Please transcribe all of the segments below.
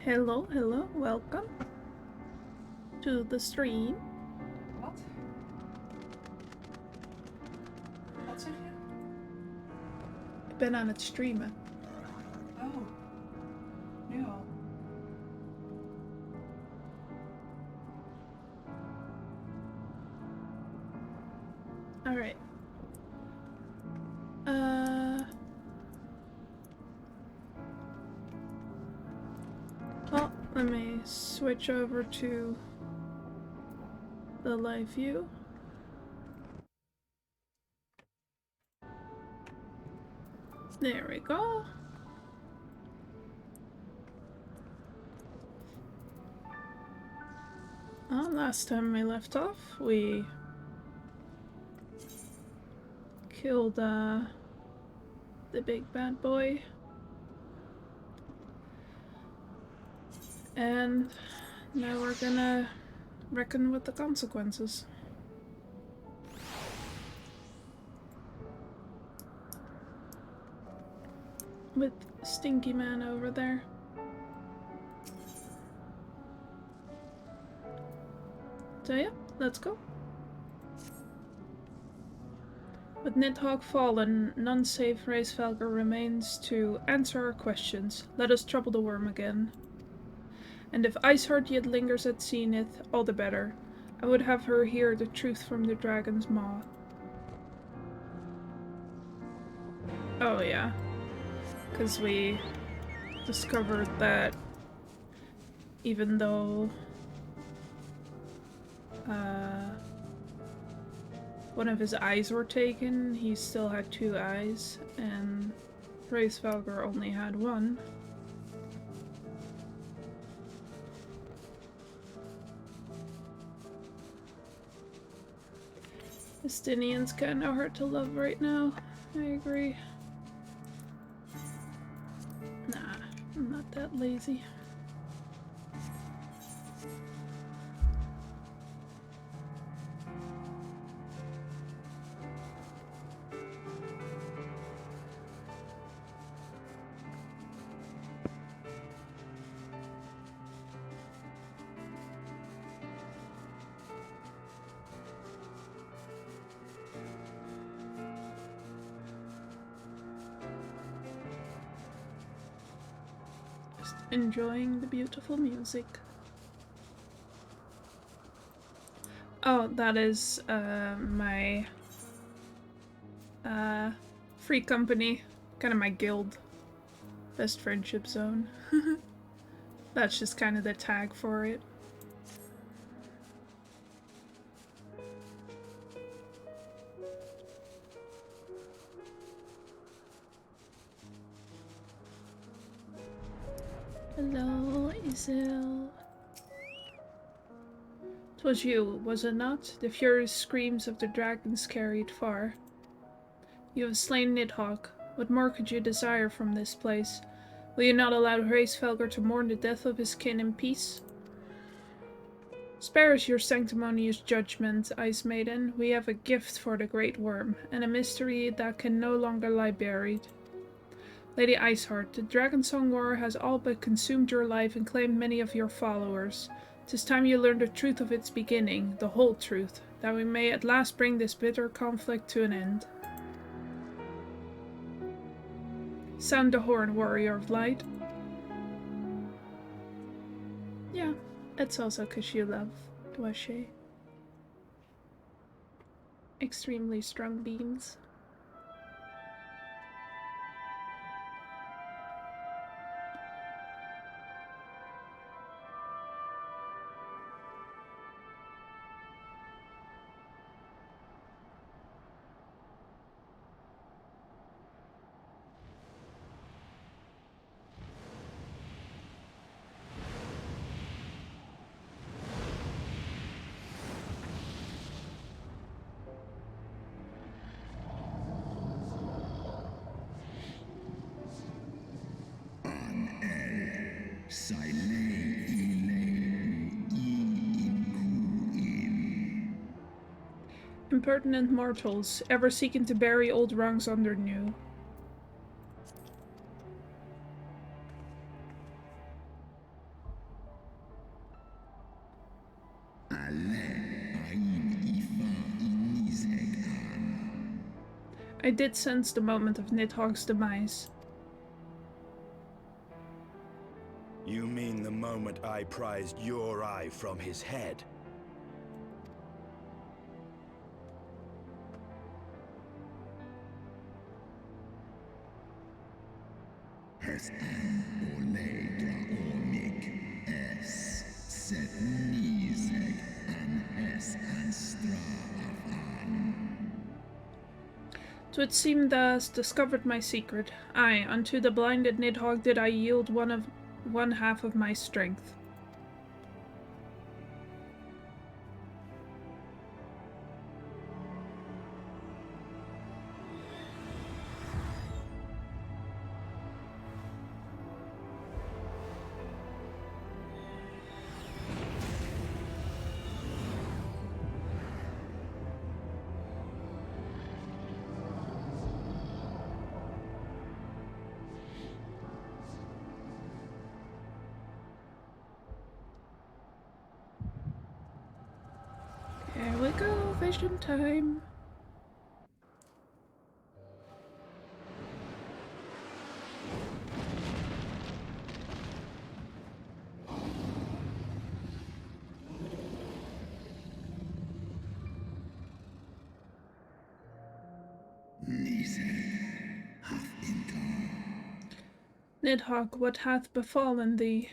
Hello, hello, welcome to the stream. Wat? Wat zeg je? Ik ben aan het streamen. Oh, nu al. Alright. Well, let me switch over to the live view. There we go. Well, last time we left off, we killed the big bad boy. And now we're gonna reckon with the consequences. With Stinky Man over there. So yeah, let's go. With Nidhogg fallen, none save Racefelger remains to answer our questions. Let us trouble the worm again. And if Iceheart yet lingers at Zenith, all the better. I would have her hear the truth from the dragon's maw. Oh yeah. Because we discovered that even though one of his eyes were taken, he still had 2 eyes, and Racefelger only had 1. Estinian's kinda hard to love right now. I agree. Nah, I'm not that lazy. Enjoying the beautiful music. Oh, that is my free company, kind of my guild, best friendship zone. That's just kind of the tag for it. Hello, Isil. 'Twas you, was it not? The furious screams of the dragons carried far. You have slain Nidhogg. What more could you desire from this place? Will you not allow Racefelger to mourn the death of his kin in peace? Spare us your sanctimonious judgment, Ice Maiden. We have a gift for the Great Worm, and a mystery that can no longer lie buried. Lady Iceheart, the Dragonsong War has all but consumed your life and claimed many of your followers. 'Tis time you learned the truth of its beginning, the whole truth, that we may at last bring this bitter conflict to an end. Sound the horn, warrior of light. Yeah, it's also because you love Dwashe. Extremely strong beams. Impertinent mortals, ever seeking to bury old wrongs under new. I did sense the moment of Nidhogg's demise. You mean the moment I prized your eye from his head? Twould seem thou hast discovered my secret. Aye, unto the blinded Nidhogg did I yield one half of my strength. Here we go, vision time. Nidhogg, what hath befallen thee?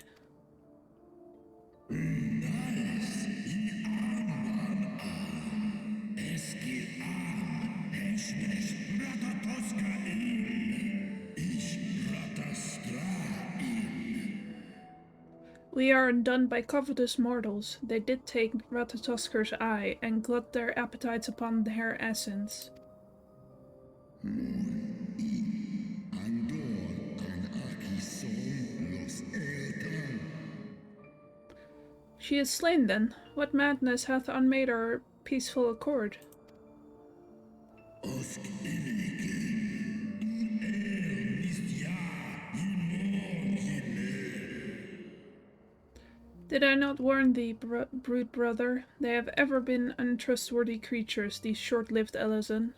We are undone by covetous mortals. They did take Ratatusker's eye and glut their appetites upon their essence. She is slain then. What madness hath unmade our peaceful accord? Did I not warn thee, brood brother? They have ever been untrustworthy creatures, these short-lived Ellison.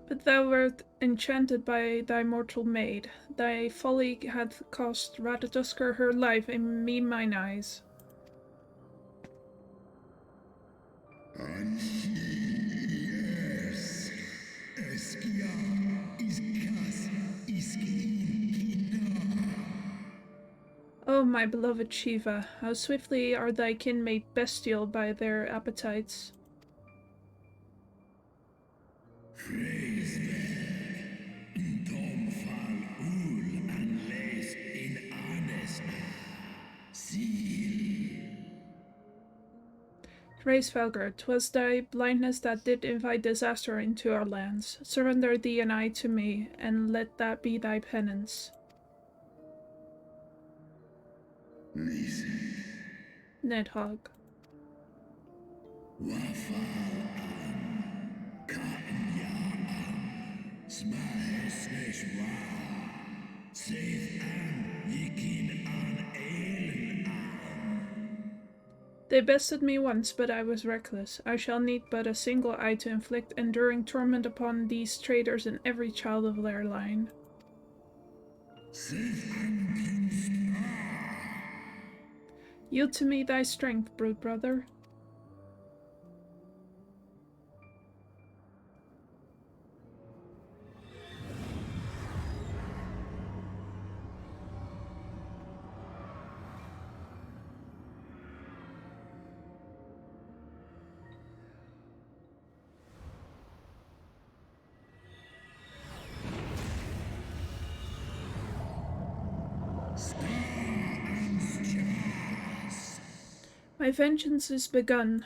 But thou wert enchanted by thy mortal maid. Thy folly hath cost Ratatosker her life and me mine eyes. O my beloved Shiva, how swiftly are thy kin made bestial by their appetites. Reisvelger, 'twas thy blindness that did invite disaster into our lands. Surrender thee and I to me, and let that be thy penance. Nidhogg. They bested me once, but I was reckless. I shall need but a single eye to inflict enduring torment upon these traitors and every child of their line. Yield to me thy strength, brood brother. My vengeance is begun.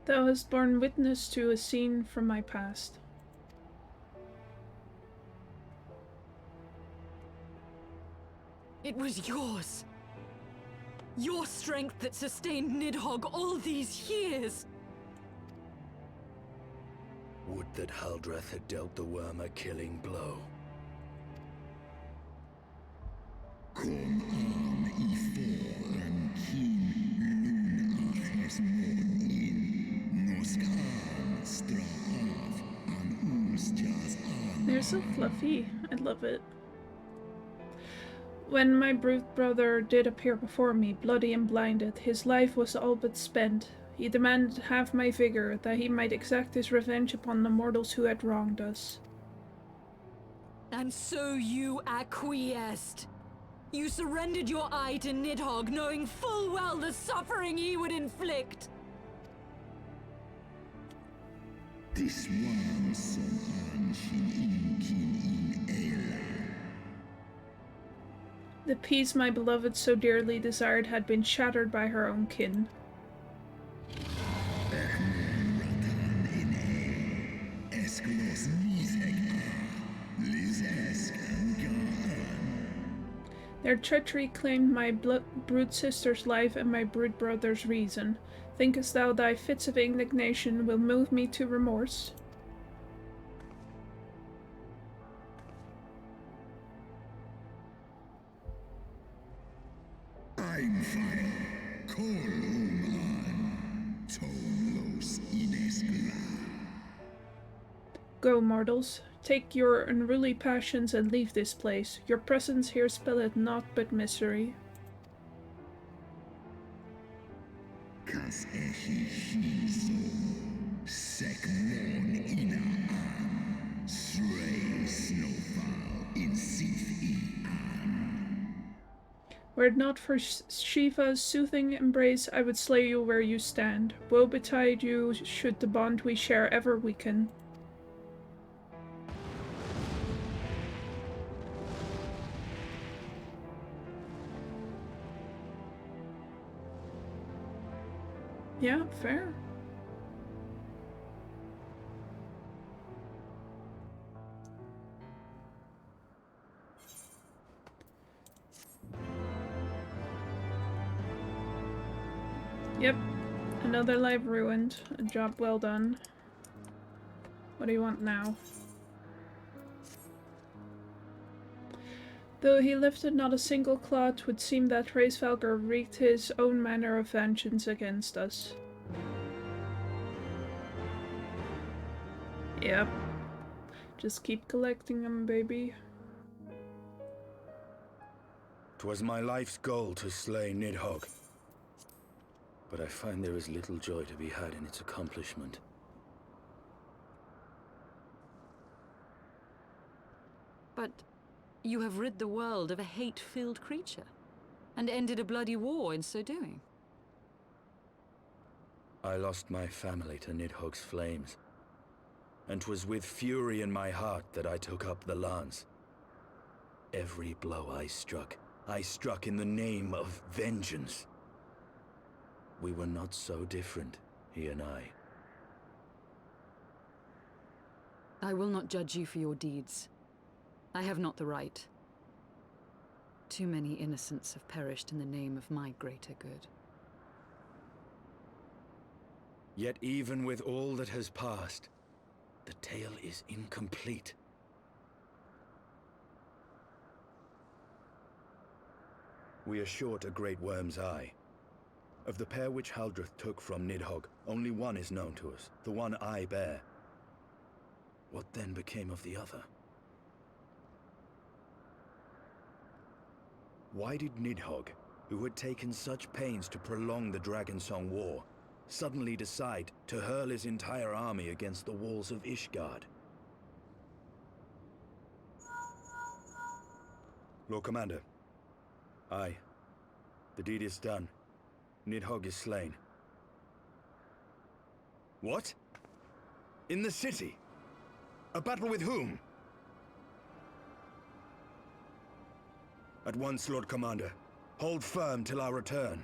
Thou hast borne witness to a scene from my past. It was yours. Your strength that sustained Nidhogg all these years. Would that Haldreth had dealt the worm a killing blow. They're so fluffy. I love it. When my brute brother did appear before me, bloody and blinded, his life was all but spent. He demanded half my vigor, that he might exact his revenge upon the mortals who had wronged us. And so you acquiesced. You surrendered your eye to Nidhogg, knowing full well the suffering he would inflict. The peace my beloved so dearly desired had been shattered by her own kin. Their treachery claimed my brute sister's life and my brute brother's reason. Thinkest thou thy fits of indignation will move me to remorse? Go, mortals. Take your unruly passions and leave this place. Your presence here spelleth naught but misery. Were it not for Shiva's soothing embrace, I would slay you where you stand. Woe betide you should the bond we share ever weaken. Yeah, fair. Yep, another life ruined. A job well done. What do you want now? Though he lifted not a single claw, 'twould seem that Hraesvelgr wreaked his own manner of vengeance against us. Yep. Just keep collecting them, baby. 'Twas my life's goal to slay Nidhogg. But I find there is little joy to be had in its accomplishment. But you have rid the world of a hate-filled creature, and ended a bloody war in so doing. I lost my family to Nidhogg's flames, and 'twas with fury in my heart that I took up the lance. Every blow I struck in the name of vengeance. We were not so different, he and I. I will not judge you for your deeds. I have not the right. Too many innocents have perished in the name of my greater good. Yet even with all that has passed, the tale is incomplete. We are short a great worm's eye. Of the pair which Haldreth took from Nidhogg, only one is known to us, the one I bear. What then became of the other? Why did Nidhogg, who had taken such pains to prolong the Dragonsong War, suddenly decide to hurl his entire army against the walls of Ishgard? Lord Commander. Aye. The deed is done. Nidhogg is slain. What? In the city? A battle with whom? At once, Lord Commander. Hold firm till our return.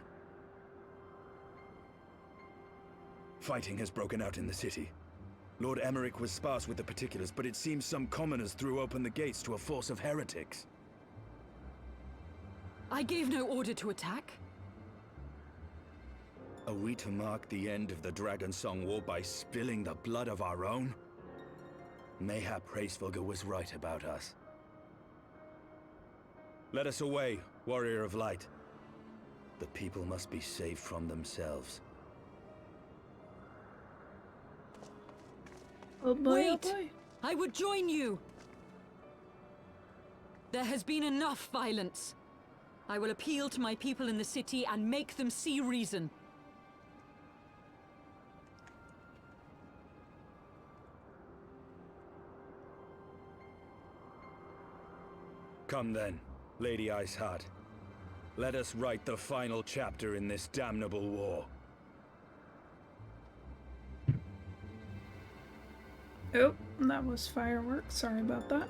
Fighting has broken out in the city. Lord Emmerich was sparse with the particulars, but it seems some commoners threw open the gates to a force of heretics. I gave no order to attack. Are we to mark the end of the Dragonsong War by spilling the blood of our own? Mayhap Hraesvelgr was right about us. Let us away, Warrior of Light. The people must be saved from themselves. Oh boy, Wait! oh boy. I would join you! There has been enough violence. I will appeal to my people in the city and make them see reason. Come then, Lady Iceheart. Let us write the final chapter in this damnable war. Oh, that was fireworks. Sorry about that.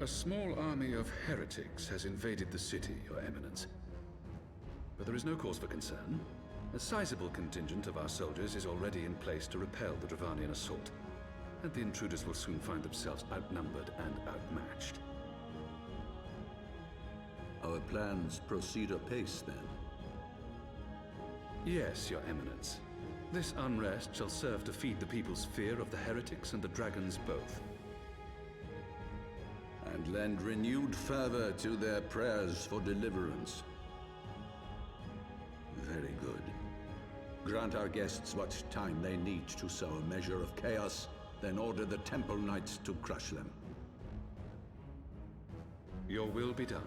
A small army of heretics has invaded the city, Your Eminence. But there is no cause for concern. A sizable contingent of our soldiers is already in place to repel the Dravanian assault, and the intruders will soon find themselves outnumbered and outmatched. Our plans proceed apace, then? Yes, Your Eminence. This unrest shall serve to feed the people's fear of the heretics and the dragons both. And lend renewed fervor to their prayers for deliverance. Very good. Grant our guests what time they need to sow a measure of chaos, then order the Temple Knights to crush them. Your will be done.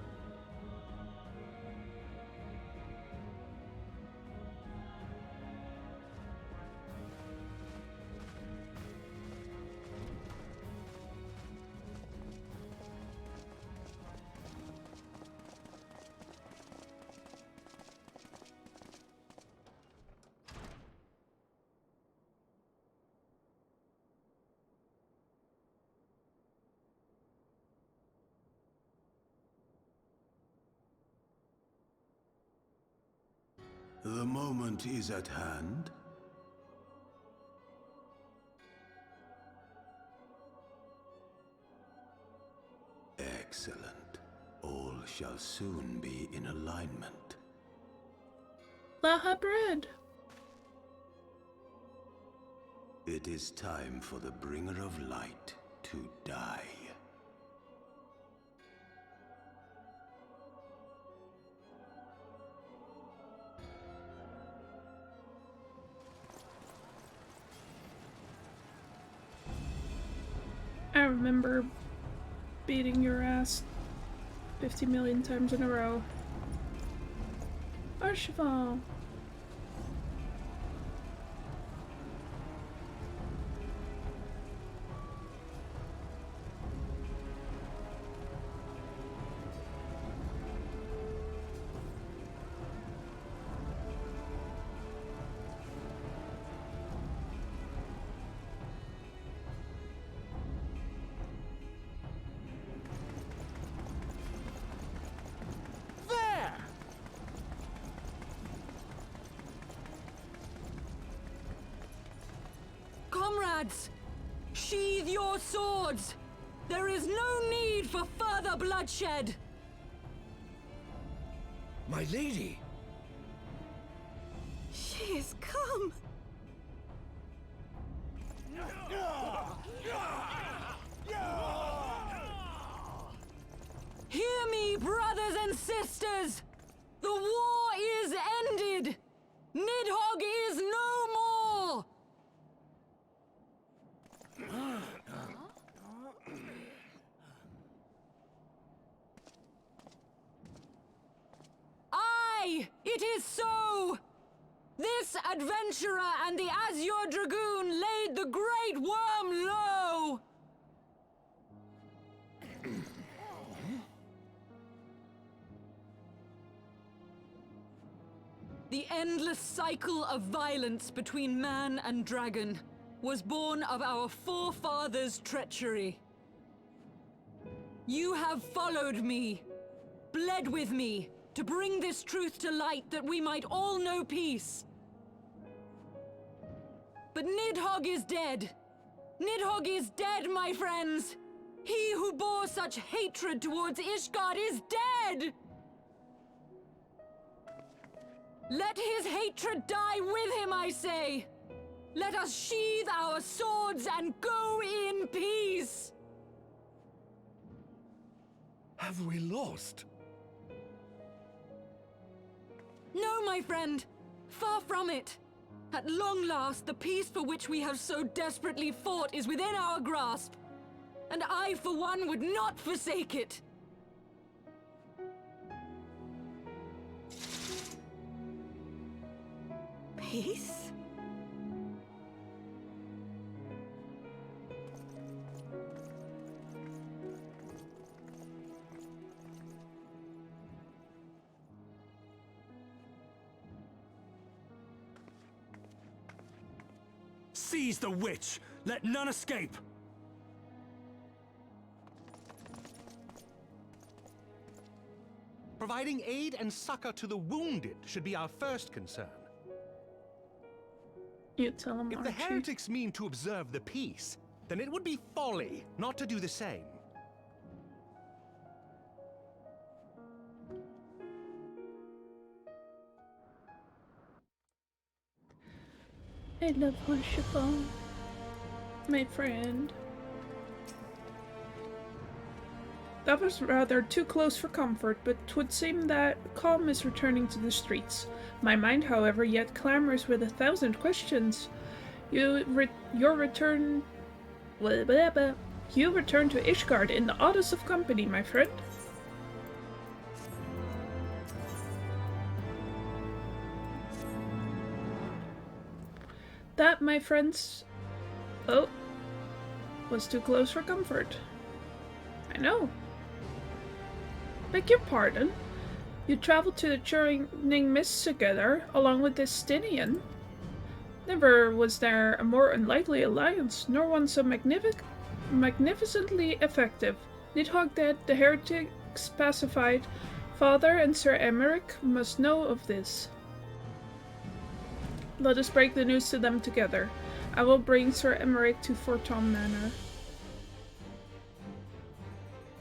The moment is at hand. Excellent. All shall soon be in alignment. Laha bread. It is time for the Bringer of Light to die. I remember beating your ass 50 million times in a row. Archival. Comrades! Sheathe your swords! There is no need for further bloodshed! My lady! She is come! Hear me, brothers and sisters! The war is ended! Nidhogg is no more! Aye, it is so! This adventurer and the Azure Dragoon laid the Great Worm low! The endless cycle of violence between man and dragon was born of our forefathers' treachery. You have followed me, bled with me, to bring this truth to light that we might all know peace. But Nidhogg is dead. Nidhogg is dead, my friends! He who bore such hatred towards Ishgard is dead! Let his hatred die with him, I say! Let us sheathe our swords and go in peace! Have we lost? No, my friend! Far from it! At long last, the peace for which we have so desperately fought is within our grasp. And I, for one, would not forsake it. Peace? Seize the witch! Let none escape! Providing aid and succor to the wounded should be our first concern. You tell him, If the Archie. heretics mean to observe the peace, then it would be folly not to do the same. I love Hoshibon, my friend. That was rather too close for comfort, but 'twould seem that calm is returning to the streets. My mind, however, yet clamors with 1,000 questions. You return to Ishgard in the oddest of company, my friend. That, my friends, was too close for comfort. I know. Beg your pardon? You traveled to the Churning Mists together, along with this Stinian? Never was there a more unlikely alliance, nor one so magnificently effective. Nidhogg dead, the heretics pacified. Father and Sir Emeric must know of this. Let us break the news to them together. I will bring Sir Emeric to Forton Manor.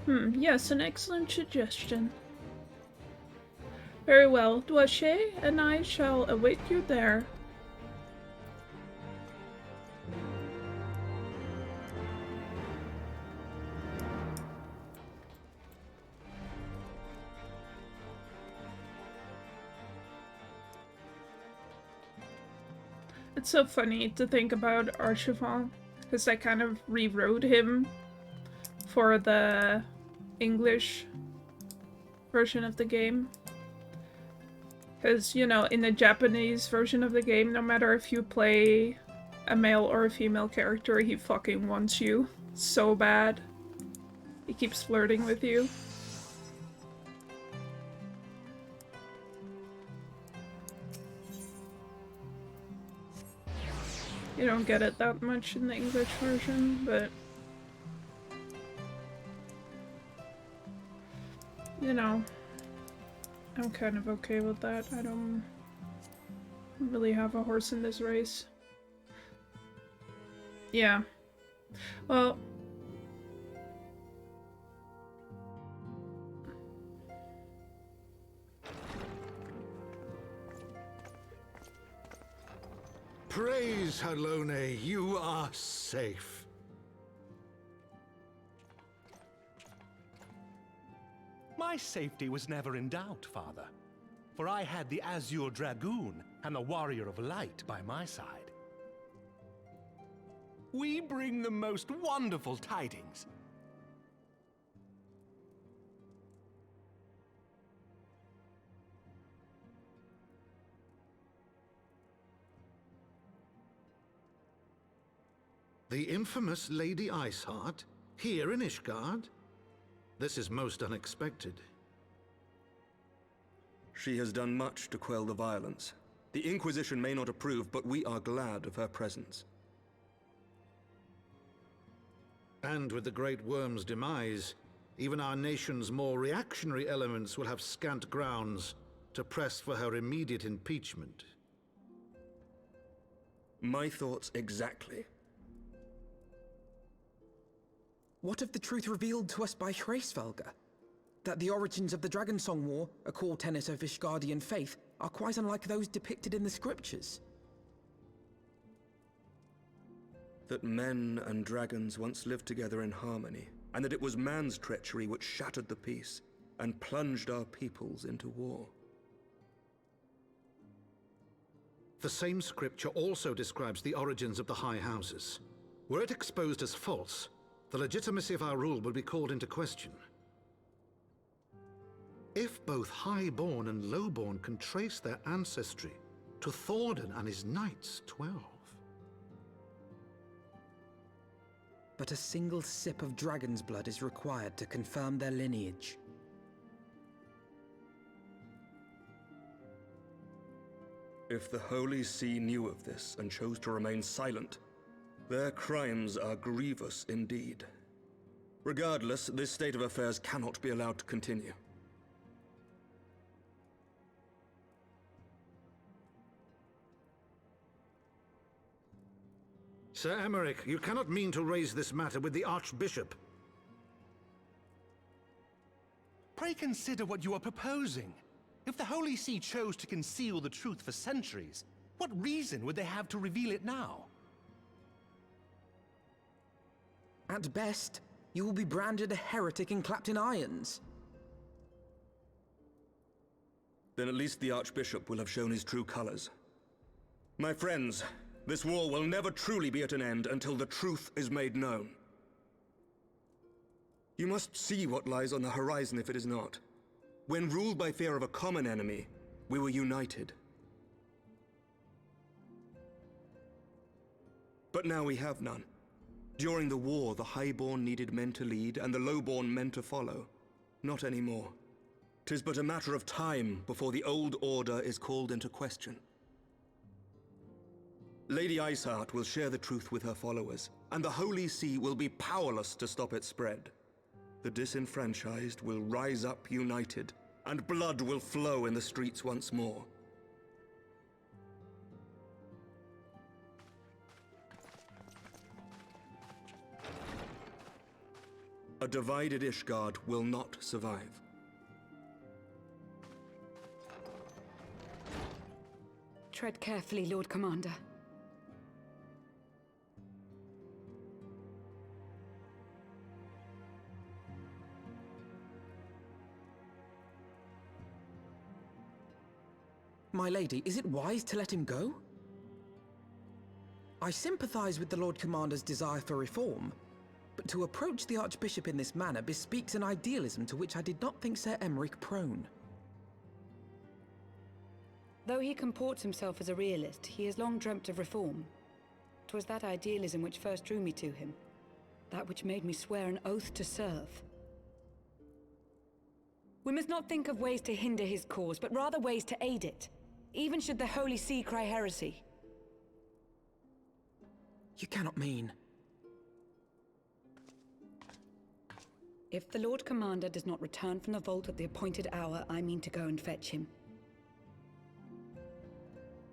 Yes, an excellent suggestion. Very well, Duache and I shall await you there. It's so funny to think about Archivant, because I kind of rewrote him for the English version of the game. Because, you know, in the Japanese version of the game, no matter if you play a male or a female character, he fucking wants you so bad. He keeps flirting with you. You don't get it that much in the English version, but you know, I'm kind of okay with that. I don't really have a horse in this race. Yeah. Well, praise Halone, you are safe. My safety was never in doubt, Father, for I had the Azure Dragoon and the Warrior of Light by my side. We bring the most wonderful tidings. The infamous Lady Iceheart, here in Ishgard? This is most unexpected. She has done much to quell the violence. The Inquisition may not approve, but we are glad of her presence. And with the Great Worm's demise, even our nation's more reactionary elements will have scant grounds to press for her immediate impeachment. My thoughts exactly. What of the truth revealed to us by Hraesvelga? That the origins of the Dragonsong War, a core tenet of Ishgardian faith, are quite unlike those depicted in the scriptures. That men and dragons once lived together in harmony, and that it was man's treachery which shattered the peace and plunged our peoples into war. The same scripture also describes the origins of the High Houses. Were it exposed as false, the legitimacy of our rule would be called into question. If both Highborn and Lowborn can trace their ancestry to Thordan and his Knights 12. But a single sip of dragon's blood is required to confirm their lineage. If the Holy See knew of this and chose to remain silent, their crimes are grievous indeed. Regardless, this state of affairs cannot be allowed to continue. Sir Emmerich, you cannot mean to raise this matter with the Archbishop. Pray consider what you are proposing. If the Holy See chose to conceal the truth for centuries, what reason would they have to reveal it now? At best, you will be branded a heretic and clapped in irons. Then at least the Archbishop will have shown his true colors. My friends, this war will never truly be at an end until the truth is made known. You must see what lies on the horizon if it is not. When ruled by fear of a common enemy, we were united. But now we have none. During the war, the Highborn needed men to lead, and the Lowborn men to follow. Not anymore. 'Tis but a matter of time before the old order is called into question. Lady Iceheart will share the truth with her followers, and the Holy See will be powerless to stop its spread. The disenfranchised will rise up united, and blood will flow in the streets once more. A divided Ishgard will not survive. Tread carefully, Lord Commander. My lady, is it wise to let him go? I sympathize with the Lord Commander's desire for reform, but to approach the Archbishop in this manner bespeaks an idealism to which I did not think Sir Emmerich prone. Though he comports himself as a realist, he has long dreamt of reform. 'Twas that idealism which first drew me to him, that which made me swear an oath to serve. We must not think of ways to hinder his cause, but rather ways to aid it, even should the Holy See cry heresy. You cannot mean... If the Lord Commander does not return from the vault at the appointed hour, I mean to go and fetch him.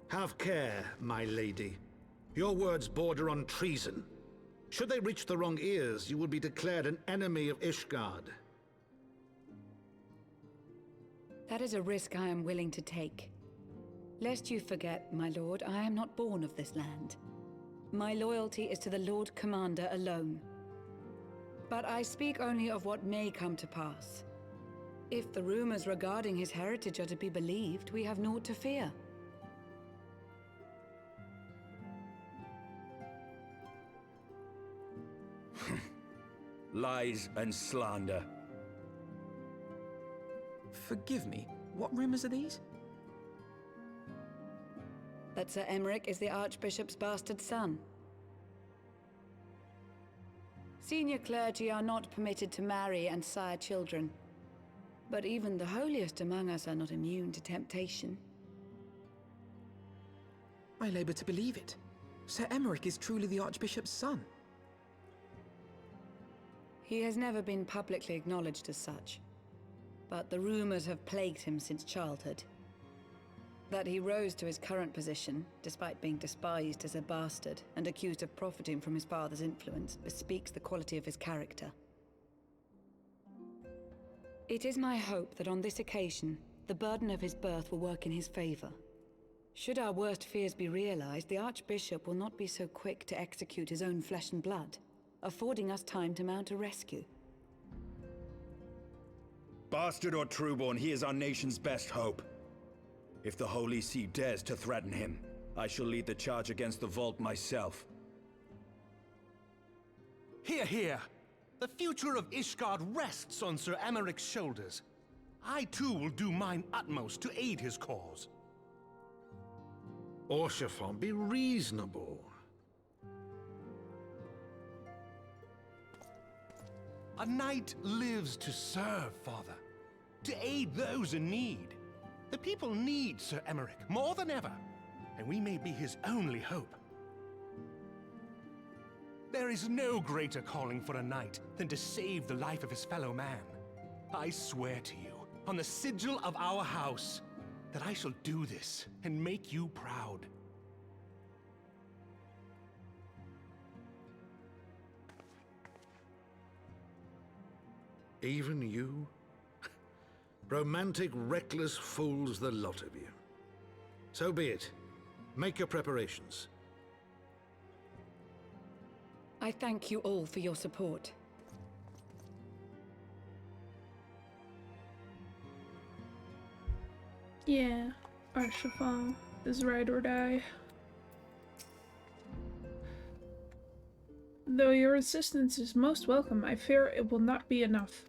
Have care, my lady. Your words border on treason. Should they reach the wrong ears, you will be declared an enemy of Ishgard. That is a risk I am willing to take. Lest you forget, my lord, I am not born of this land. My loyalty is to the Lord Commander alone. But I speak only of what may come to pass. If the rumors regarding his heritage are to be believed, we have naught to fear. Lies and slander. Forgive me, what rumors are these? That Sir Emmerich is the Archbishop's bastard son. Senior clergy are not permitted to marry and sire children. But even the holiest among us are not immune to temptation. I labour to believe it. Sir Emeric is truly the Archbishop's son. He has never been publicly acknowledged as such, but the rumors have plagued him since childhood. That he rose to his current position, despite being despised as a bastard and accused of profiting from his father's influence, bespeaks the quality of his character. It is my hope that on this occasion, the burden of his birth will work in his favor. Should our worst fears be realized, the Archbishop will not be so quick to execute his own flesh and blood, affording us time to mount a rescue. Bastard or trueborn, he is our nation's best hope. If the Holy See dares to threaten him, I shall lead the charge against the Vault myself. Hear, hear! The future of Ishgard rests on Sir Emeric's shoulders. I too will do mine utmost to aid his cause. Orshafon, be reasonable. A knight lives to serve, Father. To aid those in need. The people need Sir Emeric more than ever, and we may be his only hope. There is no greater calling for a knight than to save the life of his fellow man. I swear to you, on the sigil of our house, that I shall do this and make you proud. Even you? Romantic, reckless fools, the lot of you. So be it. Make your preparations. I thank you all for your support. Yeah, Arshafal is ride or die. Though your assistance is most welcome, I fear it will not be enough.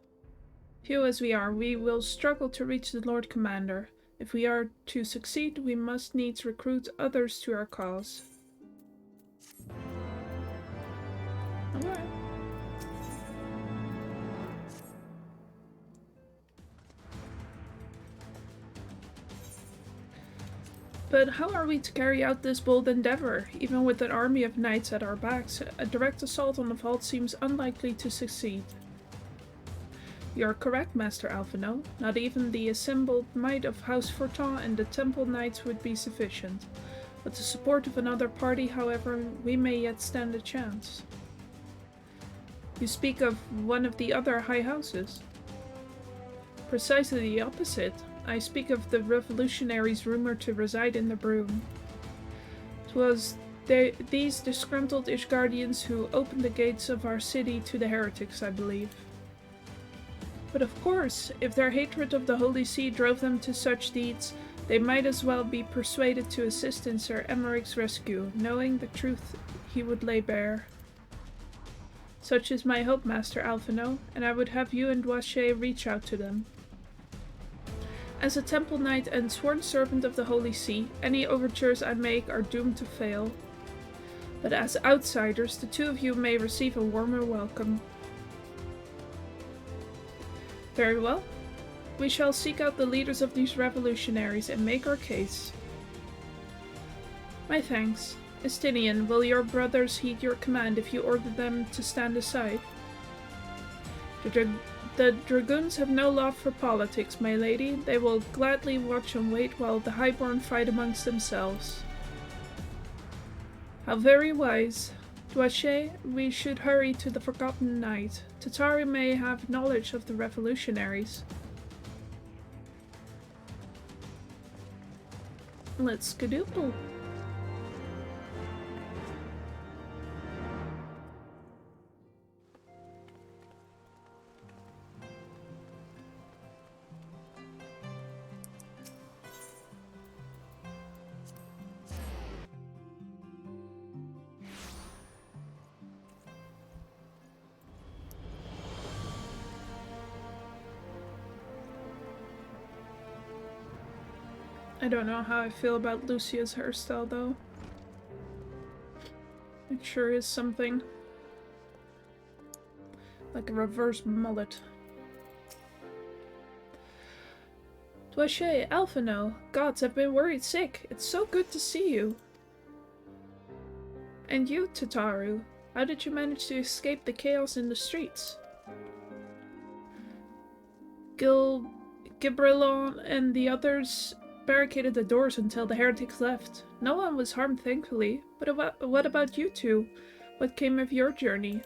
Few as we are, we will struggle to reach the Lord Commander. If we are to succeed, we must needs recruit others to our cause. Alright. But how are we to carry out this bold endeavor? Even with an army of knights at our backs, a direct assault on the vault seems unlikely to succeed. You are correct, Master Alphino. Not even the assembled might of House Fortin and the Temple Knights would be sufficient. With the support of another party, however, we may yet stand a chance. You speak of one of the other high houses. Precisely the opposite. I speak of the revolutionaries rumored to reside in the Broom. 'Twas these disgruntled Ishgardians who opened the gates of our city to the heretics, I believe. But of course, if their hatred of the Holy See drove them to such deeds, they might as well be persuaded to assist in Sir Emeric's rescue, knowing the truth he would lay bare. Such is my hope, Master Alphino, and I would have you and Doische reach out to them. As a Temple Knight and sworn servant of the Holy See, any overtures I make are doomed to fail. But as outsiders, the two of you may receive a warmer welcome. Very well. We shall seek out the leaders of these revolutionaries and make our case. My thanks. Estinian, will your brothers heed your command if you order them to stand aside? The dragoons have no love for politics, my lady. They will gladly watch and wait while the highborn fight amongst themselves. How very wise. Doische, we should hurry to the Forgotten Knight. Tatari may have knowledge of the revolutionaries. Let's skadoodle. I don't know how I feel about Lucia's hairstyle though. It sure is something. Like a reverse mullet. Dwashe, Alphino, gods, I've been worried sick. It's so good to see you. And you, Tataru. How did you manage to escape the chaos in the streets? Gibrilon and the others barricaded the doors until the heretics left. No one was harmed, thankfully. But what about you two? What came of your journey?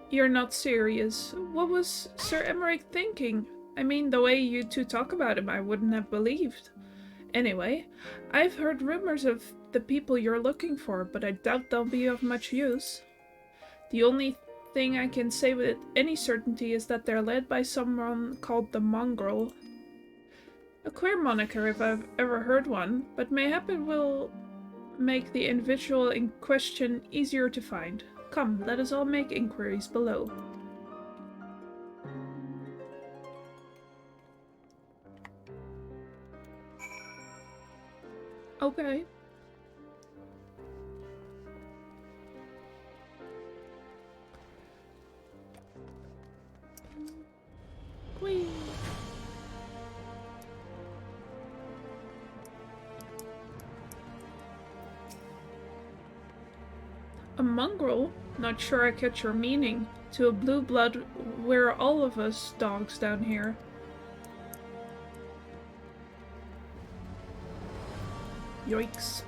You're not serious. What was Sir Emmerich thinking? I mean, the way you two talk about him, I wouldn't have believed. Anyway, I've heard rumors of the people you're looking for, but I doubt they'll be of much use. The only thing I can say with any certainty is that they're led by someone called the Mongrel. A queer moniker if I've ever heard one, but mayhap it will make the individual in question easier to find. Come, let us all make inquiries below. Okay. Whee! A mongrel? Not sure I catch your meaning. To a blue blood, we're all of us dogs down here. Yikes.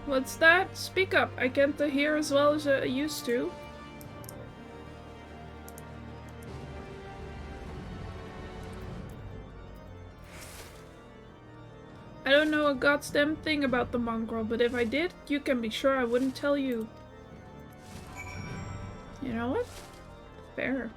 What's that? Speak up. I can't hear as well as I used to. I don't know a goddamn thing about the mongrel, but if I did, you can be sure I wouldn't tell you. You know what? Fair.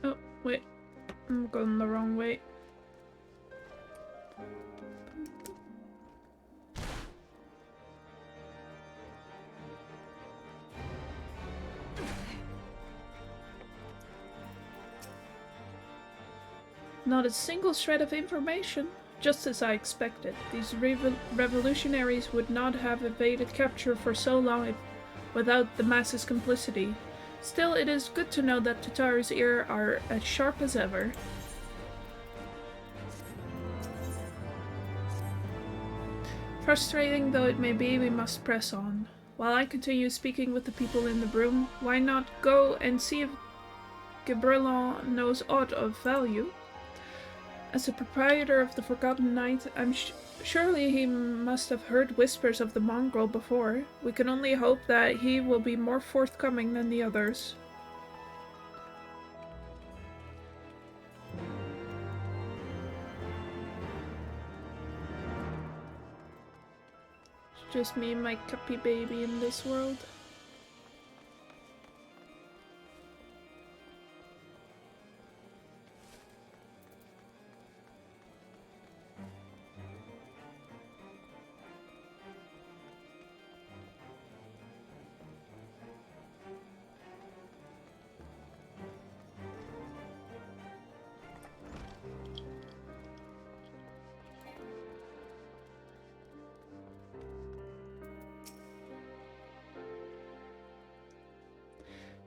Oh, wait. I'm going the wrong way. Not a single shred of information. Just as I expected. These revolutionaries would not have evaded capture for so long without the masses' complicity. Still, it is good to know that Tataru's ears are as sharp as ever. Frustrating though it may be, we must press on. While I continue speaking with the people in the room, why not go and see if Gibrilon knows aught of value? As the proprietor of the Forgotten Knight, surely he must have heard whispers of the mongrel before. We can only hope that he will be more forthcoming than the others. It's just me and my cuppy baby in this world.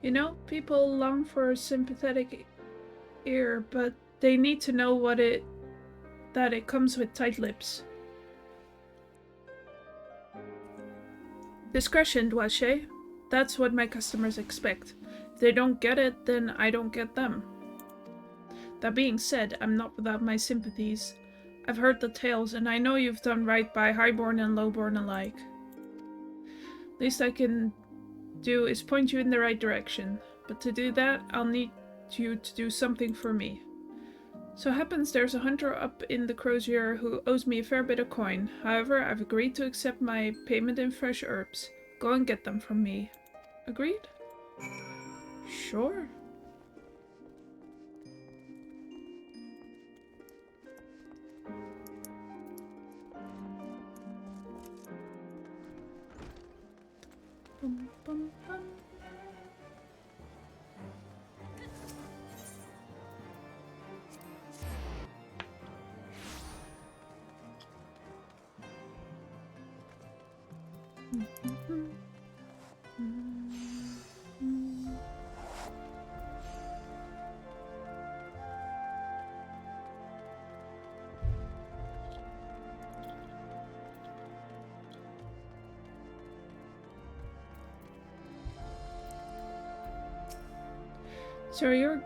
You know, people long for a sympathetic ear, but they need to know that it comes with tight lips. Discretion, Dwashe. That's what my customers expect. If they don't get it, then I don't get them. That being said, I'm not without my sympathies. I've heard the tales, and I know you've done right by highborn and lowborn alike. Least I can do is point you in the right direction, but to do that, I'll need you to do something for me. So happens there's a hunter up in the Crozier who owes me a fair bit of coin. However, I've agreed to accept my payment in fresh herbs. Go and get them from me. Agreed? Sure. Bum, bum, bum. So you're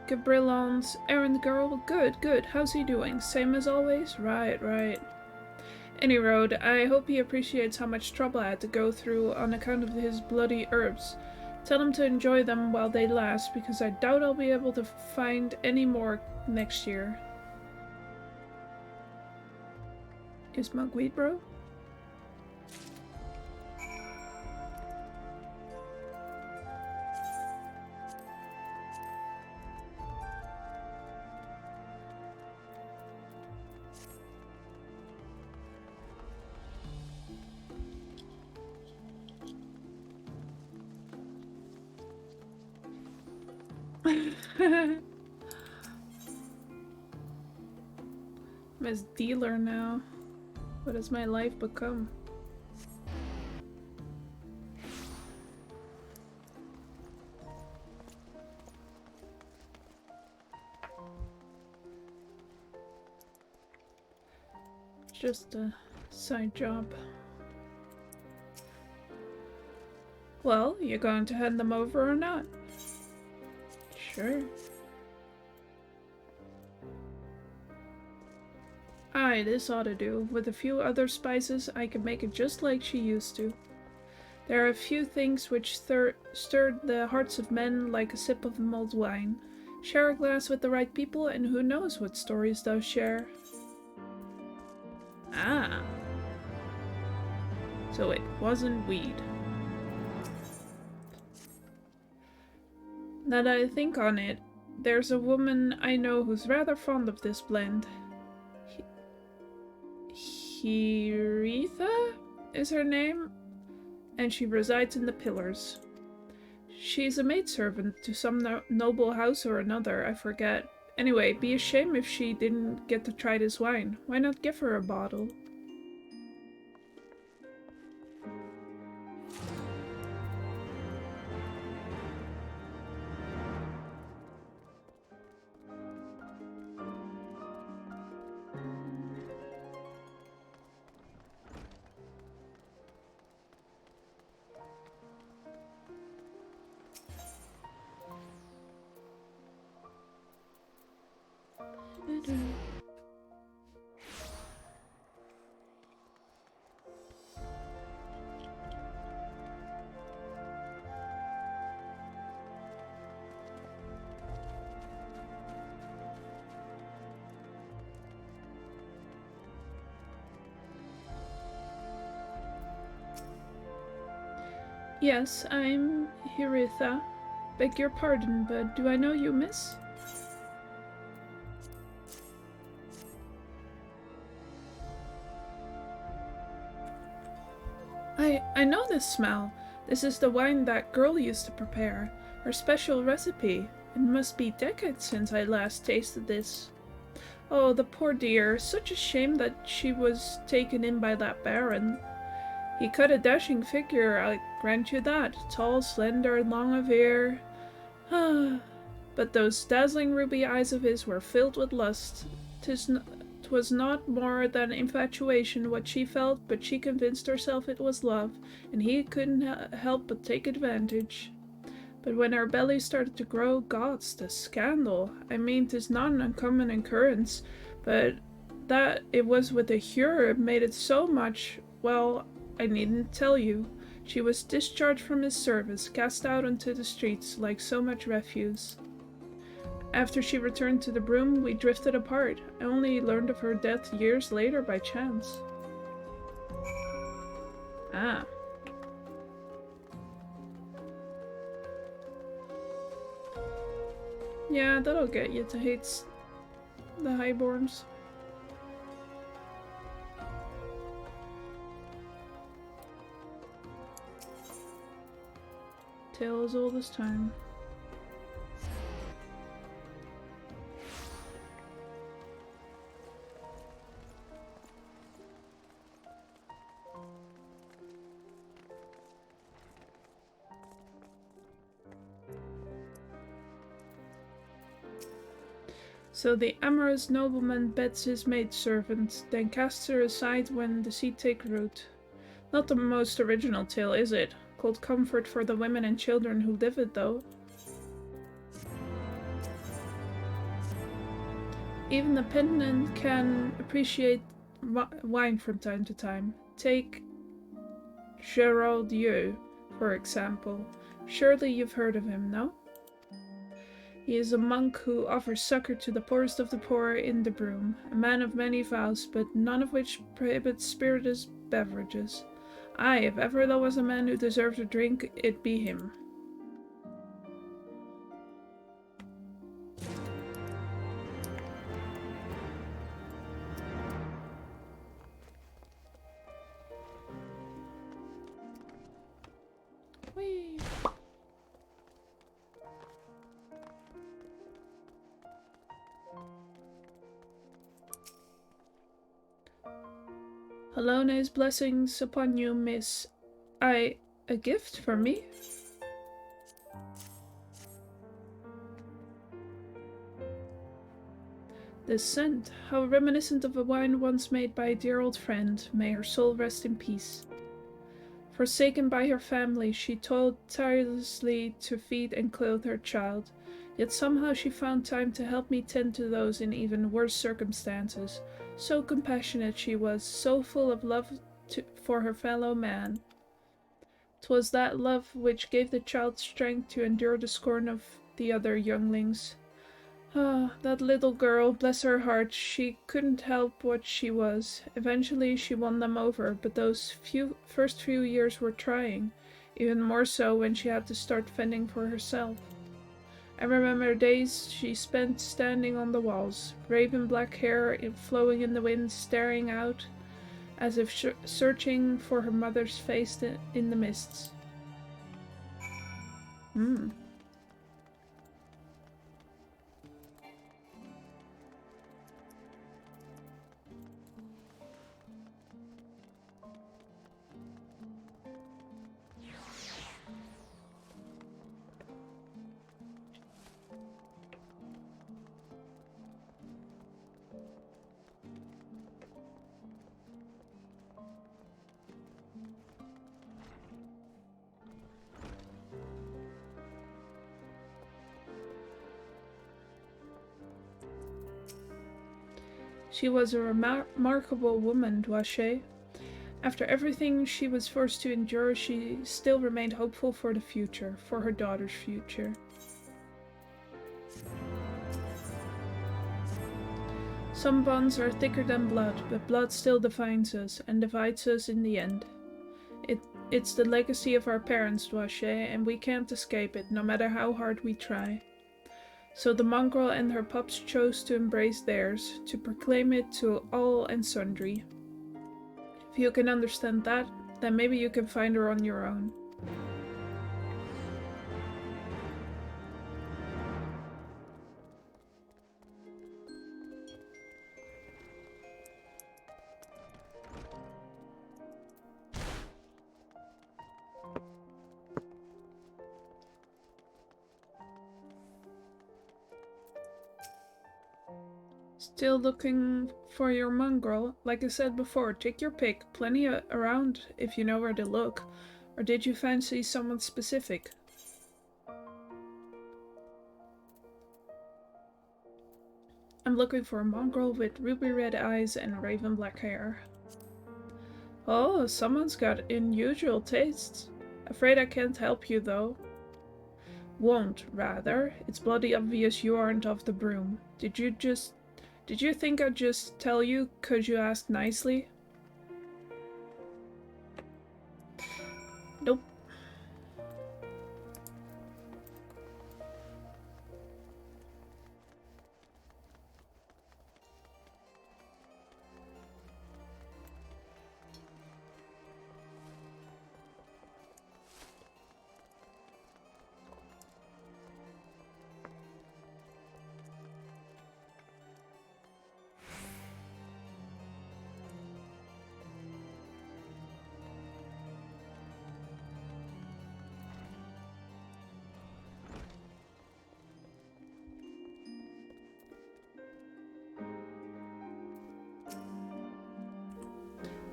Gabrillon's errand girl? Good, good. How's he doing? Same as always? Right, right. Any road, I hope he appreciates how much trouble I had to go through on account of his bloody herbs. Tell him to enjoy them while they last, because I doubt I'll be able to find any more next year. You smoke weed, bro? I'm his dealer now. What has my life become? Just a side job. Well, you going to hand them over or not? Sure. Aye, this ought to do. With a few other spices, I can make it just like she used to. There are a few things which stirred the hearts of men like a sip of mulled wine. Share a glass with the right people, and who knows what stories they'll share. Ah. So it wasn't weed. Now that I think on it, there's a woman I know who's rather fond of this blend. Heretha is her name, and she resides in the Pillars. She's a maidservant to some noble house or another, I forget. Anyway, be a shame if she didn't get to try this wine. Why not give her a bottle? Yes, I'm Heretha. Beg your pardon, but do I know you, miss? I know this smell. This is the wine that girl used to prepare. Her special recipe. It must be decades since I last tasted this. Oh, the poor dear. Such a shame that she was taken in by that baron. He cut a dashing figure, I grant you that. Tall, slender, and long of ear. But those dazzling ruby eyes of his were filled with lust. 'Twas not more than infatuation what she felt, but she convinced herself it was love, and he couldn't help but take advantage. But when her belly started to grow, gods, the scandal. I mean, 'tis not an uncommon occurrence, but that it was with a Hure made it so much, well, I needn't tell you. She was discharged from his service, cast out onto the streets like so much refuse. After she returned to the broom, we drifted apart. I only learned of her death years later by chance. Ah. Yeah, that'll get you to hate the Highborns. Tale as old as time. So the amorous nobleman beds his maidservant, then casts her aside when the seed take root. Not the most original tale, is it? Cold comfort for the women and children who live it, though. Even the pedant can appreciate wine from time to time. Take Gerald Dieu, for example. Surely you've heard of him, no? He is a monk who offers succor to the poorest of the poor in the Broom, a man of many vows, but none of which prohibits spirituous beverages. Aye, if ever there was a man who deserved a drink, it be him. Whee! Alone's blessings upon you, miss. A gift for me? This scent, how reminiscent of a wine once made by a dear old friend. May her soul rest in peace. Forsaken by her family, she toiled tirelessly to feed and clothe her child. Yet somehow she found time to help me tend to those in even worse circumstances. So compassionate she was, so full of love for her fellow man. 'Twas that love which gave the child strength to endure the scorn of the other younglings. Ah, that little girl, bless her heart, she couldn't help what she was. Eventually she won them over, but those first few years were trying, even more so when she had to start fending for herself. I remember days she spent standing on the walls, raven black hair flowing in the wind, staring out as if searching for her mother's face in the mists. She was a remarkable woman, Dwache. After everything she was forced to endure, she still remained hopeful for the future, for her daughter's future. Some bonds are thicker than blood, but blood still defines us, and divides us in the end. It's the legacy of our parents, Dwache, and we can't escape it, no matter how hard we try. So the mongrel and her pups chose to embrace theirs, to proclaim it to all and sundry. If you can understand that, then maybe you can find her on your own. Still looking for your mongrel? Like I said before, take your pick. Plenty around if you know where to look. Or did you fancy someone specific? I'm looking for a mongrel with ruby red eyes and raven black hair. Oh, someone's got unusual tastes. Afraid I can't help you though. Won't, rather. It's bloody obvious you aren't of the Broom. Did you think I'd just tell you 'cause you asked nicely? Nope.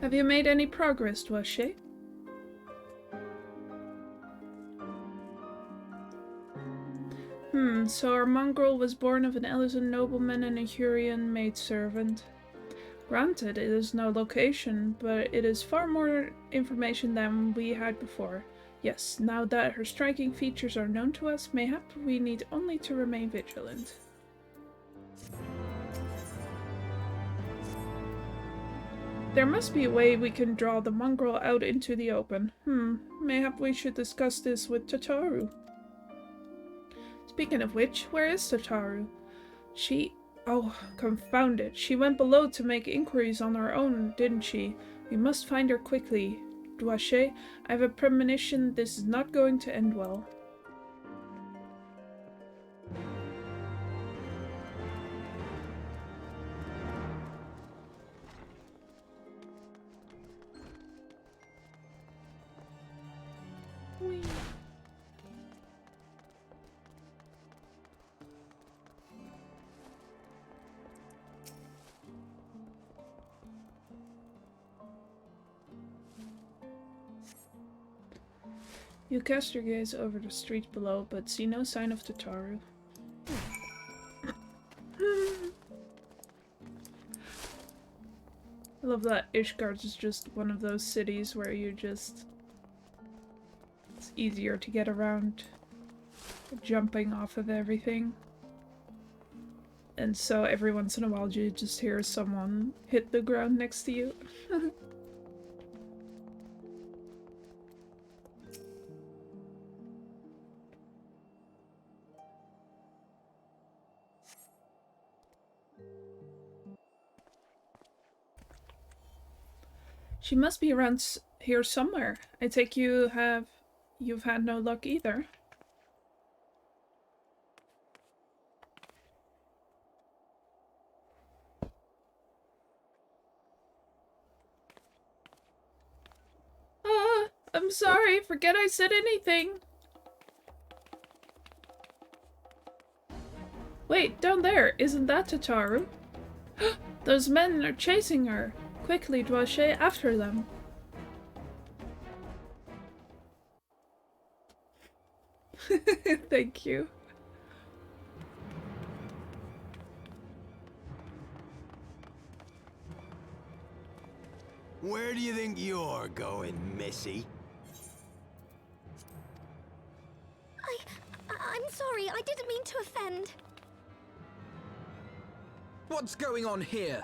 Have you made any progress, Dwashe? So our mongrel was born of an Elysian nobleman and a Hurrian maidservant. Granted, it is no location, but it is far more information than we had before. Yes, now that her striking features are known to us, mayhap we need only to remain vigilant. There must be a way we can draw the mongrel out into the open. Mayhap we should discuss this with Tataru. Speaking of which, where is Tataru? Oh, confound it. She went below to make inquiries on her own, didn't she? We must find her quickly. Dwashe, I have a premonition this is not going to end well. Whee. You cast your gaze over the street below, but see no sign of Tataru. I love that Ishgard is just one of those cities where it's easier to get around jumping off of everything. And so every once in a while you just hear someone hit the ground next to you. She must be around here somewhere. I take you've had no luck either. I'm sorry, forget I said anything. Wait, down there, isn't that Tataru? Those men are chasing her. Quickly, Dwashe, after them. Thank you. Where do you think you're going, Missy? I'm sorry, I didn't mean to offend. What's going on here?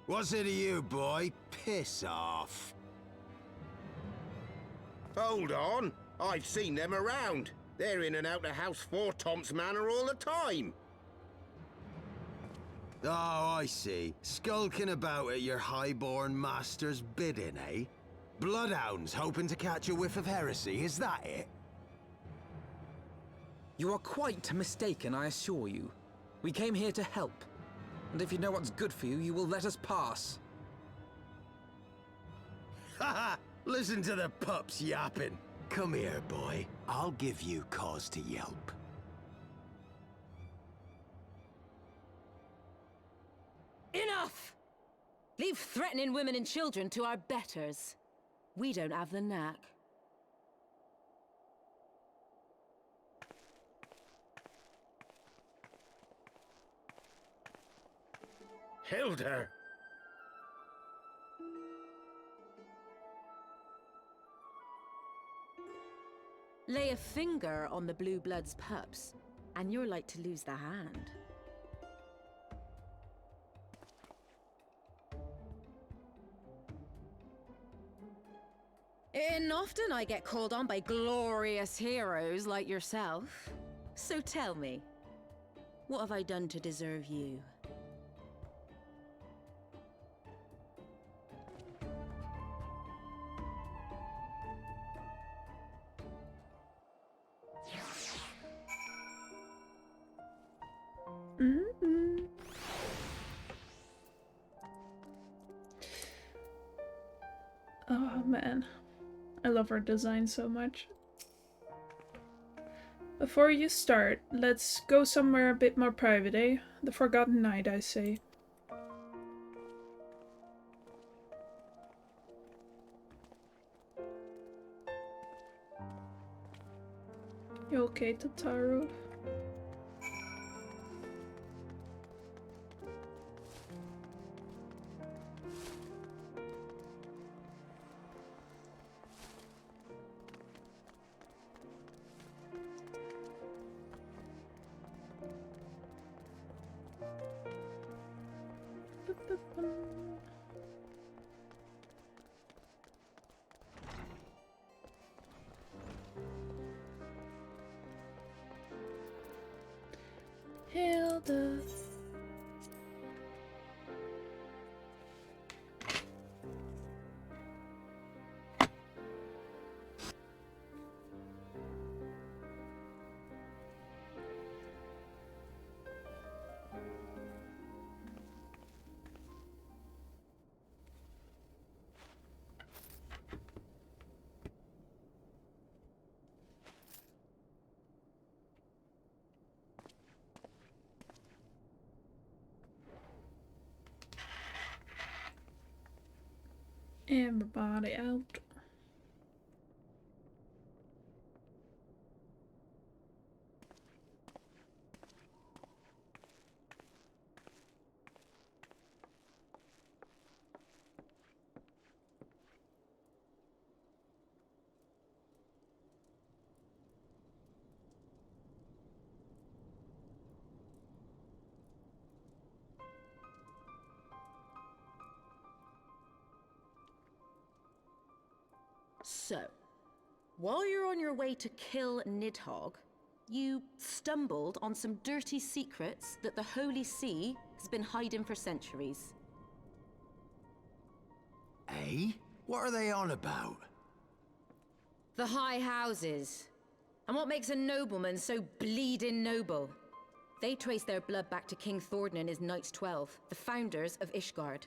What's it to you, boy? Piss off. Hold on. I've seen them around. They're in and out of House 4 Tom's Manor all the time. Oh, I see. Skulking about at your highborn master's bidding, eh? Bloodhounds hoping to catch a whiff of heresy, is that it? You are quite mistaken, I assure you. We came here to help. And if you know what's good for you, you will let us pass. Haha! Listen to the pups yapping. Come here, boy. I'll give you cause to yelp. Enough! Leave threatening women and children to our betters. We don't have the knack. Hilda! Lay a finger on the Blue Blood's pups, and you're like to lose the hand. And often I get called on by glorious heroes like yourself. So tell me, what have I done to deserve you? Oh man, I love her design so much. Before you start, let's go somewhere a bit more private, eh? The Forgotten Night, I say. You okay, Tataru? Hilda. Everybody out. So, while you're on your way to kill Nidhogg, you stumbled on some dirty secrets that the Holy See has been hiding for centuries. Eh? What are they on about? The High Houses. And what makes a nobleman so bleeding noble? They trace their blood back to King Thordan and his Knights 12, the founders of Ishgard.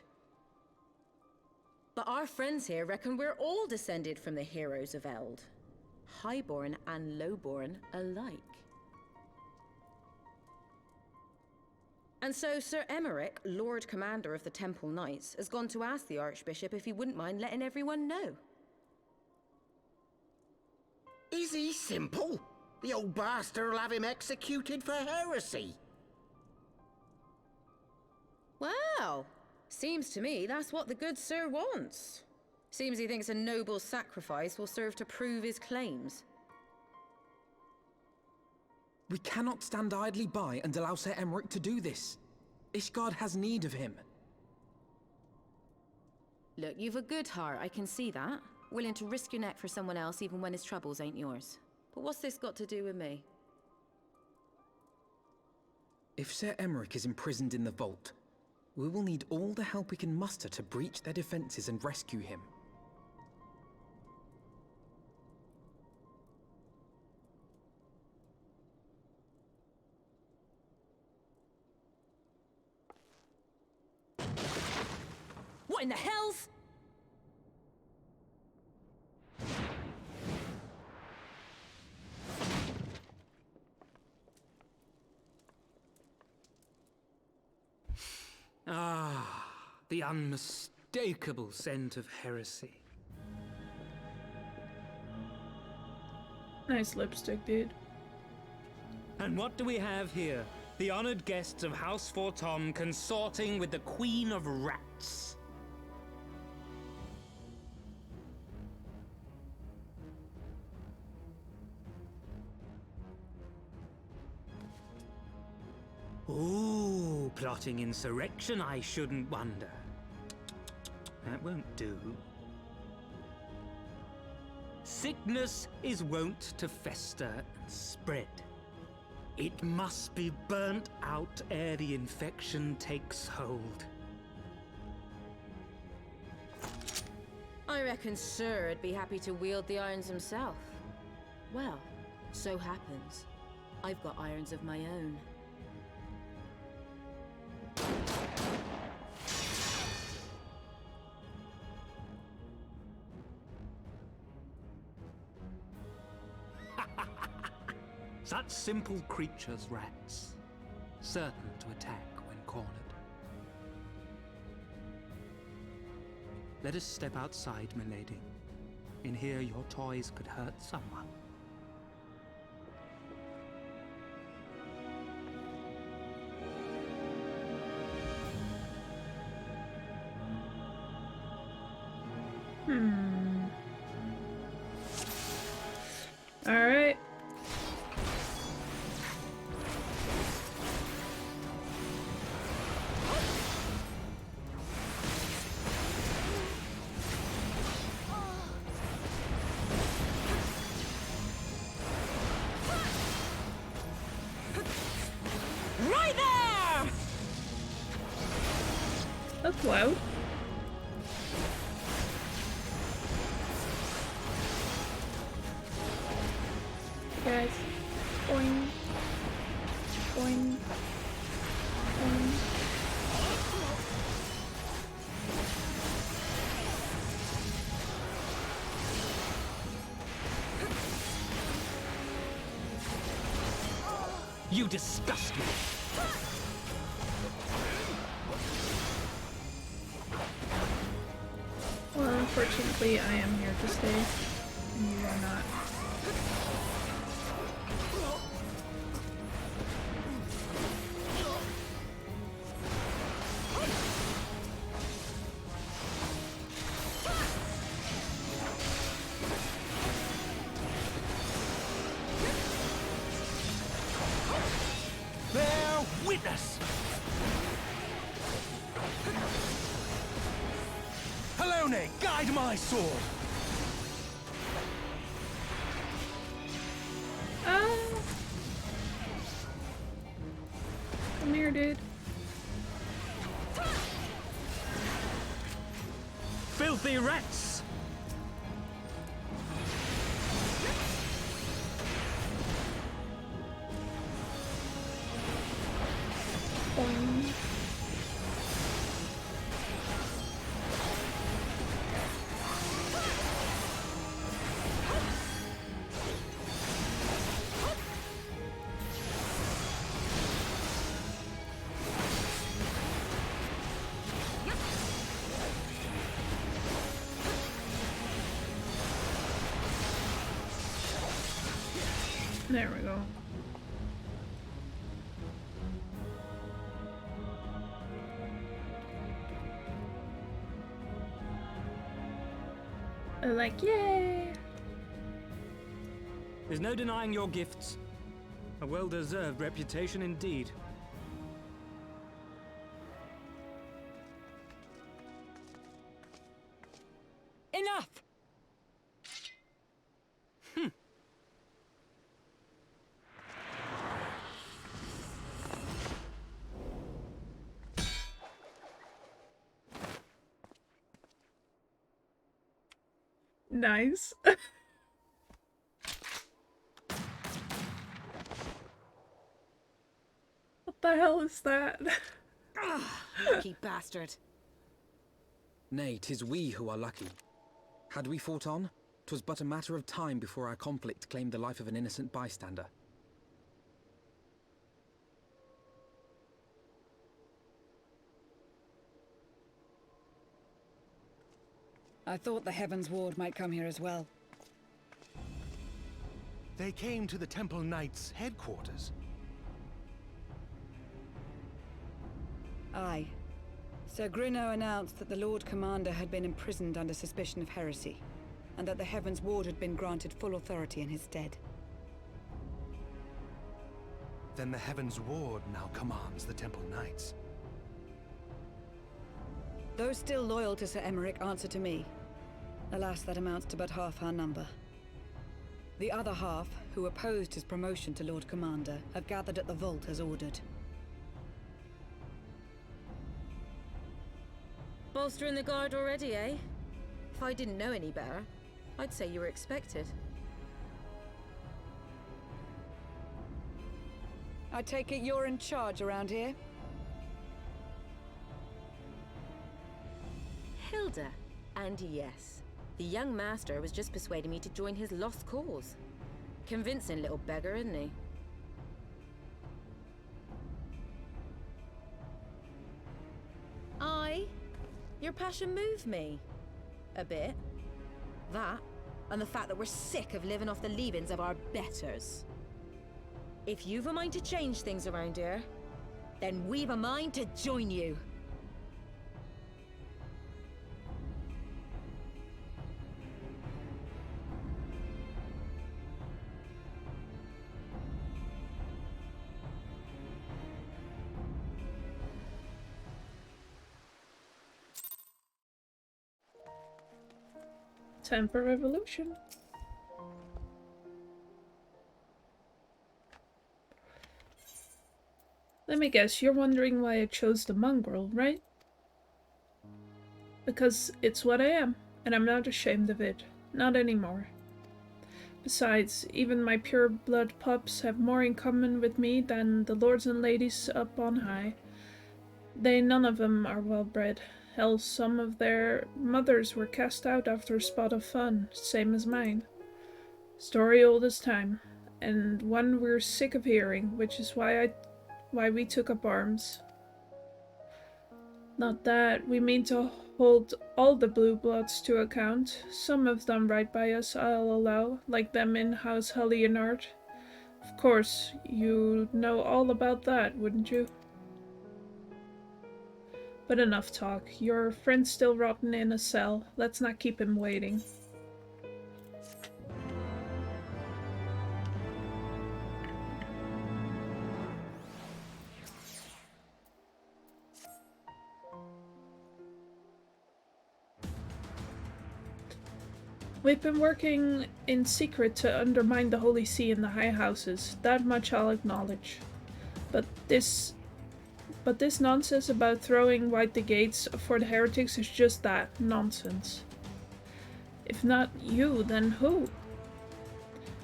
But our friends here reckon we're all descended from the heroes of Eld. Highborn and lowborn alike. And so Sir Emmerich, Lord Commander of the Temple Knights, has gone to ask the Archbishop if he wouldn't mind letting everyone know. Is he simple? The old bastard will have him executed for heresy. Well, seems to me that's what the good sir wants. Seems he thinks a noble sacrifice will serve to prove his claims. We cannot stand idly by and allow Sir Emmerich to do this. Ishgard has need of him. Look, you've a good heart, I can see that. Willing to risk your neck for someone else even when his troubles ain't yours. But what's this got to do with me? If Sir Emmerich is imprisoned in the vault, we will need all the help we can muster to breach their defenses and rescue him. What in the hells? Ah, the unmistakable scent of heresy. Nice lipstick, dude. And what do we have here? The honored guests of House Fortom consorting with the Queen of Rats. Ooh, plotting insurrection, I shouldn't wonder. That won't do. Sickness is wont to fester and spread. It must be burnt out ere the infection takes hold. I reckon Sir'd be happy to wield the irons himself. Well, so happens I've got irons of my own. Such simple creatures, rats, certain to attack when cornered. Let us step outside, milady. In here your toys could hurt someone. Alright. Right there! That's loud. Guys. Boing. Boing. Boing. You disgust me. Well, unfortunately, I am here to stay, and you are not. Bear witness! Helone, guide my sword! Come here, dude. Filthy rats! Boing. There we go. Like, yay! There's no denying your gifts. A well-deserved reputation indeed. Enough! Nice. What the hell is that? Lucky bastard. Nay, 'tis we who are lucky. Had we fought on, 'twas but a matter of time before our conflict claimed the life of an innocent bystander. I thought the Heavensward might come here as well. They came to the Temple Knights' headquarters. Aye. Sir Grinno announced that the Lord Commander had been imprisoned under suspicion of heresy, and that the Heavensward had been granted full authority in his stead. Then the Heavensward now commands the Temple Knights. Those still loyal to Sir Emmerich answer to me. Alas, that amounts to but half our number. The other half, who opposed his promotion to Lord Commander, have gathered at the vault as ordered. Bolstering the guard already, eh? If I didn't know any better, I'd say you were expected. I take it you're in charge around here? Hilda. And yes, the young master was just persuading me to join his lost cause. Convincing little beggar, isn't he? Aye. Your passion moved me. A bit. That, and the fact that we're sick of living off the leavings of our betters. If you've a mind to change things around here, then we've a mind to join you. Time for revolution. Let me guess, you're wondering why I chose the mongrel, right? Because it's what I am, and I'm not ashamed of it. Not anymore. Besides, even my pure-blood pups have more in common with me than the lords and ladies up on high. They none of them are well-bred. Hell, some of their mothers were cast out after a spot of fun, same as mine. Story old as time, and one we're sick of hearing, which is why we took up arms. Not that we mean to hold all the blue bloods to account. Some have done right by us, I'll allow, like them in House Leonard. Of course, you'd know all about that, wouldn't you? But enough talk. Your friend's still rotten in a cell. Let's not keep him waiting. We've been working in secret to undermine the Holy See and the High Houses. That much I'll acknowledge. But this nonsense about throwing wide the gates for the heretics is just that, nonsense. If not you, then who?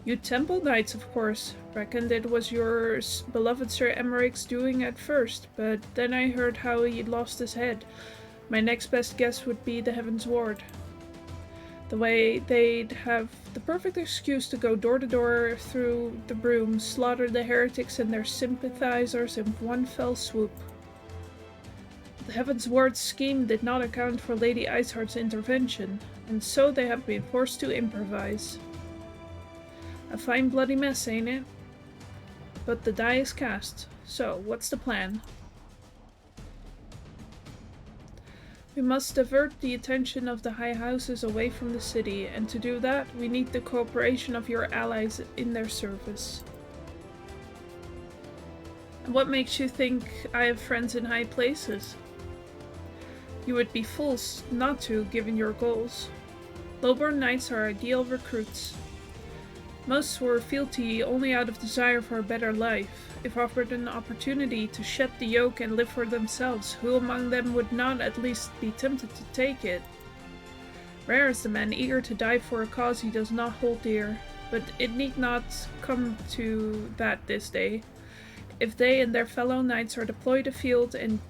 You Temple Knights, of course. Reckoned it was your beloved Sir Emmerich's doing at first, but then I heard how he lost his head. My next best guess would be the Heavensward. The way they'd have the perfect excuse to go door to door through the broom, slaughter the heretics and their sympathizers in one fell swoop. The Heavensward's scheme did not account for Lady Iceheart's intervention, and so they have been forced to improvise. A fine bloody mess, ain't it? But the die is cast, so what's the plan? We must divert the attention of the High Houses away from the city, and to do that, we need the cooperation of your allies in their service. And what makes you think I have friends in high places? You would be fools not to, given your goals. Lowborn Knights are ideal recruits. Most were fealty only out of desire for a better life. If offered an opportunity to shed the yoke and live for themselves, who among them would not at least be tempted to take it? Rare is the man eager to die for a cause he does not hold dear, but it need not come to that this day. If they and their fellow knights are deployed afield and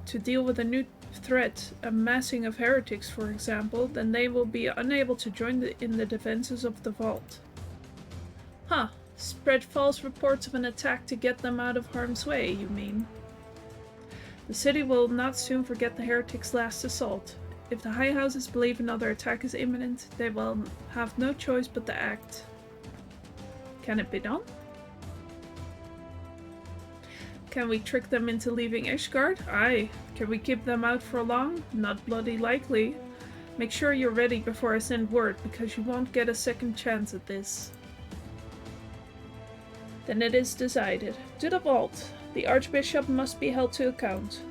to deal with a new threat, a massing of heretics for example, then they will be unable to join in the defenses of the vault. Huh. Spread false reports of an attack to get them out of harm's way, you mean? The city will not soon forget the heretics' last assault. If the High Houses believe another attack is imminent, they will have no choice but to act. Can it be done? Can we trick them into leaving Ishgard? Aye. Can we keep them out for long? Not bloody likely. Make sure you're ready before I send word, because you won't get a second chance at this. Then it is decided. To the vault. The Archbishop must be held to account.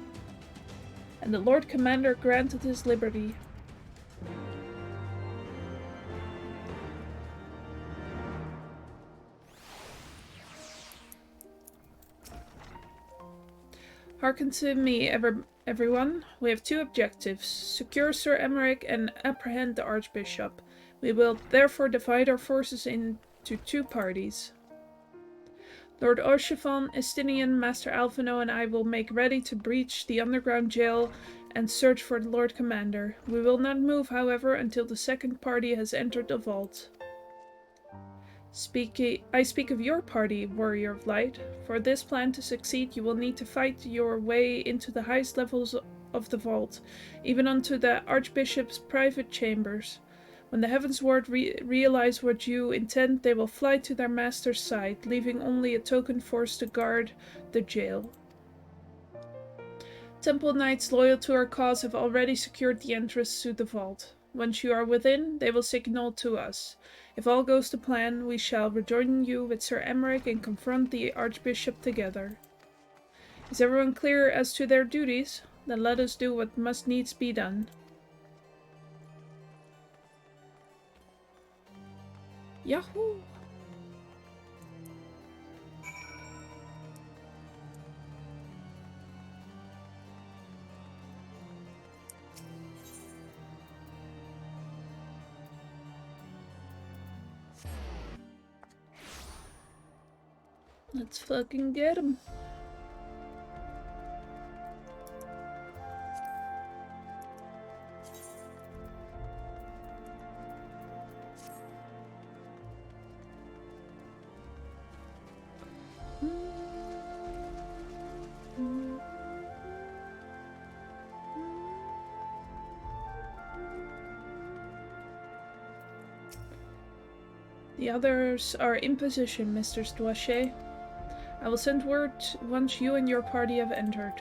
And the Lord Commander granted his liberty. Hearken to me, everyone. We have two objectives. Secure Sir Emmerich and apprehend the Archbishop. We will therefore divide our forces into two parties. Lord Oshifon, Estinian, Master Alphino, and I will make ready to breach the underground jail and search for the Lord Commander. We will not move, however, until the second party has entered the vault. I speak of your party, Warrior of Light. For this plan to succeed, you will need to fight your way into the highest levels of the vault, even unto the Archbishop's private chambers. When the Heavensward realize what you intend, they will fly to their master's side, leaving only a token force to guard the jail. Temple Knights loyal to our cause have already secured the entrance to the vault. Once you are within, they will signal to us. If all goes to plan, we shall rejoin you with Sir Emmerich and confront the Archbishop together. Is everyone clear as to their duties? Then let us do what must needs be done. Yahoo! Let's fucking get him. The others are in position, Mr. Stoichet. I will send word once you and your party have entered.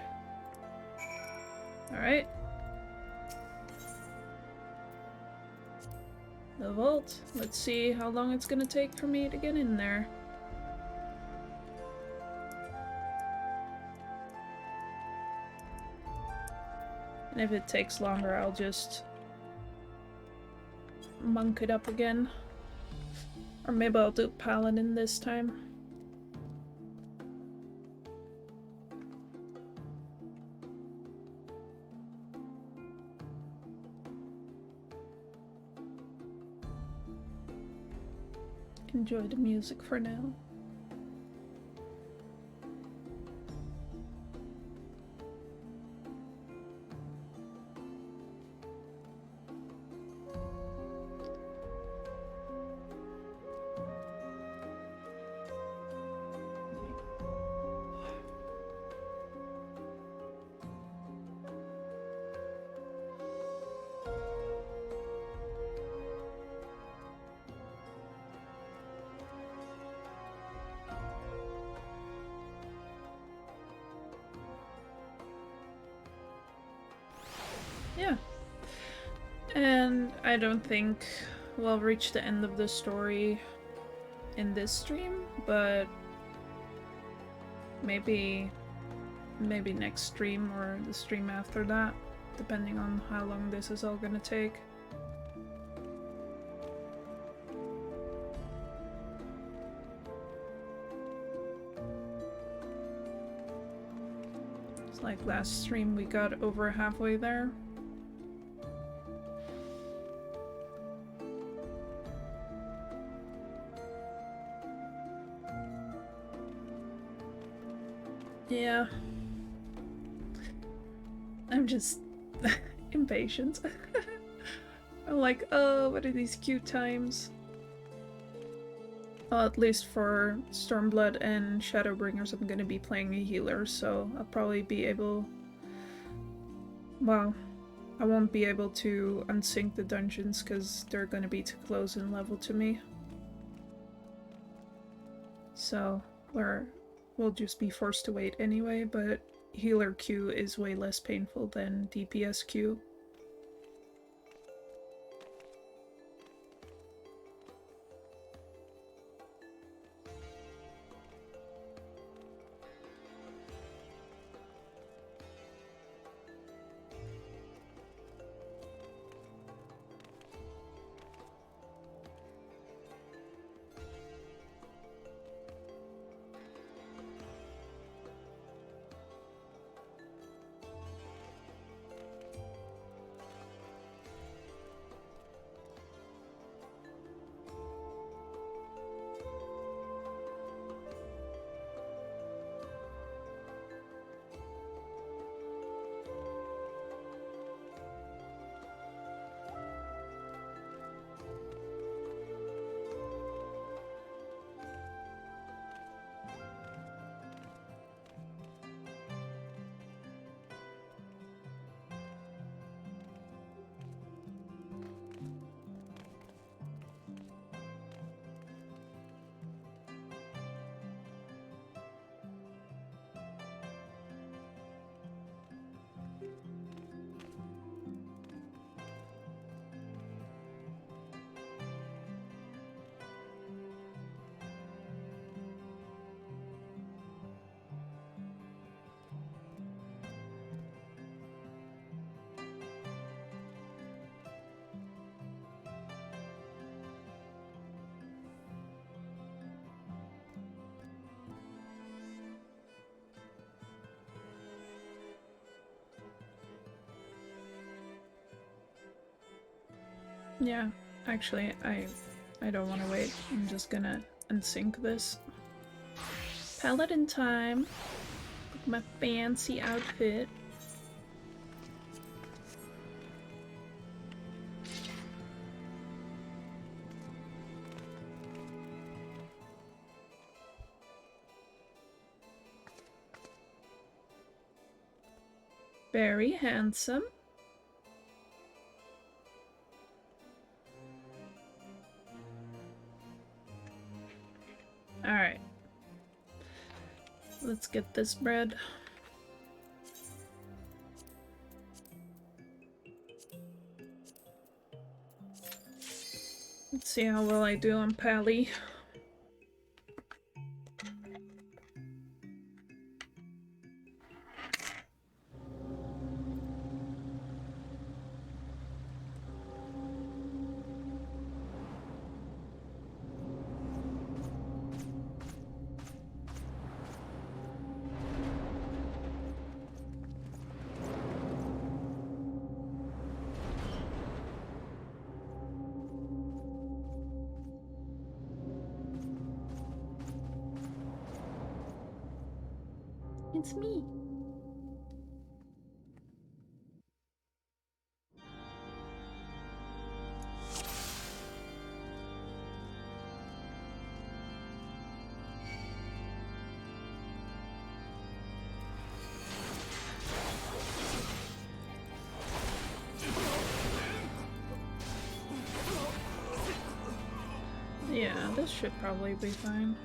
Alright. The vault. Let's see how long it's gonna take for me to get in there. And if it takes longer, I'll just monk it up again. Or maybe I'll do Paladin this time. Enjoy the music for now. Yeah. And I don't think we'll reach the end of the story in this stream, but maybe next stream or the stream after that, depending on how long this is all gonna take. It's like last stream we got over halfway there. Yeah. I'm just impatient. I'm like, oh, what are these cute times? Well, at least for Stormblood and Shadowbringers, I'm gonna be playing a healer, so I'll probably be able... Well, I won't be able to unsync the dungeons because they're gonna be too close in level to me. So, we'll just be forced to wait anyway, but healer queue is way less painful than DPS queue. Yeah, actually, I don't want to wait. I'm just gonna unsync this. Paladin time. Look at my fancy outfit. Very handsome. Alright. Let's get this bread. Let's see how well I do on Pally. It's me. Yeah, this should probably be fine.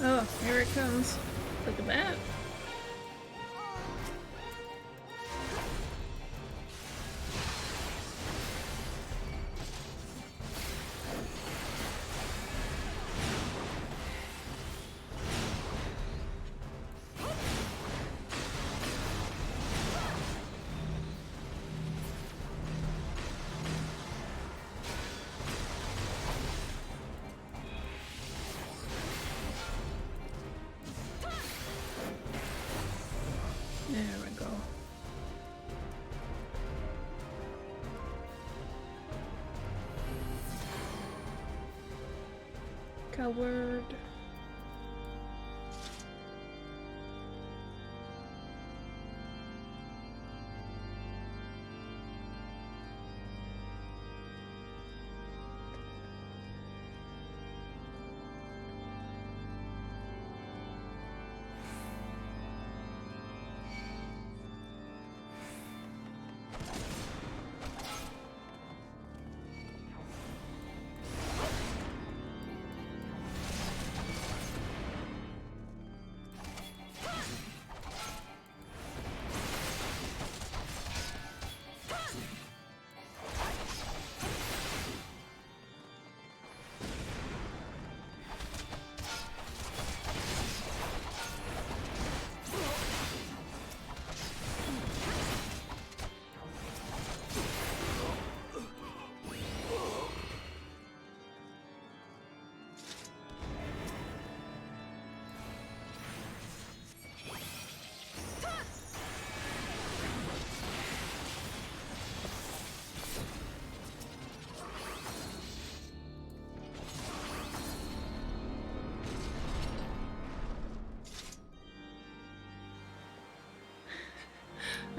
Oh, here it comes. Look at that. There we go. Coward.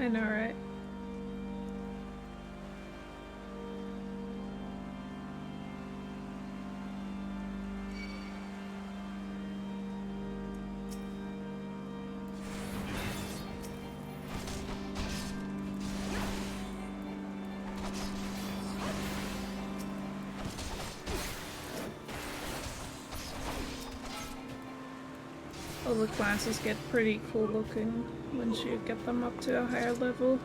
I know, right? All the classes get pretty cool looking once you get them up to a higher level.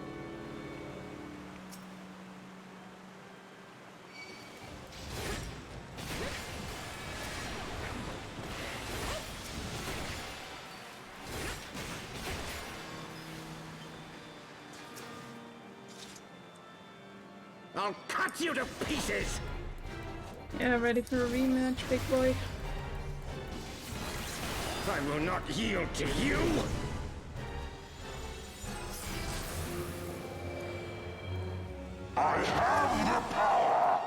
I'll cut you to pieces! Yeah, ready for a rematch, big boy? I will not yield to you! I have the power!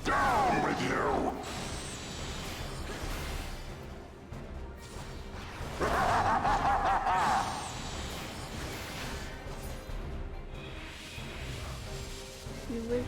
Down with you! You wish.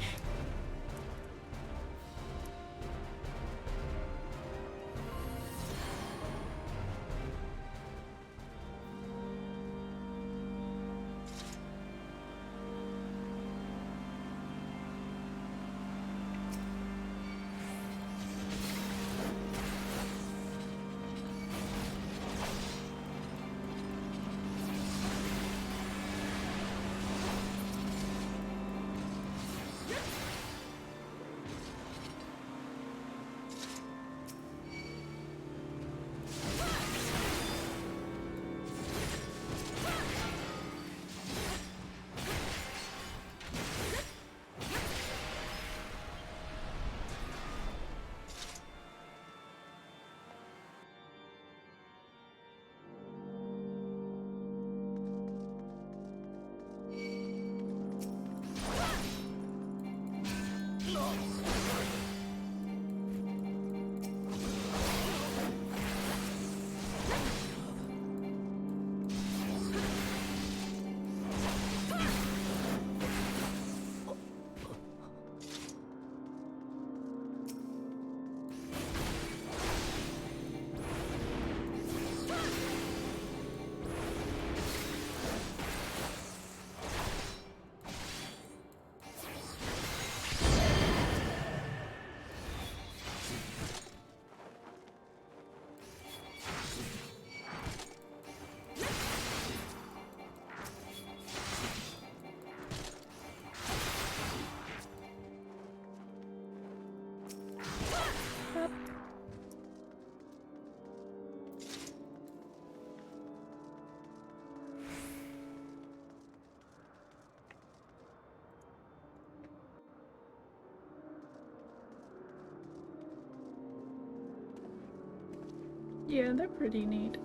Yeah, they're pretty neat.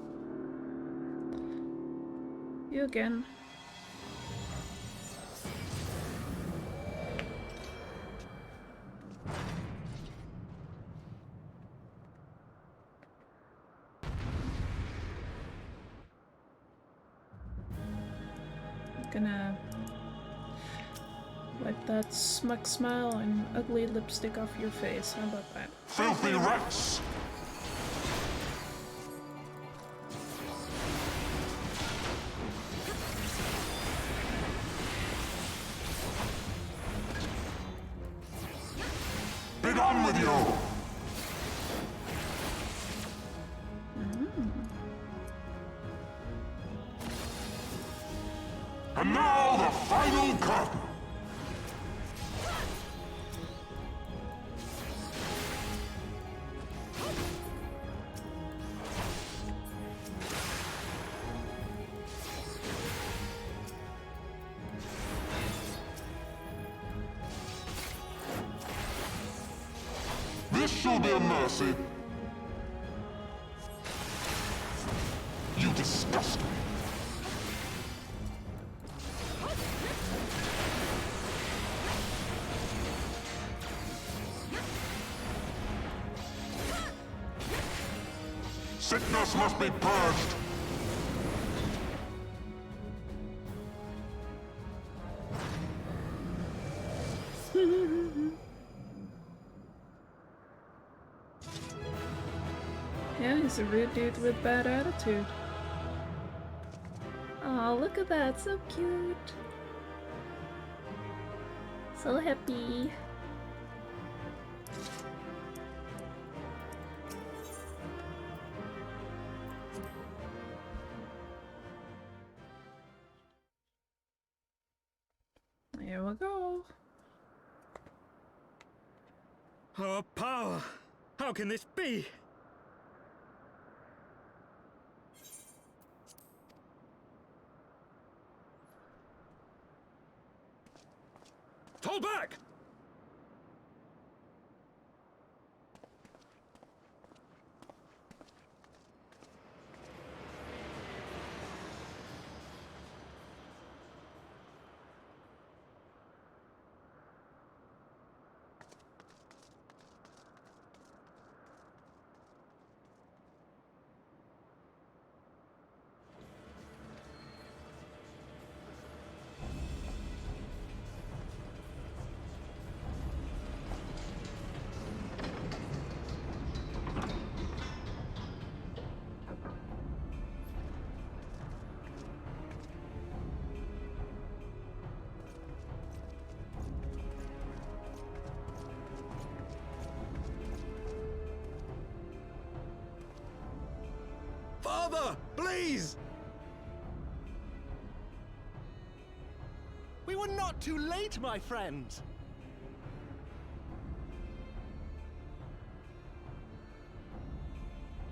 You again. Gonna wipe that smug smile and ugly lipstick off your face. How about that? Filthy rats! Be done with you! And now the final curtain! This shall be a mercy. You disgust me. Sickness must be purged! Yeah, he's a rude dude with bad attitude. Oh, look at that, so cute. So happy. Here we go. Our power! How can this be? Fall back! Father, please! We were not too late, my friend!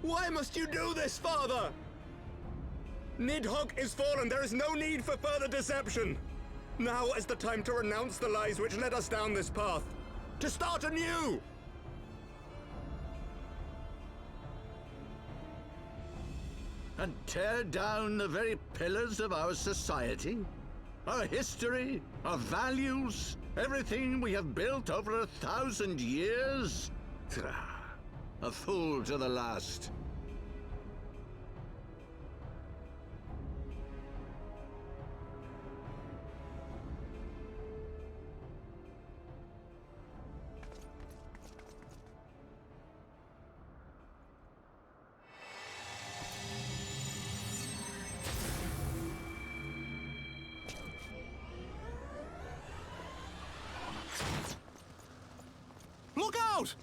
Why must you do this, Father? Nidhogg is fallen. There is no need for further deception. Now is the time to renounce the lies which led us down this path. To start anew! And tear down the very pillars of our society? Our history? Our values? Everything we have built over 1,000 years? A fool to the last. Look out!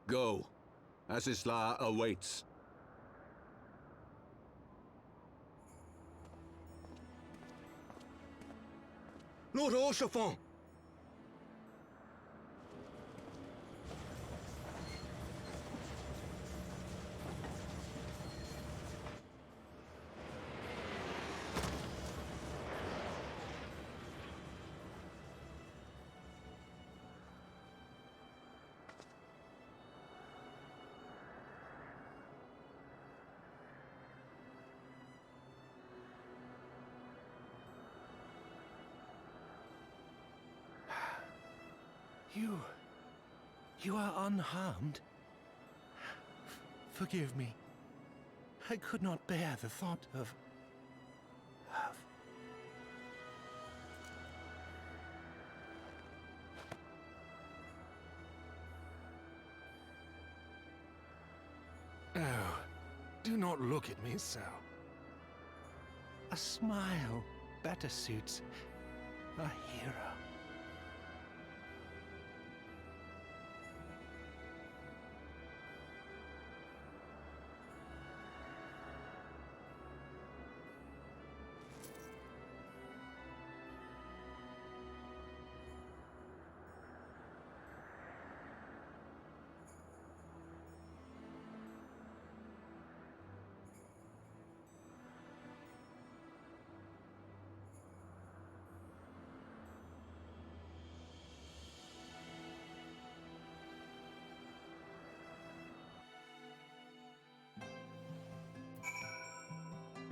Go. Azizla awaits. Lord Orchefort! You are unharmed? Forgive me. I could not bear the thought of... Oh, do not look at me so. A smile better suits a hero.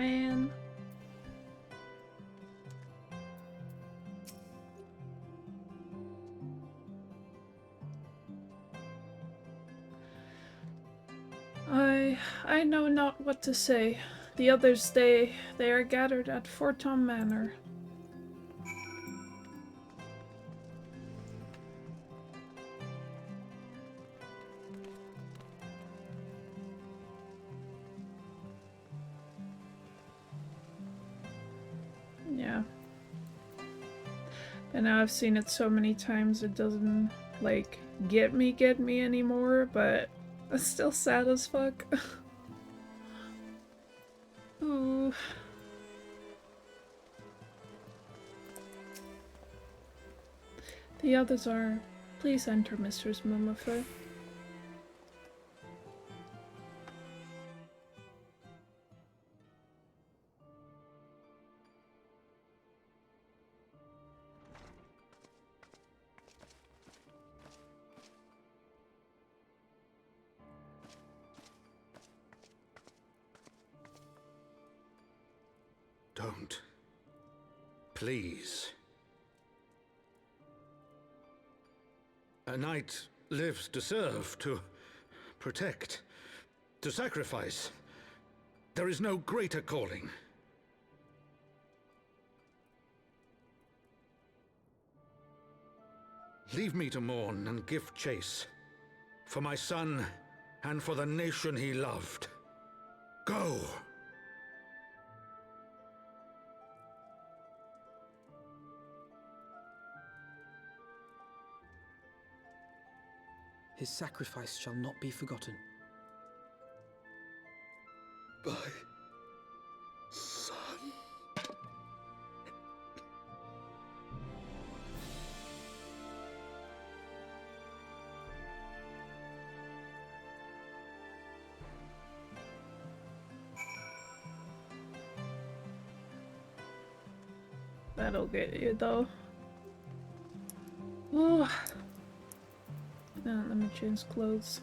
Man. I know not what to say. The others, they are gathered at Forton Manor. Yeah. And now I've seen it so many times it doesn't, like, get me anymore, but it's still sad as fuck. Ooh. The others are... Please enter, Mistress Mumafa. Don't. Please. A knight lives to serve, to protect, to sacrifice. There is no greater calling. Leave me to mourn and give chase. For my son, and for the nation he loved. Go! His sacrifice shall not be forgotten. My son. That'll get you though. Ooh. Let me change clothes.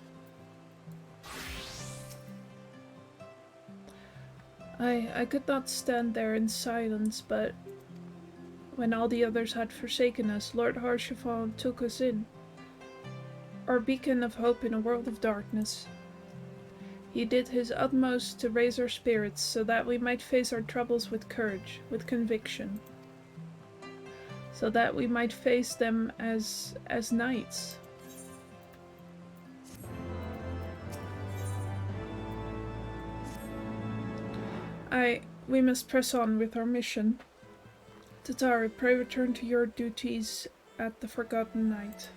I could not stand there in silence, but when all the others had forsaken us, Lord Harshavan took us in. Our beacon of hope in a world of darkness. He did his utmost to raise our spirits so that we might face our troubles with courage, with conviction. So that we might face them as knights. We must press on with our mission. Tatari, pray return to your duties at the Forgotten Knight.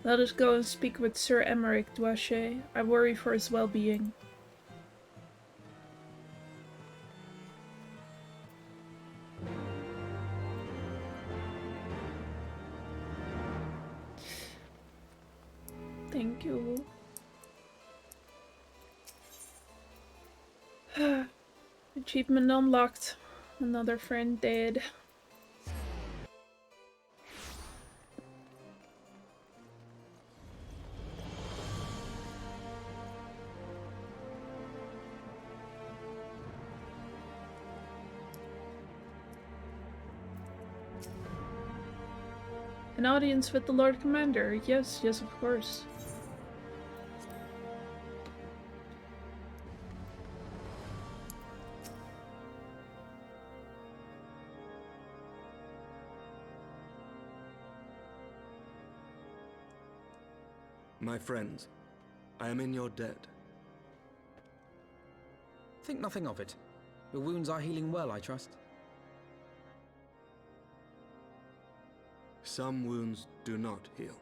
Let us go and speak with Sir Emmerich Douachet. I worry for his well-being. Thank you. Achievement unlocked. Another friend dead. An audience with the Lord Commander. Yes, yes, of course. My friends, I am in your debt. Think nothing of it. Your wounds are healing well, I trust. Some wounds do not heal.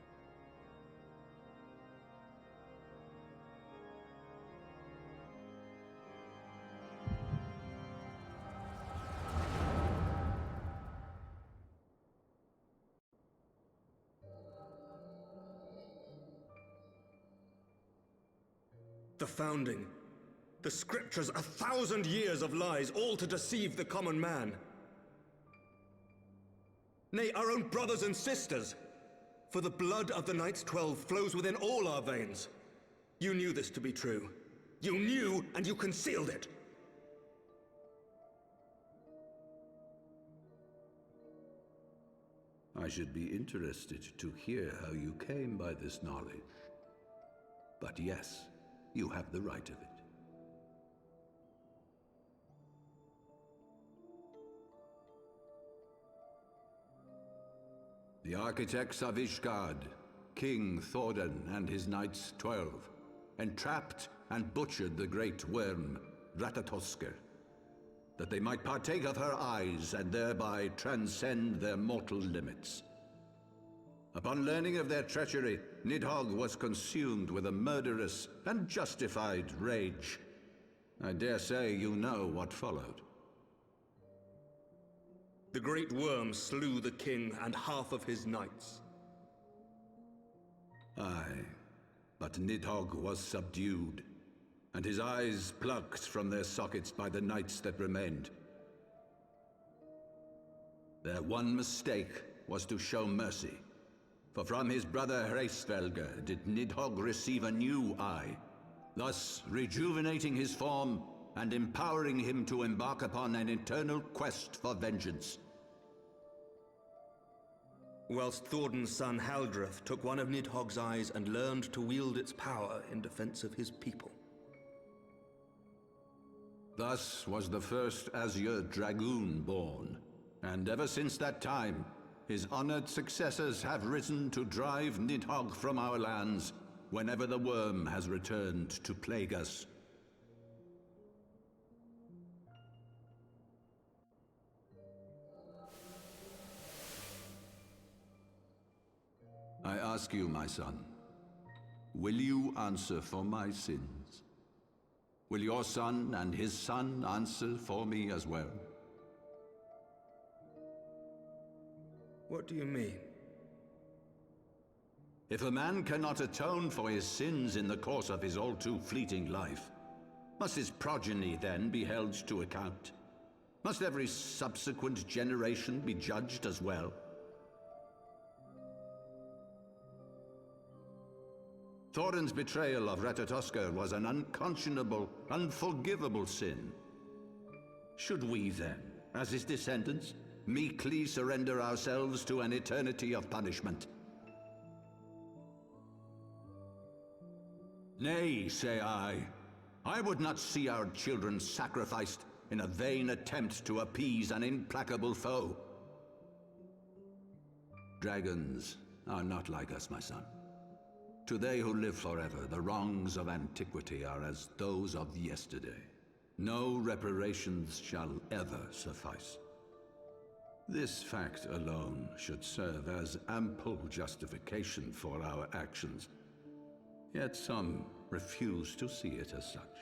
The founding. The scriptures, 1,000 years of lies, all to deceive the common man. Nay, our own brothers and sisters. For the blood of the Knights 12 flows within all our veins. You knew this to be true. You knew, and you concealed it. I should be interested to hear how you came by this knowledge. But yes, you have the right of it. The architects of Ishgard, King Thordan and his knights 12, entrapped and butchered the great worm, Ratatosker, that they might partake of her eyes and thereby transcend their mortal limits. Upon learning of their treachery, Nidhogg was consumed with a murderous and justified rage. I dare say you know what followed. The great worm slew the king and half of his knights. Aye, but Nidhogg was subdued, and his eyes plucked from their sockets by the knights that remained. Their one mistake was to show mercy, for from his brother Hreysvelgr did Nidhogg receive a new eye, thus rejuvenating his form and empowering him to embark upon an eternal quest for vengeance. Whilst Thordan's son Haldreth took one of Nidhogg's eyes and learned to wield its power in defense of his people. Thus was the first Azure Dragoon born, and ever since that time, his honored successors have risen to drive Nidhogg from our lands whenever the worm has returned to plague us. I ask you, my son, will you answer for my sins? Will your son and his son answer for me as well? What do you mean? If a man cannot atone for his sins in the course of his all-too-fleeting life, must his progeny then be held to account? Must every subsequent generation be judged as well? Thordan's betrayal of Ratatosker was an unconscionable, unforgivable sin. Should we then, as his descendants, meekly surrender ourselves to an eternity of punishment? Nay, say I. I would not see our children sacrificed in a vain attempt to appease an implacable foe. Dragons are not like us, my son. To they who live forever, the wrongs of antiquity are as those of yesterday. No reparations shall ever suffice. This fact alone should serve as ample justification for our actions. Yet some refuse to see it as such.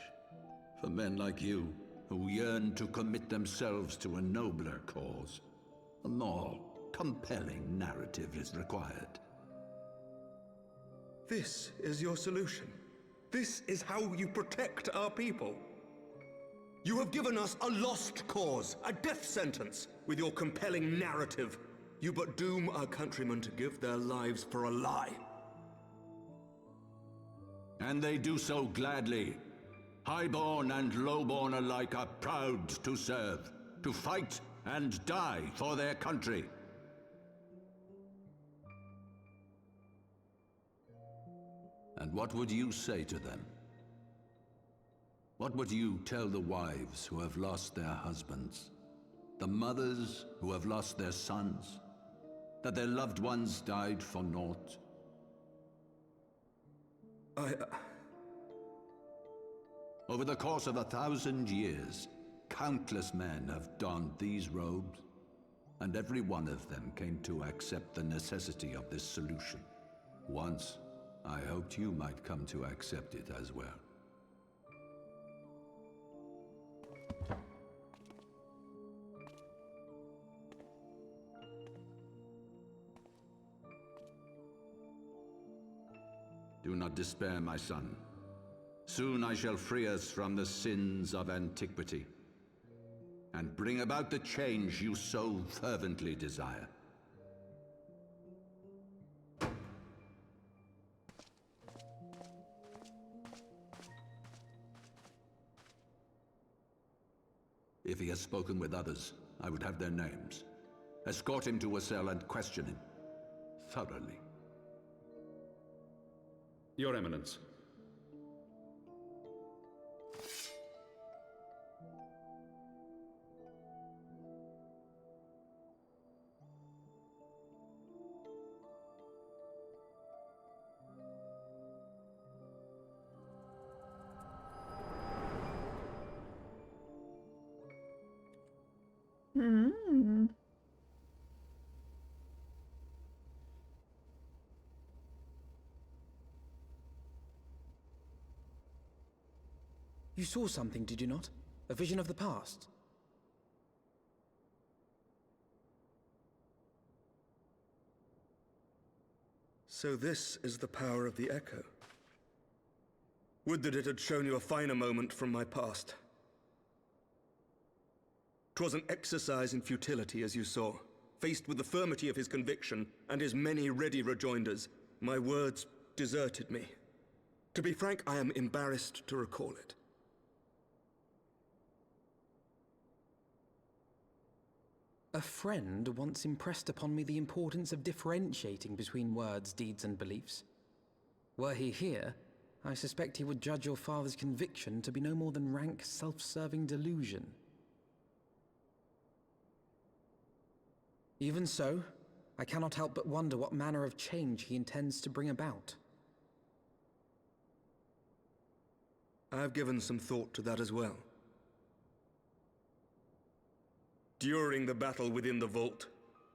For men like you, who yearn to commit themselves to a nobler cause, a more compelling narrative is required. This is your solution. This is how you protect our people. You have given us a lost cause, a death sentence. With your compelling narrative, you but doom our countrymen to give their lives for a lie. And they do so gladly. Highborn and lowborn alike are proud to serve, to fight and die for their country. And what would you say to them? What would you tell the wives who have lost their husbands? The mothers who have lost their sons? That their loved ones died for naught? Over the course of 1,000 years, countless men have donned these robes, and every one of them came to accept the necessity of this solution. Once, I hoped you might come to accept it as well. Do not despair, my son. Soon I shall free us from the sins of antiquity, and bring about the change you so fervently desire. If he has spoken with others, I would have their names. Escort him to a cell and question him thoroughly. Your Eminence. Hmm. You saw something, did you not? A vision of the past? So this is the power of the Echo. Would that it had shown you a finer moment from my past. 'Twas an exercise in futility, as you saw. Faced with the firmity of his conviction and his many ready rejoinders, my words deserted me. To be frank, I am embarrassed to recall it. A friend once impressed upon me the importance of differentiating between words, deeds, and beliefs. Were he here, I suspect he would judge your father's conviction to be no more than rank, self-serving delusion. Even so, I cannot help but wonder what manner of change he intends to bring about. I have given some thought to that as well. During the battle within the vault,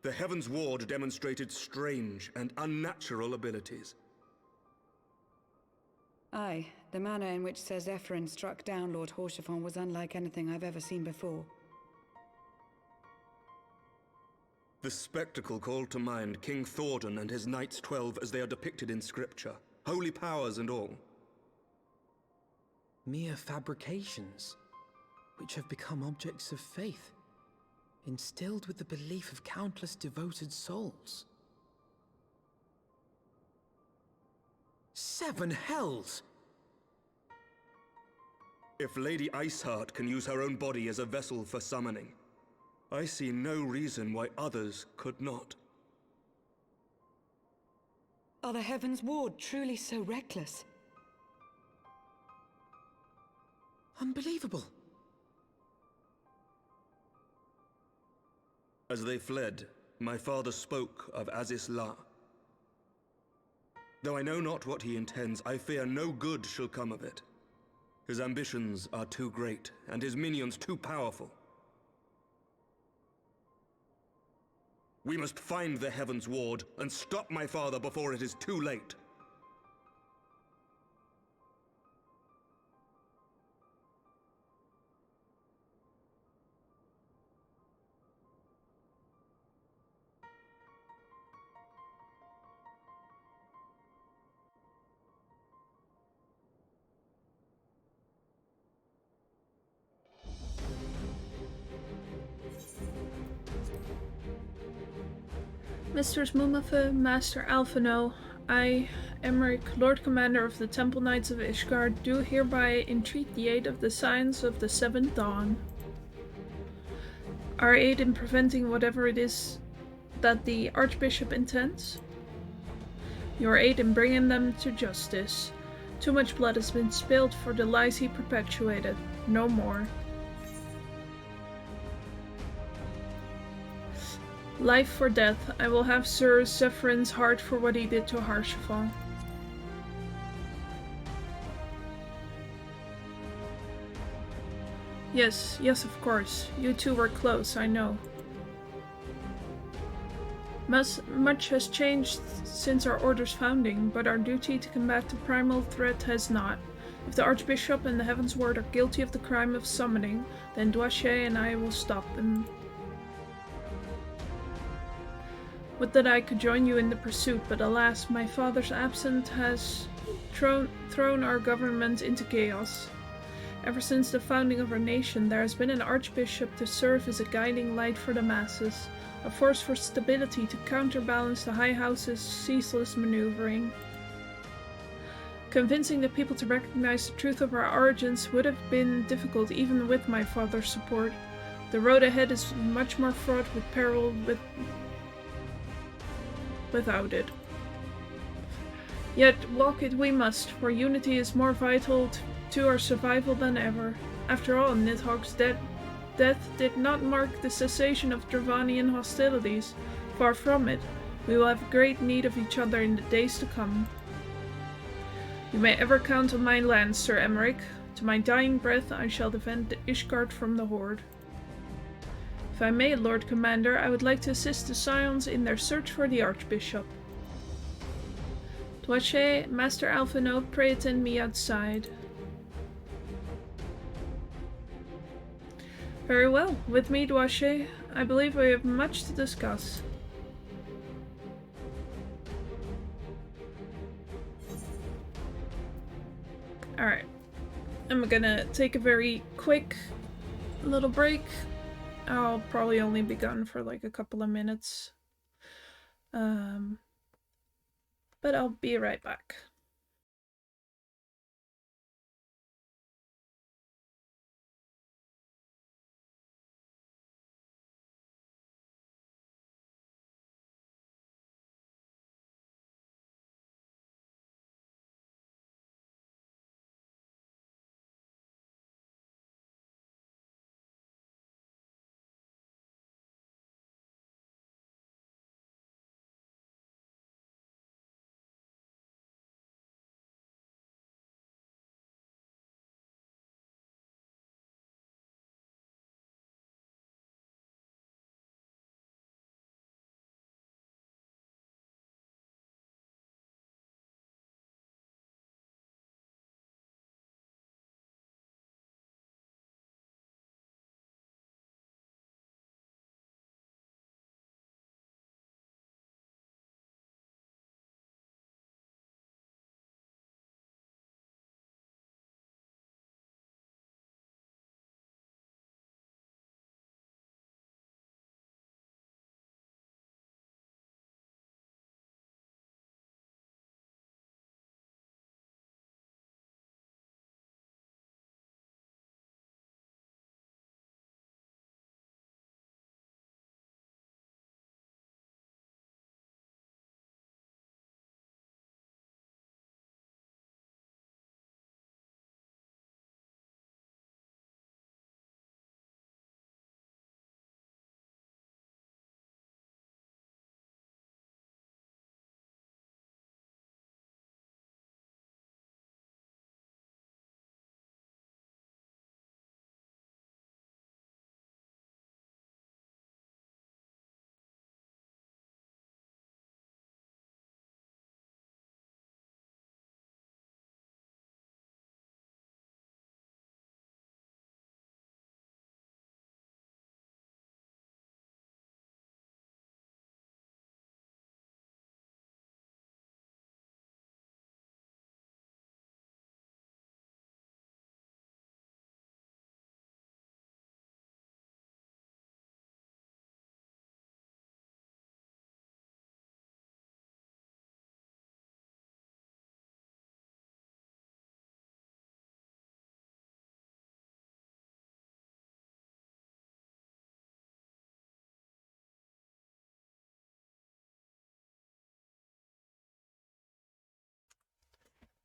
the Heavensward demonstrated strange and unnatural abilities. Aye, the manner in which Sir Zephyrin struck down Lord Horschiffon was unlike anything I've ever seen before. The spectacle called to mind King Thordan and his Knights 12 as they are depicted in scripture, holy powers and all. Mere fabrications, which have become objects of faith, instilled with the belief of countless devoted souls. 7 hells! If Lady Iceheart can use her own body as a vessel for summoning, I see no reason why others could not. Are the Heavensward truly so reckless? Unbelievable. As they fled, my father spoke of Aziz La. Though I know not what he intends, I fear no good shall come of it. His ambitions are too great, and his minions too powerful. We must find the Heavensward and stop my father before it is too late. Mistress Mumafe, Master Alphino, I, Emmerich, Lord Commander of the Temple Knights of Ishgard, do hereby entreat the aid of the Scions of the Seventh Dawn. Our aid in preventing whatever it is that the Archbishop intends. Your aid in bringing them to justice. Too much blood has been spilled for the lies he perpetuated. No more. Life for death. I will have Sir Zephyr's heart for what he did to Horschiffon. Yes, of course. You two were close, I know. Much has changed since our order's founding, but our duty to combat the primal threat has not. If the Archbishop and the Heavensward are guilty of the crime of summoning, then Duache and I will stop them. Would that I could join you in the pursuit, but alas, my father's absence has thrown our government into chaos. Ever since the founding of our nation, there has been an archbishop to serve as a guiding light for the masses, a force for stability to counterbalance the High House's ceaseless maneuvering. Convincing the people to recognize the truth of our origins would have been difficult even with my father's support. The road ahead is much more fraught with peril without it. Yet walk it we must, for unity is more vital to our survival than ever. After all, Nidhogg's death did not mark the cessation of Dravanian hostilities. Far from it. We will have great need of each other in the days to come. You may ever count on my lance, Sir Emmerich. To my dying breath I shall defend Ishgard from the Horde. If I may, Lord Commander, I would like to assist the Scions in their search for the Archbishop. Toache, Master Alphino, pray attend me outside. Very well. With me, Toache. I believe we have much to discuss. Alright. I'm gonna take a very quick little break. I'll probably only be gone for like a couple of minutes. But I'll be right back.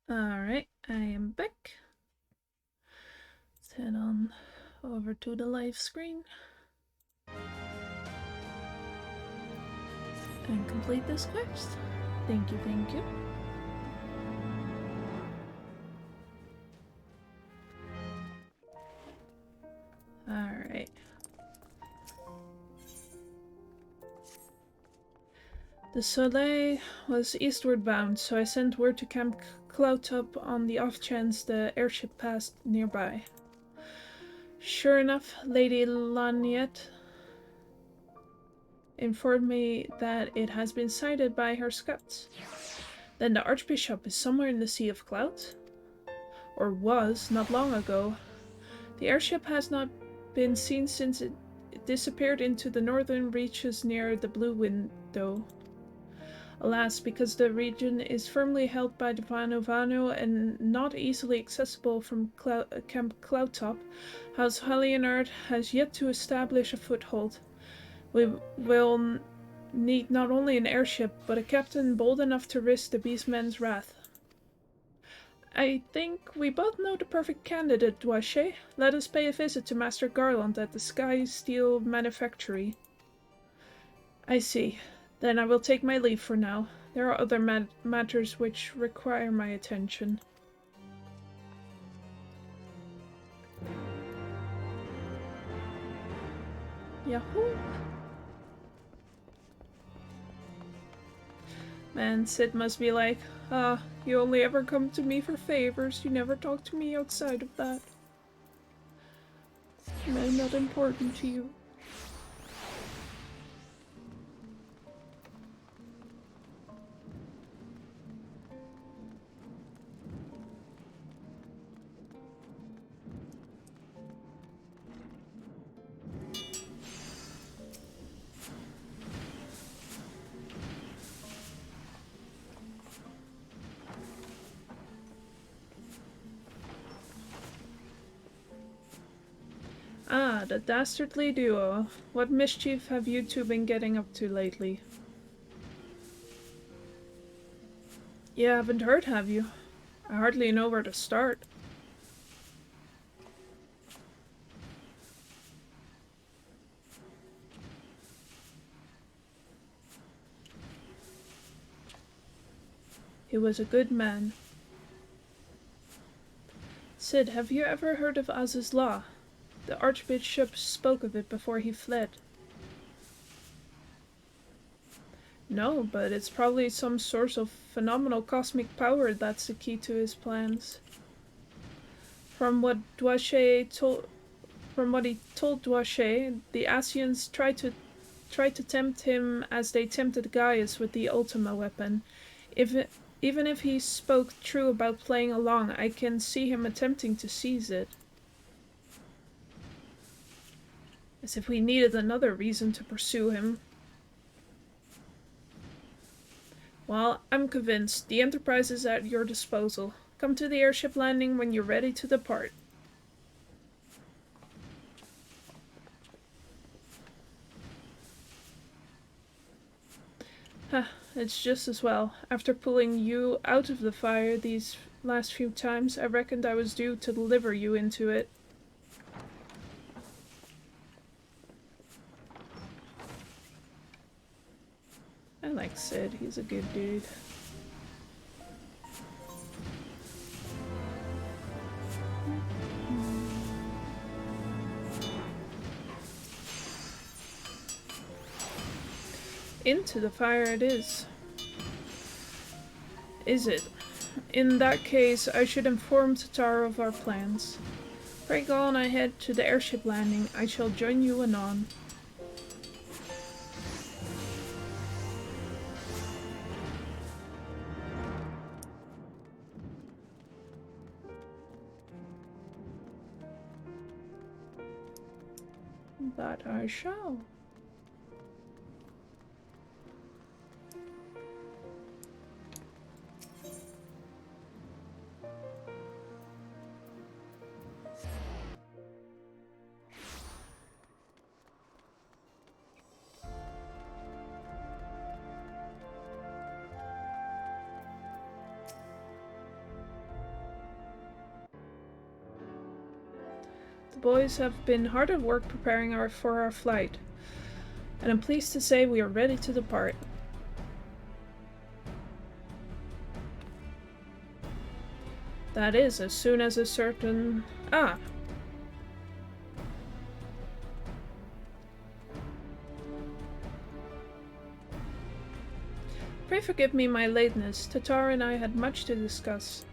Alright, I am back. Let's head on over to the live screen and complete this quest. Thank you, thank you. Alright. The Soleil was eastward bound, so I sent word to Camp Cloudtop on the off chance the airship passed nearby. Sure enough, Lady Laniette informed me that it has been sighted by her scouts. Then the Archbishop is somewhere in the Sea of Clouds? Or was, not long ago. The airship has not been seen since it disappeared into the northern reaches near the Blue Window. Alas, because the region is firmly held by the Vano and not easily accessible from Camp Cloudtop, House Leonard has yet to establish a foothold. We will need not only an airship, but a captain bold enough to risk the beastman's wrath. I think we both know the perfect candidate, Dwache. Let us pay a visit to Master Garland at the Sky Steel Manufactory. I see. Then I will take my leave for now. There are other matters which require my attention. Yahoo! Man, Sid must be like, you only ever come to me for favors. You never talk to me outside of that. Am I not important to you? Ah, the dastardly duo. What mischief have you two been getting up to lately? You haven't heard, have you? I hardly know where to start. He was a good man. Sid, have you ever heard of Az's Law? The Archbishop spoke of it before he fled. No, but it's probably some source of phenomenal cosmic power that's the key to his plans. From what he told Dwache, the Asians tried to tempt him as they tempted Gaius with the Ultima weapon. Even if he spoke true about playing along, I can see him attempting to seize it. As if we needed another reason to pursue him. Well, I'm convinced. The Enterprise is at your disposal. Come to the airship landing when you're ready to depart. It's just as well. After pulling you out of the fire these last few times, I reckoned I was due to deliver you into it. I like Sid, he's a good dude. Into the fire it is. Is it? In that case, I should inform Tatar of our plans. Pray go on ahead to the airship landing. I shall join you anon. That I shall. The boys have been hard at work preparing for our flight, and I'm pleased to say we are ready to depart. That is, as soon as a certain... Ah! Pray forgive me my lateness. Tatar and I had much to discuss.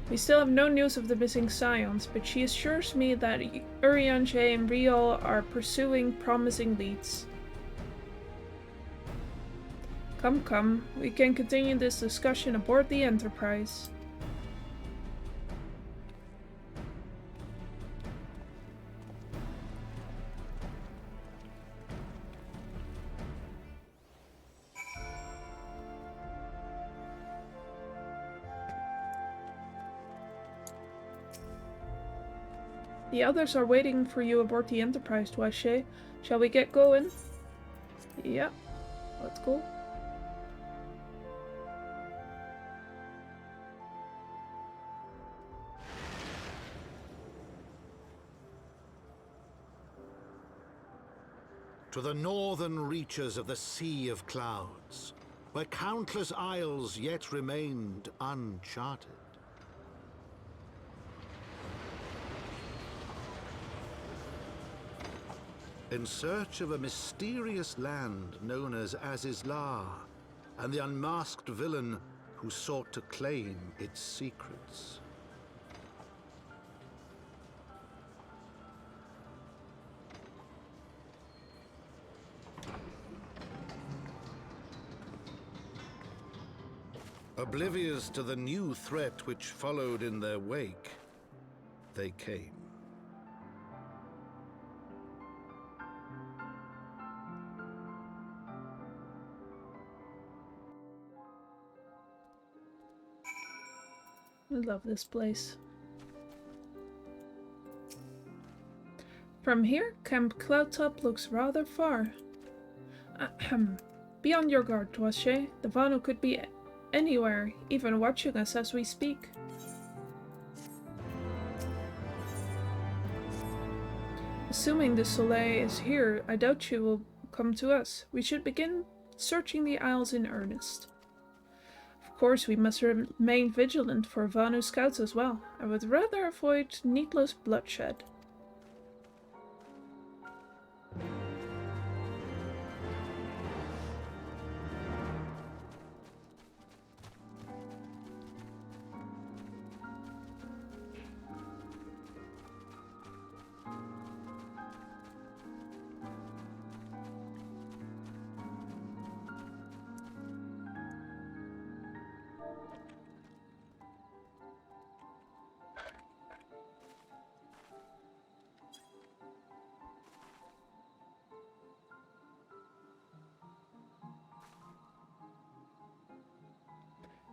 We still have no news of the missing Scions, but she assures me that Urianger and Riol are pursuing promising leads. Come, we can continue this discussion aboard the Enterprise. The others are waiting for you aboard the Enterprise, Dwache. Shall we get going? Yeah, let's go. To the northern reaches of the Sea of Clouds, where countless isles yet remained uncharted. In search of a mysterious land known as Azizlar, and the unmasked villain who sought to claim its secrets. Oblivious to the new threat which followed in their wake, they came. I love this place. From here, Camp Cloudtop looks rather far. Ahem. Be on your guard, Dwache. The Vanu could be anywhere, even watching us as we speak. Assuming the Soleil is here, I doubt she will come to us. We should begin searching the Isles in earnest. Of course, we must remain vigilant for Vanu scouts as well. I would rather avoid needless bloodshed.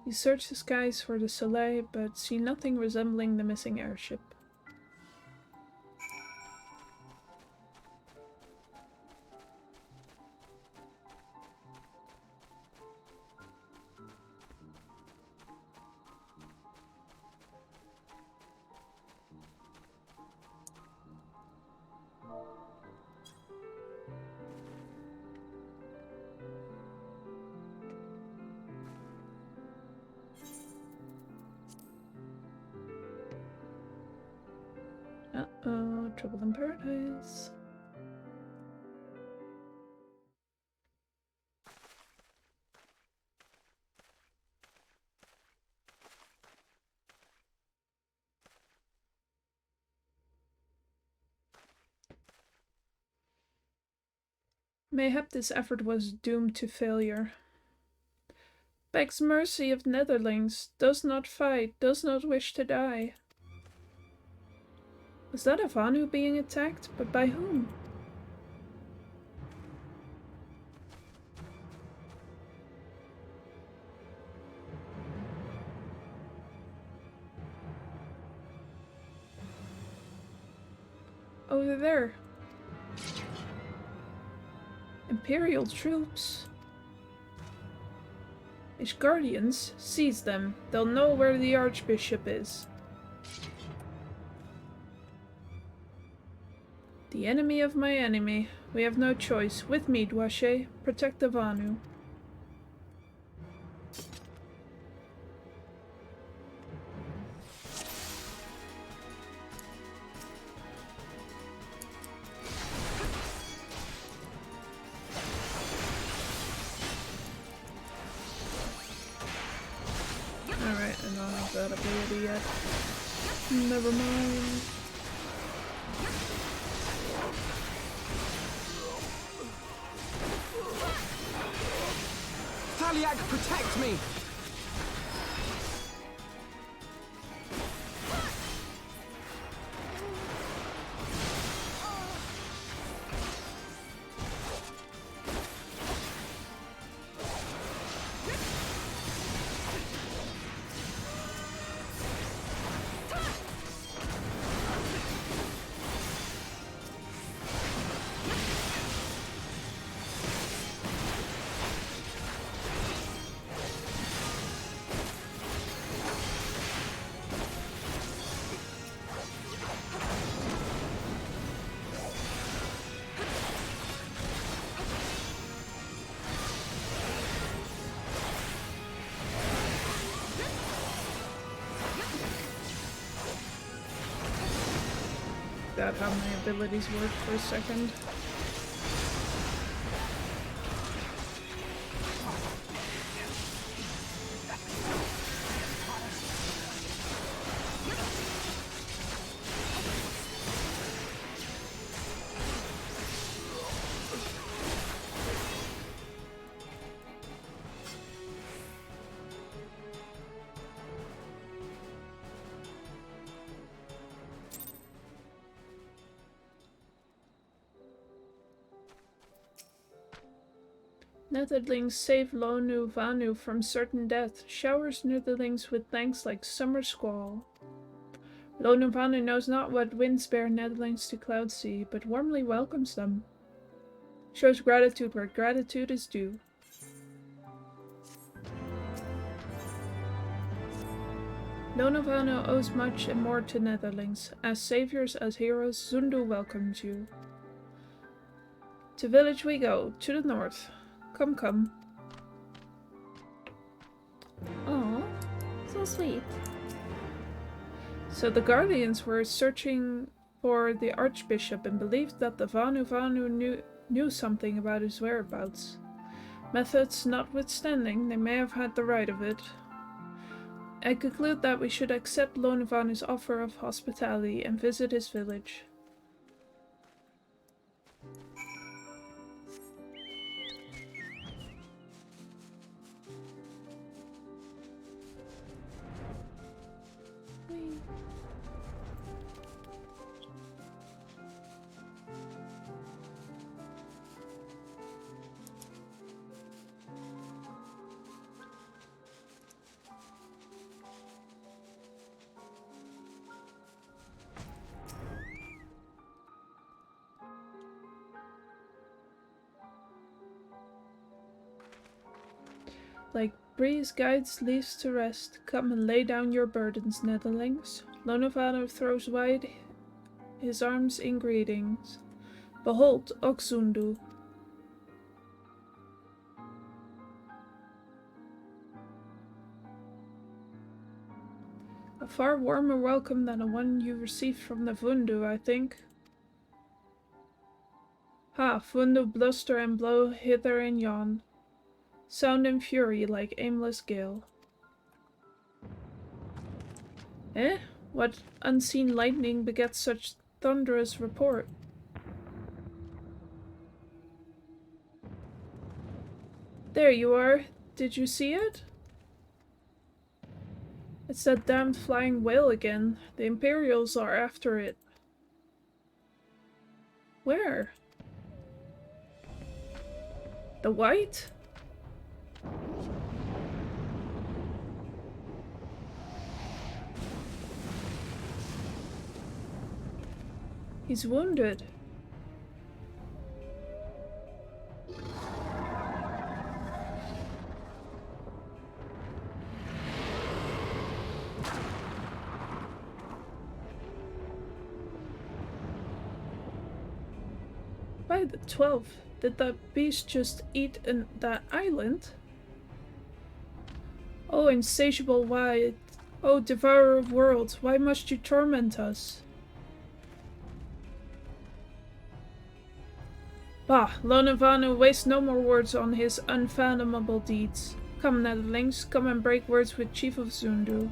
You search the skies for the Soleil, but see nothing resembling the missing airship. Uh-oh, trouble in paradise. Mayhap this effort was doomed to failure. Begs mercy of Netherlings, does not fight, does not wish to die. Was that a Vanu being attacked? But by whom? Over there. Imperial troops. Ishgardians, seize them. They'll know where the Archbishop is. The enemy of my enemy. We have no choice. With me, Dwache. Protect the Vanu. Alright, I don't have that ability yet. Never mind. Taliag, protect me! out how my abilities work for a second. Netherlings save Lonu Vanu from certain death, showers Netherlings with thanks like summer squall. Lonu Vanu knows not what winds bear Netherlings to Cloudsea, but warmly welcomes them. Shows gratitude where gratitude is due. Lonu Vanu owes much and more to Netherlings. As saviors, as heroes, Zundu welcomes you. To village we go, to the north. Come, come. Oh, so sweet. So the Guardians were searching for the Archbishop and believed that the Vanu knew something about his whereabouts. Methods notwithstanding, they may have had the right of it. I conclude that we should accept Lonu Vanu's offer of hospitality and visit his village. Like breeze guides leaves to rest, come and lay down your burdens, Netherlings. Lonu Vanu throws wide his arms in greetings. Behold, Oxundu. A far warmer welcome than the one you received from the Vundu, I think. Ha, Vundu bluster and blow hither and yon. Sound and fury like aimless gale. Eh? What unseen lightning begets such thunderous report? There you are. Did you see it? It's that damned flying whale again. The Imperials are after it. Where? The White? He's wounded. By the 12, did that beast just eat that island? Oh, insatiable wight, oh, devourer of worlds, why must you torment us? Bah, Lonu Vanu wastes no more words on his unfathomable deeds. Come, Netherlings, come and break words with Chief of Zundu.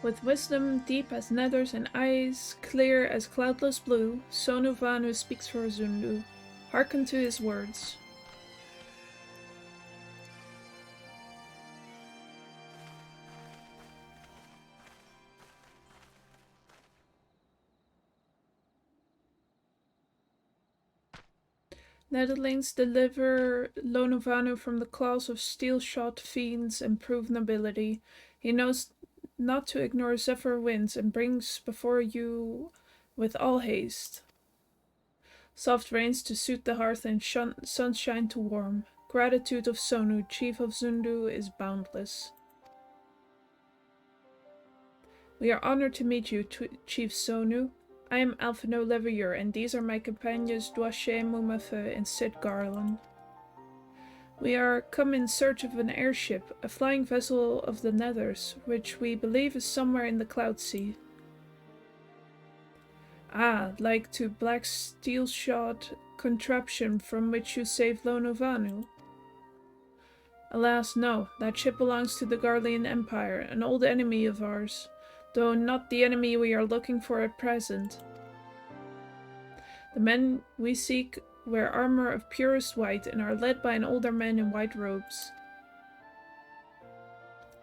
With wisdom deep as nethers and eyes clear as cloudless blue, Lonu Vanu speaks for Zundu. Hearken to his words. Netherlings deliver Lonu Vanu from the claws of steel-shod fiends and prove nobility. He knows not to ignore zephyr winds and brings before you with all haste. Soft rains to soothe the hearth and sunshine to warm. Gratitude of Sonu, chief of Zundu, is boundless. We are honored to meet you, Chief Sonu. I am Alphino Leveilleur, and these are my companions Doache Mumafe and Sid Garland. We are come in search of an airship, a flying vessel of the Nethers, which we believe is somewhere in the Cloud Sea. Ah, like to black steel-shod contraption from which you saved Lonovanu? Alas, no. That ship belongs to the Garlean Empire, an old enemy of ours, though not the enemy we are looking for at present. The men we seek wear armor of purest white and are led by an older man in white robes.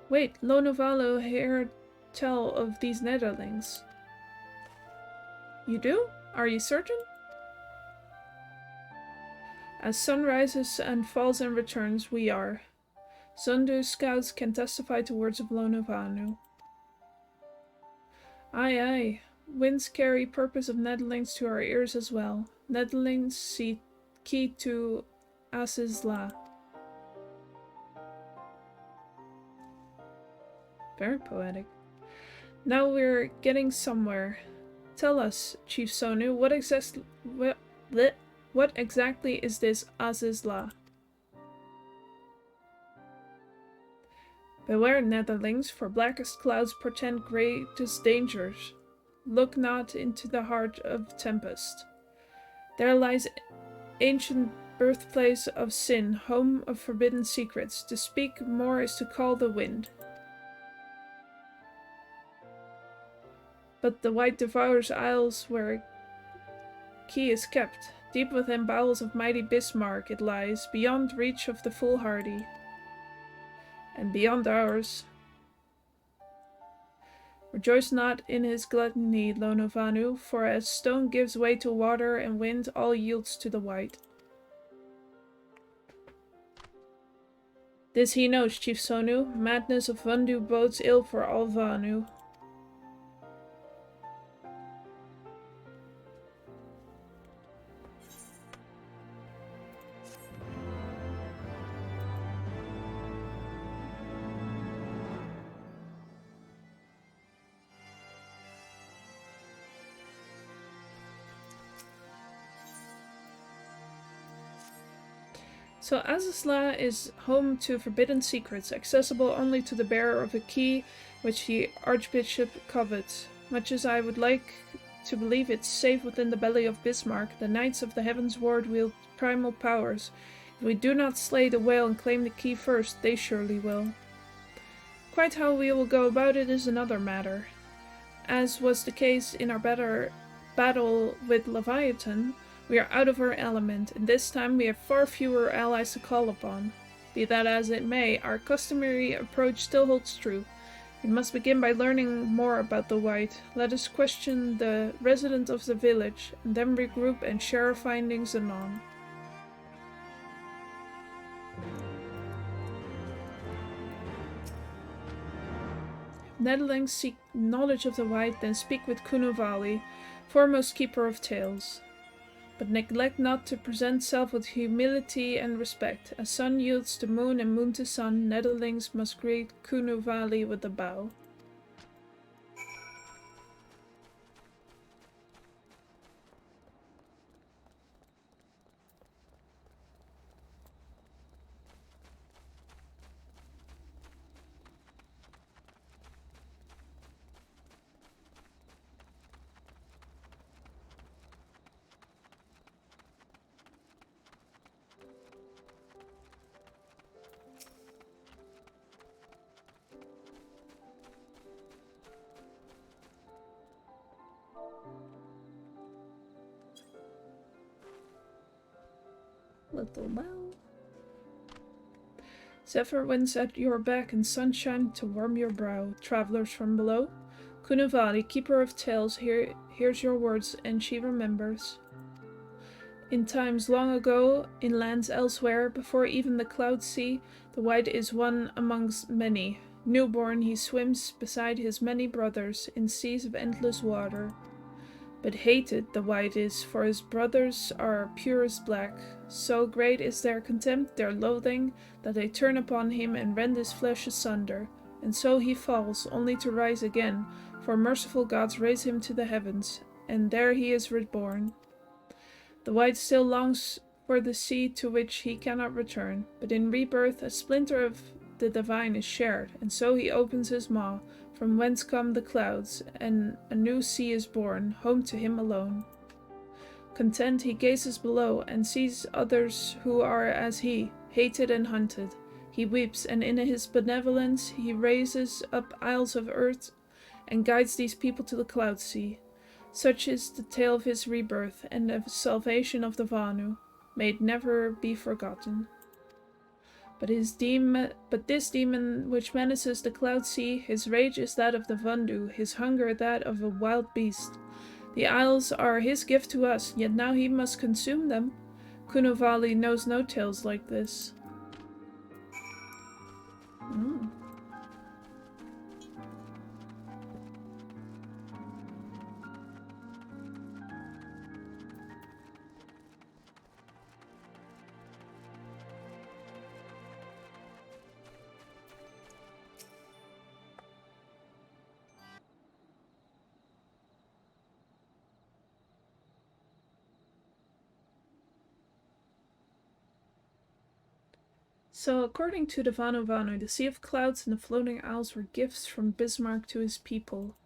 Wait, Lonovalo heard tell of these Netherlings. You do? Are you certain? As sun rises and falls and returns, we are. Zundu scouts can testify to words of Lonovanu. Aye, aye. Winds carry purpose of Netherlings to our ears as well. Netherlings see key to Asisla. Very poetic. Now we're getting somewhere. Tell us, Chief Sonu, what exactly is this Asisla? Beware, Netherlings, for blackest clouds portend greatest dangers. Look not into the heart of tempest. There lies ancient birthplace of sin, home of forbidden secrets. To speak more is to call the wind. But the white devours isles where key is kept. Deep within bowels of mighty Bismarck it lies, beyond reach of the foolhardy. And beyond ours. Rejoice not in his gluttony, Lonovanu, for as stone gives way to water and wind, all yields to the white. This he knows, Chief Sonu. Madness of Vundu bodes ill for all Vanu. So Asisla is home to forbidden secrets, accessible only to the bearer of a key which the Archbishop covets. Much as I would like to believe it's safe within the belly of Bismarck, the Knights of the Heavensward wield primal powers. If we do not slay the whale and claim the key first, they surely will. Quite how we will go about it is another matter. As was the case in our battle with Leviathan, we are out of our element, and this time we have far fewer allies to call upon. Be that as it may, our customary approach still holds true. We must begin by learning more about the White. Let us question the resident of the village, and then regroup and share our findings anon. Netherlings seek knowledge of the White, then speak with Kunuvali, foremost keeper of tales. But neglect not to present self with humility and respect. As sun yields to moon and moon to sun, Netherlings must greet Kunuvali with a bow. Little bow. Zephyr winds at your back and sunshine to warm your brow. Travelers from below, Kunuvali, keeper of tales, hears your words and she remembers. In times long ago, in lands elsewhere, before even the Cloud Sea, the White is one amongst many. Newborn, he swims beside his many brothers in seas of endless water. But hated the white is, for his brothers are purest black. So great is their contempt, their loathing, that they turn upon him and rend his flesh asunder. And so he falls, only to rise again, for merciful gods raise him to the heavens, and there he is reborn. The white still longs for the sea to which he cannot return, but in rebirth a splinter of the divine is shared, and so he opens his maw, from whence come the clouds, and a new sea is born, home to him alone. Content he gazes below, and sees others who are as he, hated and hunted. He weeps, and in his benevolence he raises up isles of earth, and guides these people to the cloud sea. Such is the tale of his rebirth, and the salvation of the Vanu. May it never be forgotten. But this demon which menaces the cloud sea, his rage is that of the Vandu, his hunger that of a wild beast. The isles are his gift to us, yet now he must consume them. Kunuvali knows no tales like this. So, according to the Vanu, the Sea of Clouds and the Floating Isles were gifts from Bismarck to his people.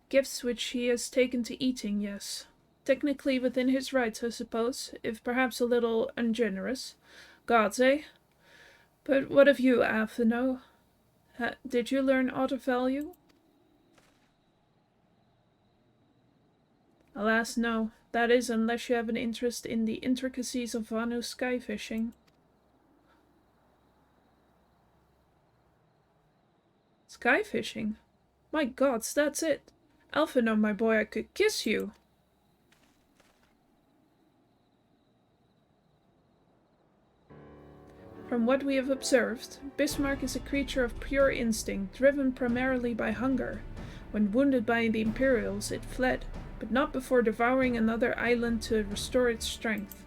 Gifts which he has taken to eating, yes. Technically within his rights, I suppose, if perhaps a little ungenerous. Gods, eh? But what of you, Atheno? Did you learn aught of value? Alas, no. That is, unless you have an interest in the intricacies of Vanu sky fishing. Sky fishing? My gods, that's it. Alphino, my boy, I could kiss you. From what we have observed, Bismarck is a creature of pure instinct, driven primarily by hunger. When wounded by the Imperials, it fled, but not before devouring another island to restore its strength.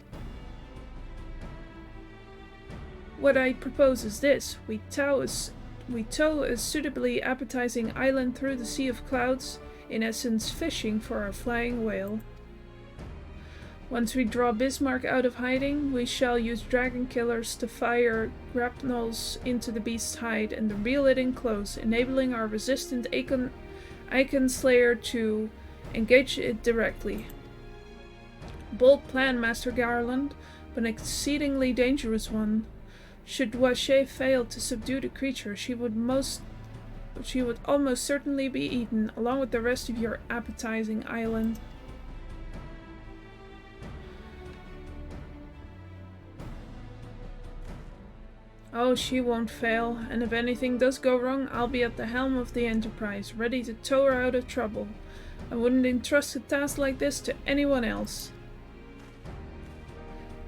What I propose is this. We tow a suitably appetizing island through the Sea of Clouds, in essence fishing for our flying whale. Once we draw Bismarck out of hiding, we shall use dragon killers to fire grapnels into the beast's hide and reel it in close, enabling our resistant Icon Slayer to engage it directly. Bold plan, Master Garland, but an exceedingly dangerous one. Should Wache fail to subdue the creature, she would almost certainly be eaten, along with the rest of your appetizing island. Oh, she won't fail, and if anything does go wrong, I'll be at the helm of the Enterprise, ready to tow her out of trouble. I wouldn't entrust a task like this to anyone else.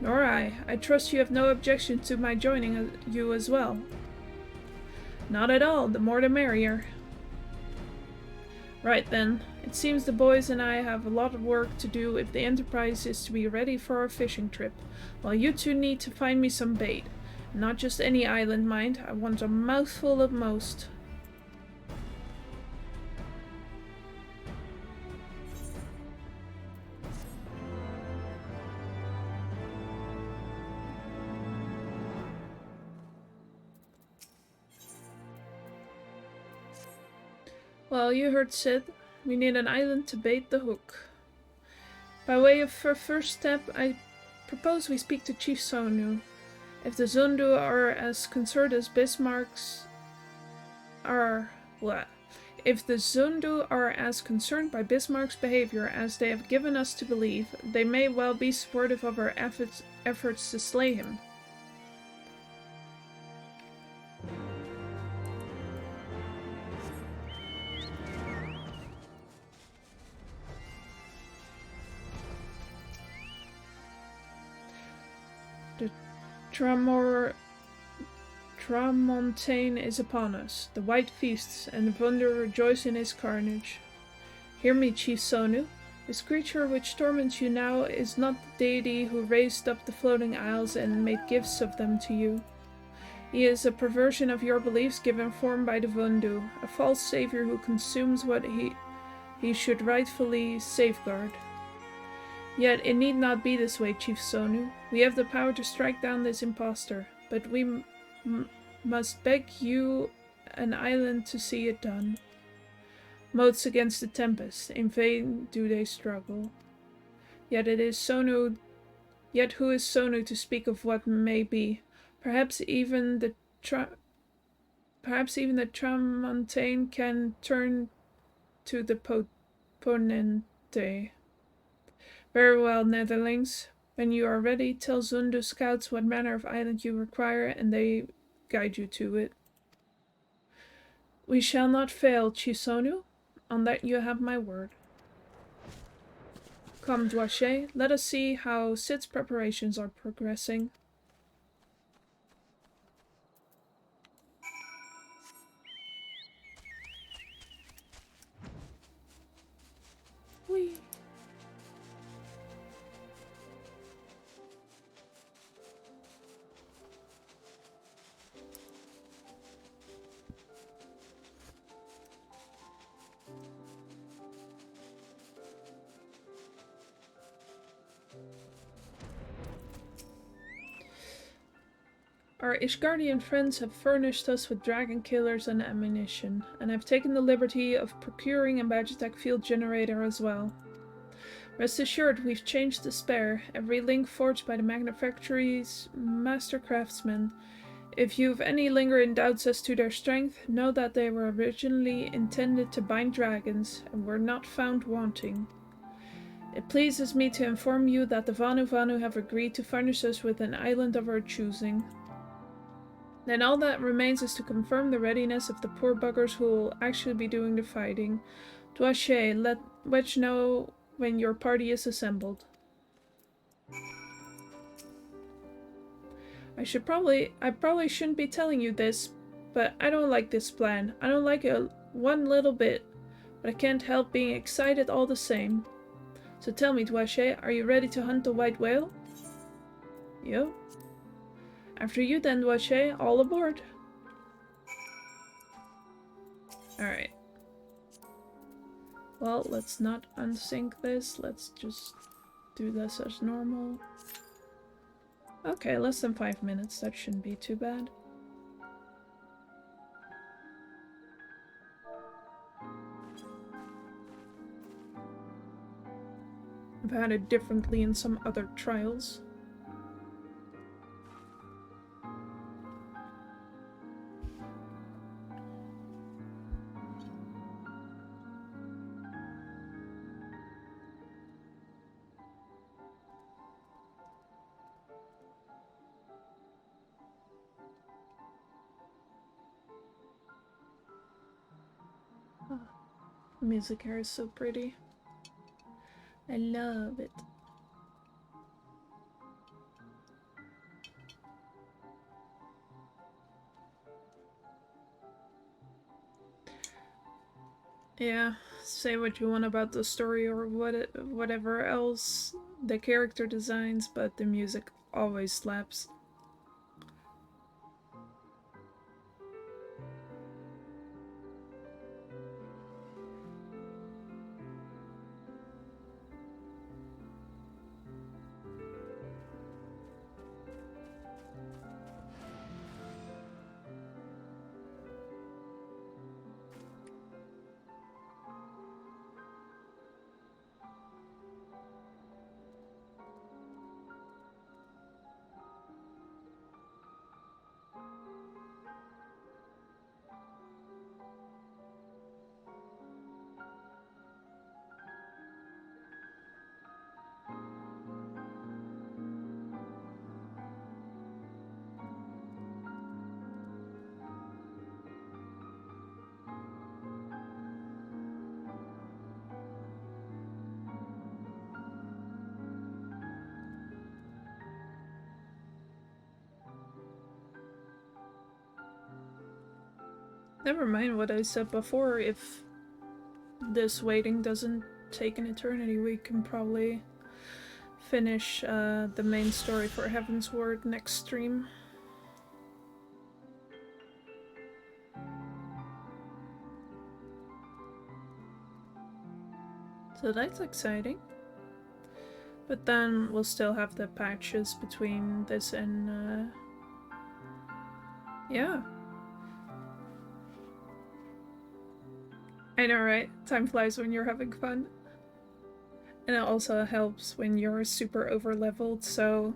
Nor I. I trust you have no objection to my joining you as well. Not at all. The more the merrier. Right then. It seems the boys and I have a lot of work to do if the Enterprise is to be ready for our fishing trip, while you two need to find me some bait. Not just any island, mind. I want a mouthful of most. Well, you heard Sid. We need an island to bait the hook. By way of our first step, I propose we speak to Chief Sonu. If the Zundu are as concerned as Bismarck's If the Zundu are as concerned by Bismarck's behavior as they have given us to believe, they may well be supportive of our efforts to slay him. Tramontane is upon us. The white feasts, and the Vunder rejoice in his carnage. Hear me, Chief Sonu. This creature which torments you now is not the deity who raised up the floating isles and made gifts of them to you. He is a perversion of your beliefs given form by the Vundu, a false savior who consumes what he should rightfully safeguard. Yet it need not be this way, Chief Sonu. We have the power to strike down this impostor, but we must beg you an island to see it done. Moats against the tempest, in vain do they struggle. Yet who is Sonu to speak of what may be? Perhaps even the Tramontane can turn to the Ponente. Very well, Netherlings. When you are ready, tell Zundu scouts what manner of island you require, and they guide you to it. We shall not fail, Chisonu. On that you have my word. Come, Dwache, let us see how Sid's preparations are progressing. Whee! Our Ishgardian friends have furnished us with dragon killers and ammunition, and have taken the liberty of procuring a Magitech field generator as well. Rest assured, we've changed the spare, every link forged by the manufacturer's master craftsmen. If you've any lingering doubts as to their strength, know that they were originally intended to bind dragons, and were not found wanting. It pleases me to inform you that the Vanu Vanu have agreed to furnish us with an island of our choosing. Then all that remains is to confirm the readiness of the poor buggers who will actually be doing the fighting. Dwache, let Wedge know when your party is assembled. I probably shouldn't be telling you this, but I don't like this plan. I don't like it one little bit, but I can't help being excited all the same. So tell me, Dwache, are you ready to hunt the white whale? Yep. After you then, Dwache, all aboard. Alright. Well, let's not unsync this. Let's just do this as normal. Okay, less than 5 minutes. That shouldn't be too bad. I've had it differently in some other trials. The music here is so pretty. I love it. Yeah, say what you want about the story or whatever else, the character designs, but the music always slaps. Never mind what I said before. If this waiting doesn't take an eternity, we can probably finish the main story for Heavensward next stream. So that's exciting. But then we'll still have the patches between this and yeah. I know, right? Time flies when you're having fun. And it also helps when you're super over-leveled, so...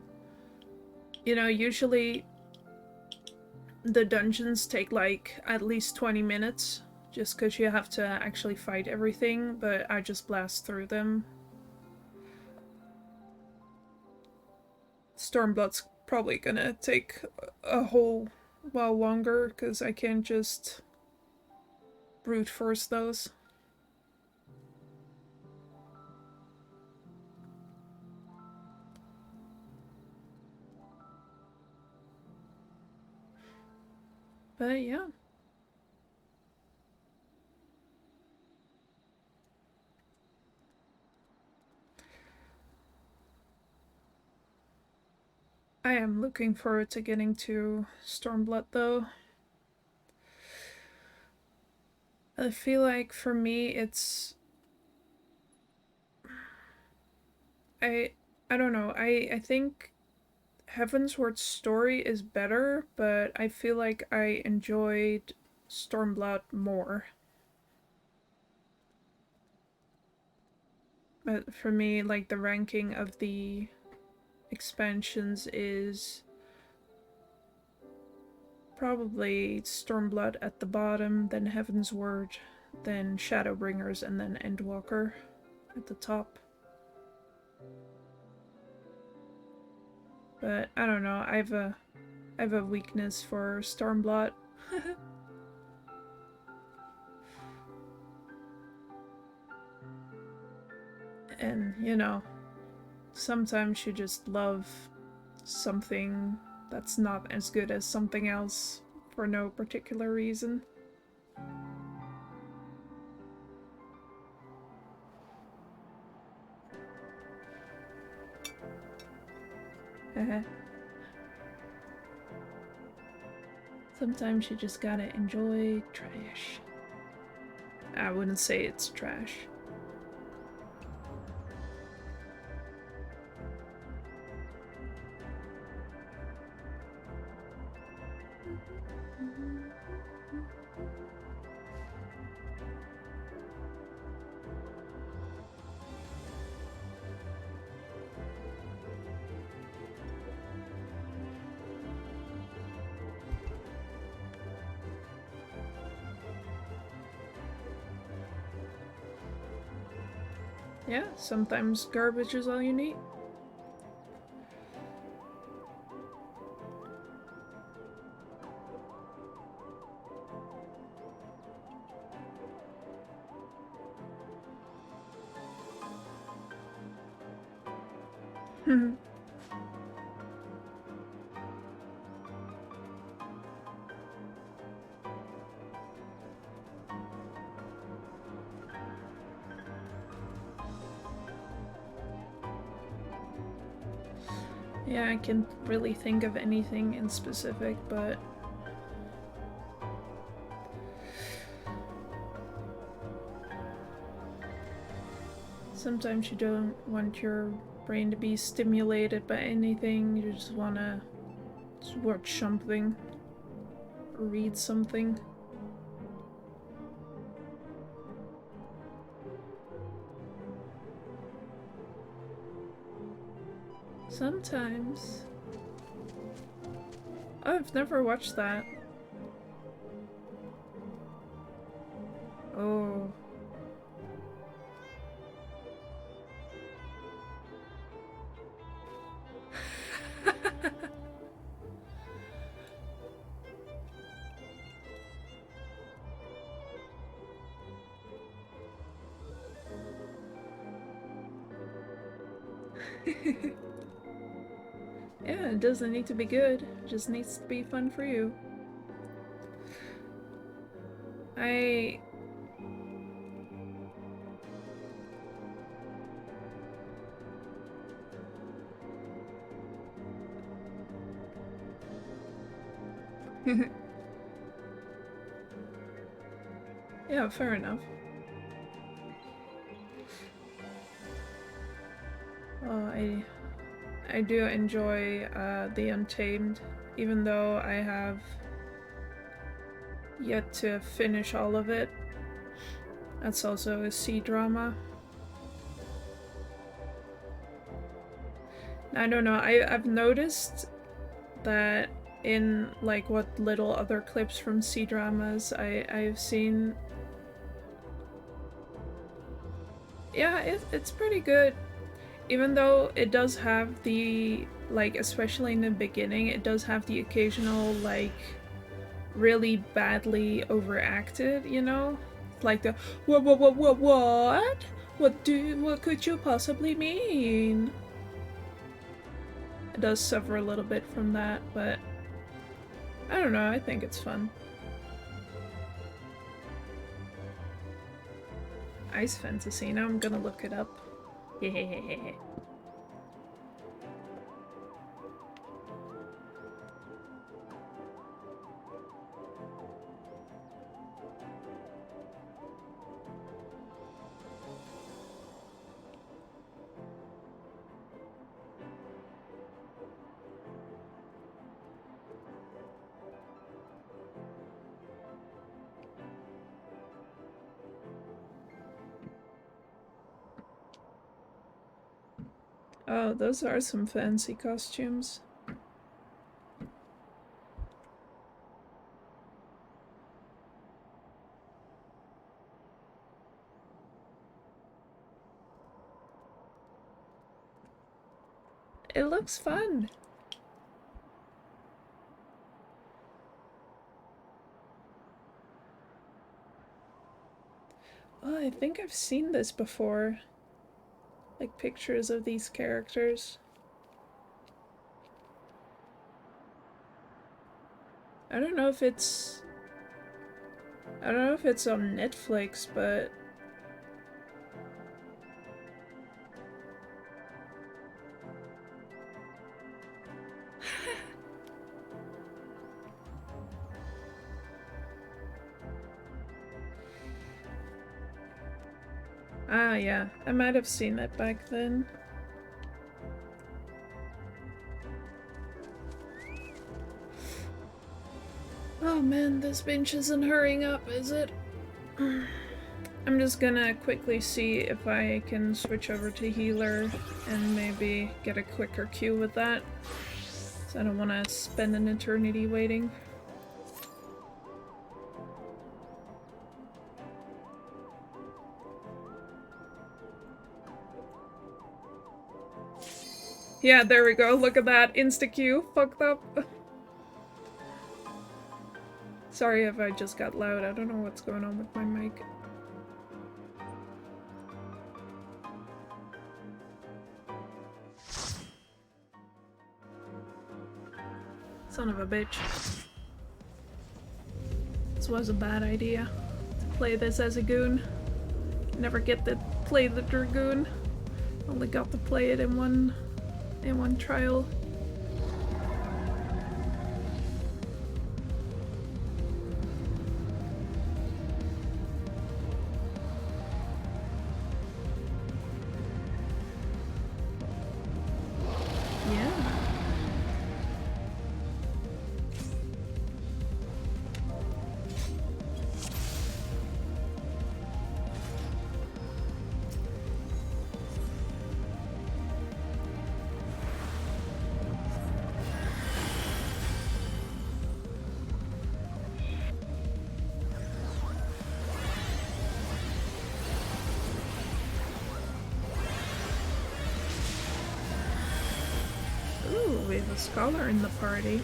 You know, usually the dungeons take like at least 20 minutes, just because you have to actually fight everything, but I just blast through them. Stormblood's probably gonna take a whole while longer, because I can't just brute force those. But yeah. I am looking forward to getting to Stormblood though. I feel like for me it's... I don't know, I think Heavensward's story is better, but I feel like I enjoyed Stormblood more. But for me, like, the ranking of the expansions is probably Stormblood at the bottom, then Heavensward, then Shadowbringers, and then Endwalker at the top. But I don't know, I have a weakness for Stormblood. And, you know, sometimes you just love something that's not as good as something else for no particular reason. Sometimes you just gotta enjoy trash. I wouldn't say it's trash. Yeah, sometimes garbage is all you need. Yeah, I can't really think of anything in specific, but sometimes you don't want your brain to be stimulated by anything, you just wanna watch something, or read something. Sometimes. Oh, I've never watched that. Oh. Yeah, it doesn't need to be good, it just needs to be fun for you. Yeah, fair enough. Well, I do enjoy The Untamed, even though I have yet to finish all of it. That's also a C-drama. I don't know, I've noticed that in like what little other clips from C-dramas I've seen. Yeah, it's pretty good. Even though it does have the, like, especially in the beginning, it does have the occasional, like, really badly overacted, you know? Like the, what? What could you possibly mean? It does suffer a little bit from that, but I don't know, I think it's fun. Ice Fantasy, now I'm gonna look it up. Yeah. Oh, those are some fancy costumes. It looks fun. Oh, I think I've seen this before. Like pictures of these characters. I don't know if it's on Netflix, but ah, yeah, I might have seen it back then. Oh man, this bench isn't hurrying up, is it? I'm just gonna quickly see if I can switch over to healer and maybe get a quicker queue with that. So I don't want to spend an eternity waiting. Yeah, there we go. Look at that. Insta-queue. Fucked up. Sorry if I just got loud. I don't know what's going on with my mic. Son of a bitch. This was a bad idea. To play this as a goon. Never get to play the Dragoon. Only got to play it in one trial. We have a scholar in the party.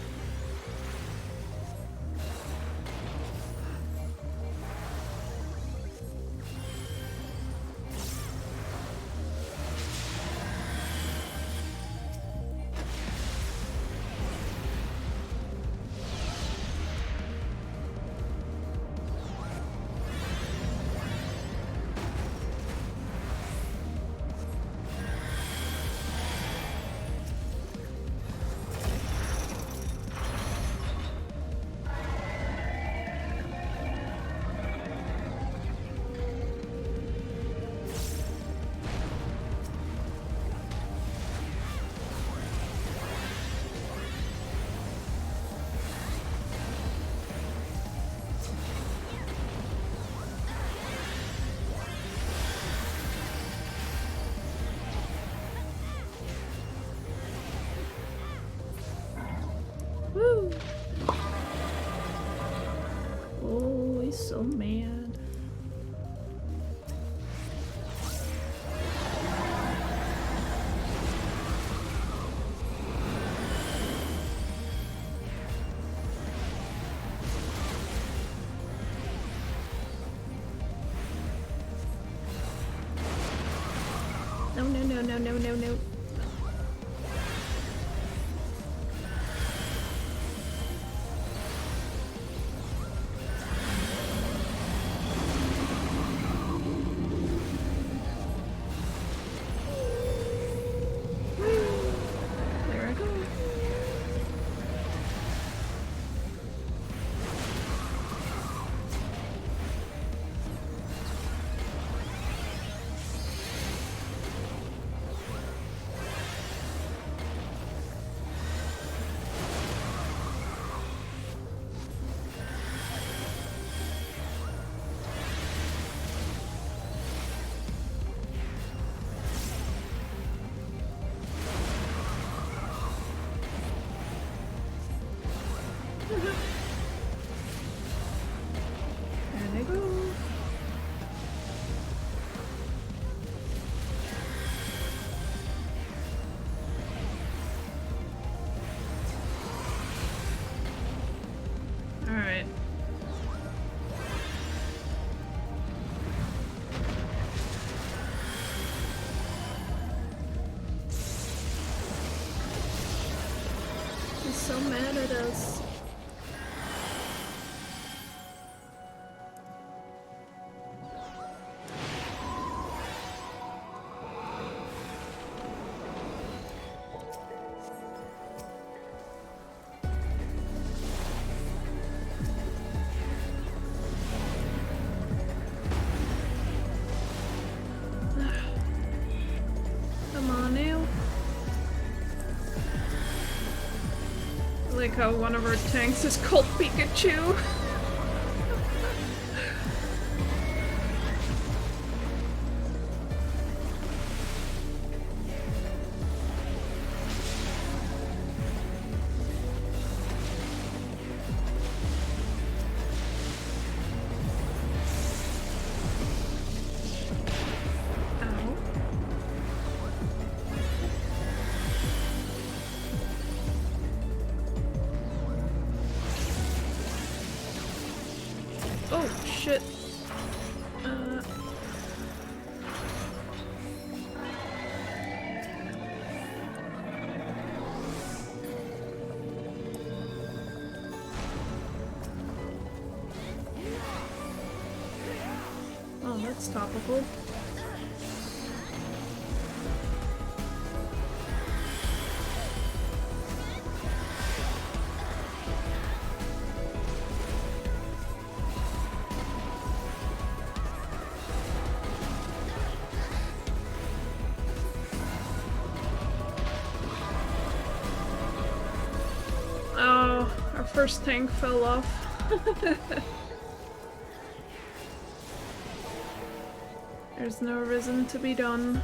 so mad. No, no, no, no, no, no, no. There I go. There they go. All right. He's so mad at us. Come on now. I like how one of our tanks is called Pikachu. Oh, shit. Oh, that's topical. Oh, our first tank fell off. There's no reason to be done.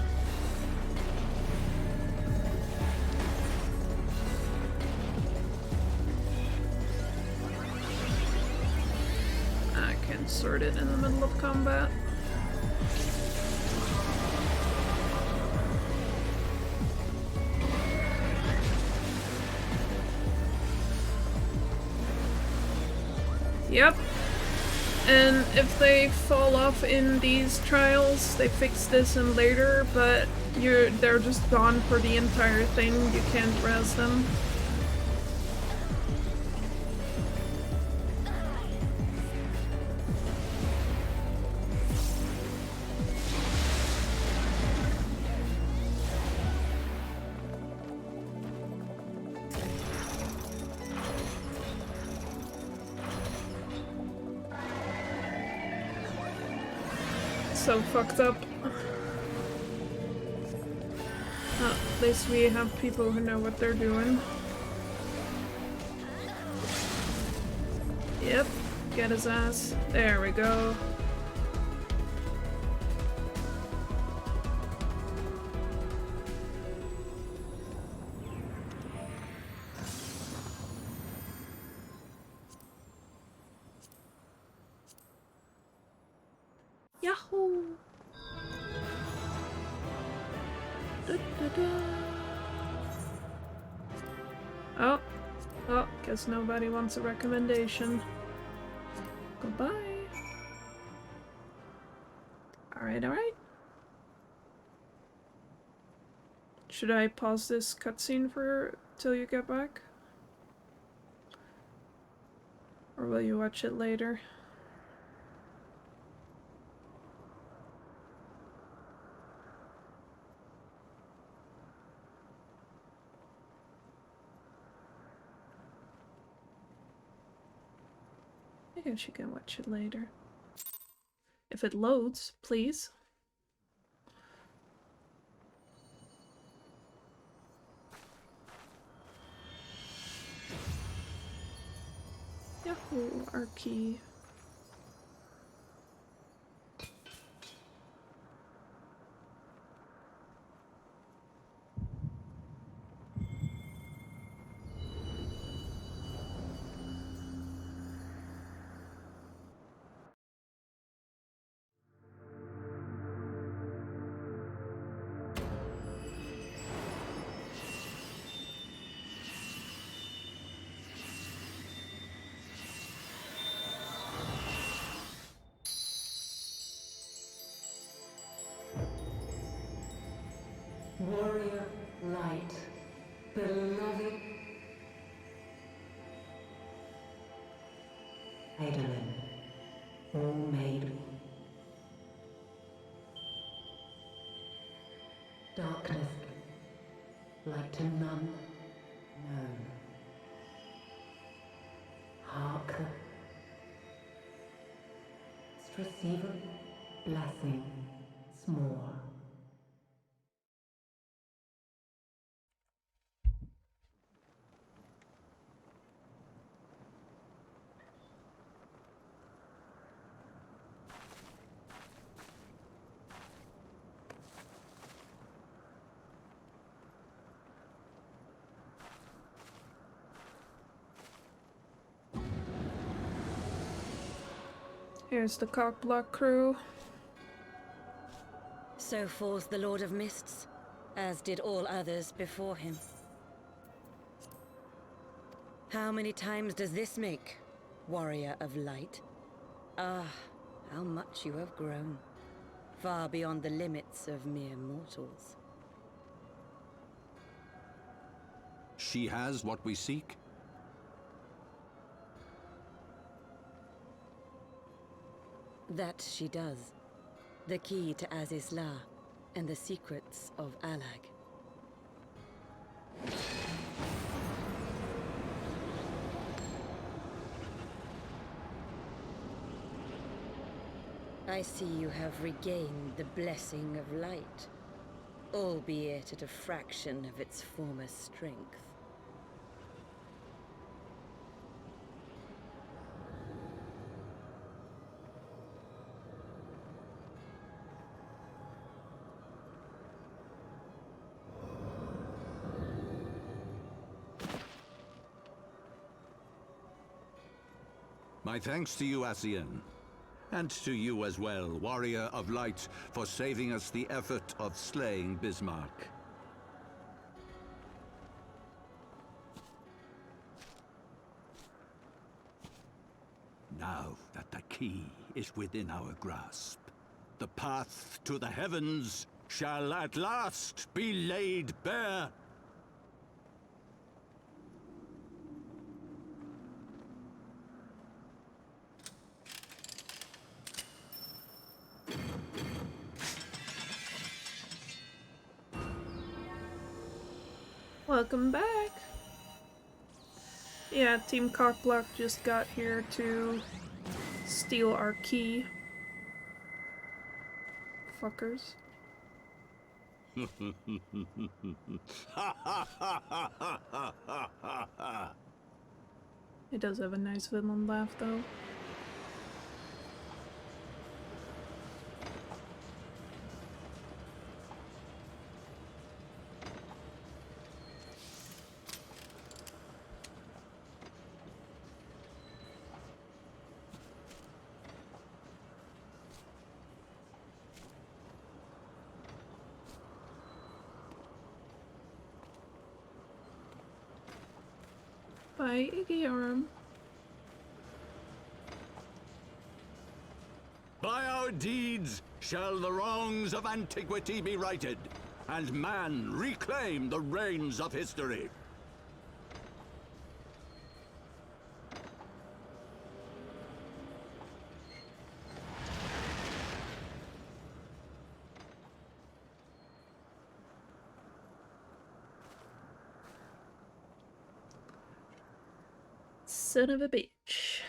I can sort it in the middle of combat. Yep. And if they fall off in these trials, they fix this in later, but they're just gone for the entire thing. You can't res them. So fucked up. At least we have people who know what they're doing. Yep, get his ass. There we go. Yahoo! Oh, oh, guess nobody wants a recommendation. Goodbye. Alright, alright. Should I pause this cutscene for till you get back? Or will you watch it later? I guess you can watch it later. If it loads, please. Yahoo, our key. Warrior light, beloved Eidolon, all made darkness, light to none known. Hark, receive a blessing small. Here's the cockblock crew. So falls the Lord of Mists, as did all others before him. How many times does this make, Warrior of Light? Ah, how much you have grown, far beyond the limits of mere mortals. She has what we seek. That she does. The key to Azizla and the secrets of Alag. I see you have regained the blessing of light, albeit at a fraction of its former strength. My thanks to you, Asian. And to you as well, Warrior of Light, for saving us the effort of slaying Bismarck. Now that the key is within our grasp, the path to the heavens shall at last be laid bare. Welcome back! Yeah, Team Cockblock just got here to steal our key. Fuckers. It does have a nice villain laugh though. Hi, Iggy. By our deeds shall the wrongs of antiquity be righted, and man reclaim the reins of history. Son of a bitch.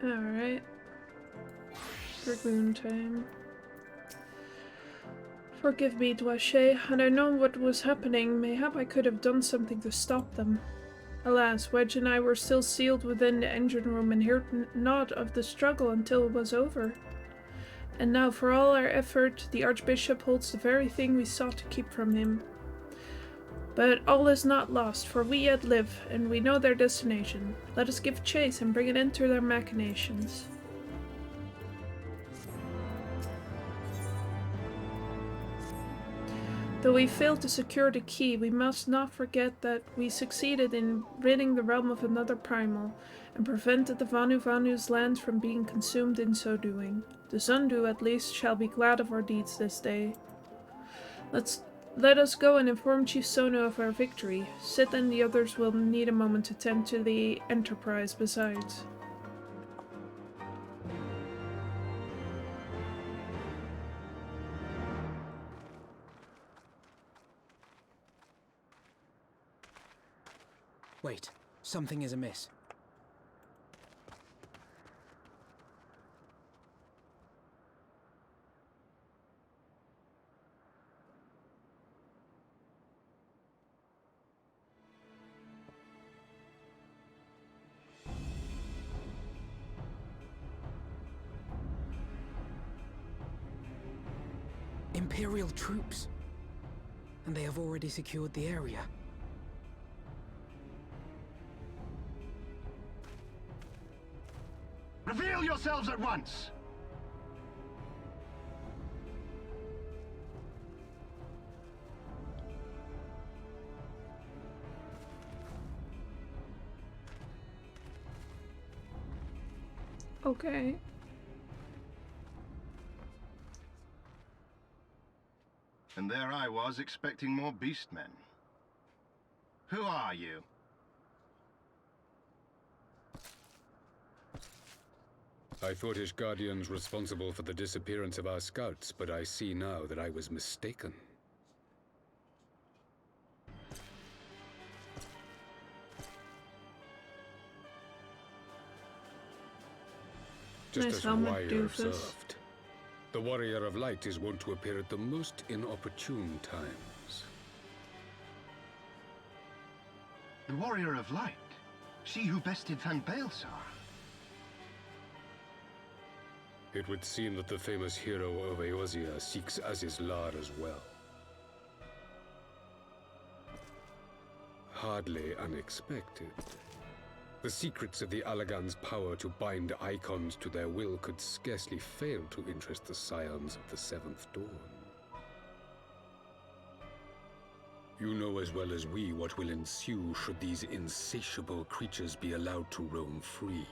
Alright. Dragoon time. Forgive me, Dwache. Had I known what was happening, mayhap I could have done something to stop them. Alas, Wedge and I were still sealed within the engine room and heard naught of the struggle until it was over. And now, for all our effort, the Archbishop holds the very thing we sought to keep from him. But all is not lost, for we yet live, and we know their destination. Let us give chase and bring an end to their machinations. Though we failed to secure the key, we must not forget that we succeeded in ridding the realm of another primal, and prevented the Vanu's lands from being consumed in so doing. The Zundu, at least, shall be glad of our deeds this day. Let us go and inform Chief Sono of our victory. Sid and the others will need a moment to tend to the Enterprise besides. Wait, something is amiss. Imperial troops. And they have already secured the area. Reveal yourselves at once! Okay. And there I was, expecting more beastmen. Who are you? I thought Ishgardians responsible for the disappearance of our scouts, but I see now that I was mistaken. Just Nice as helmet, Wire doofus. observed, the Warrior of Light is wont to appear at the most inopportune times. The Warrior of Light? She who bested Van Baelsar? It would seem that the famous hero of Eorzea seeks Azizlar as well. Hardly unexpected. The secrets of the Allagan's power to bind icons to their will could scarcely fail to interest the scions of the Seventh Dawn. You know as well as we what will ensue should these insatiable creatures be allowed to roam free.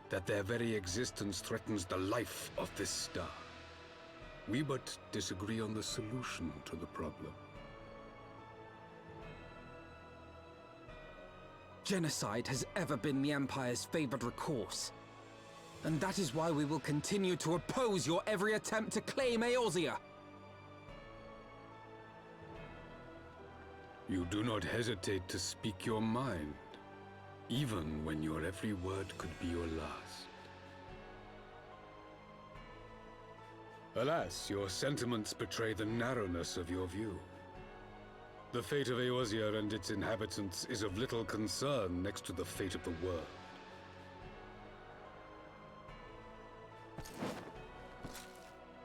That their very existence threatens the life of this star. We but disagree on the solution to the problem. Genocide has ever been the Empire's favored recourse. And that is why we will continue to oppose your every attempt to claim Eorzea. You do not hesitate to speak your mind, even when your every word could be your last. Alas, your sentiments betray the narrowness of your view. The fate of Eorzea and its inhabitants is of little concern next to the fate of the world.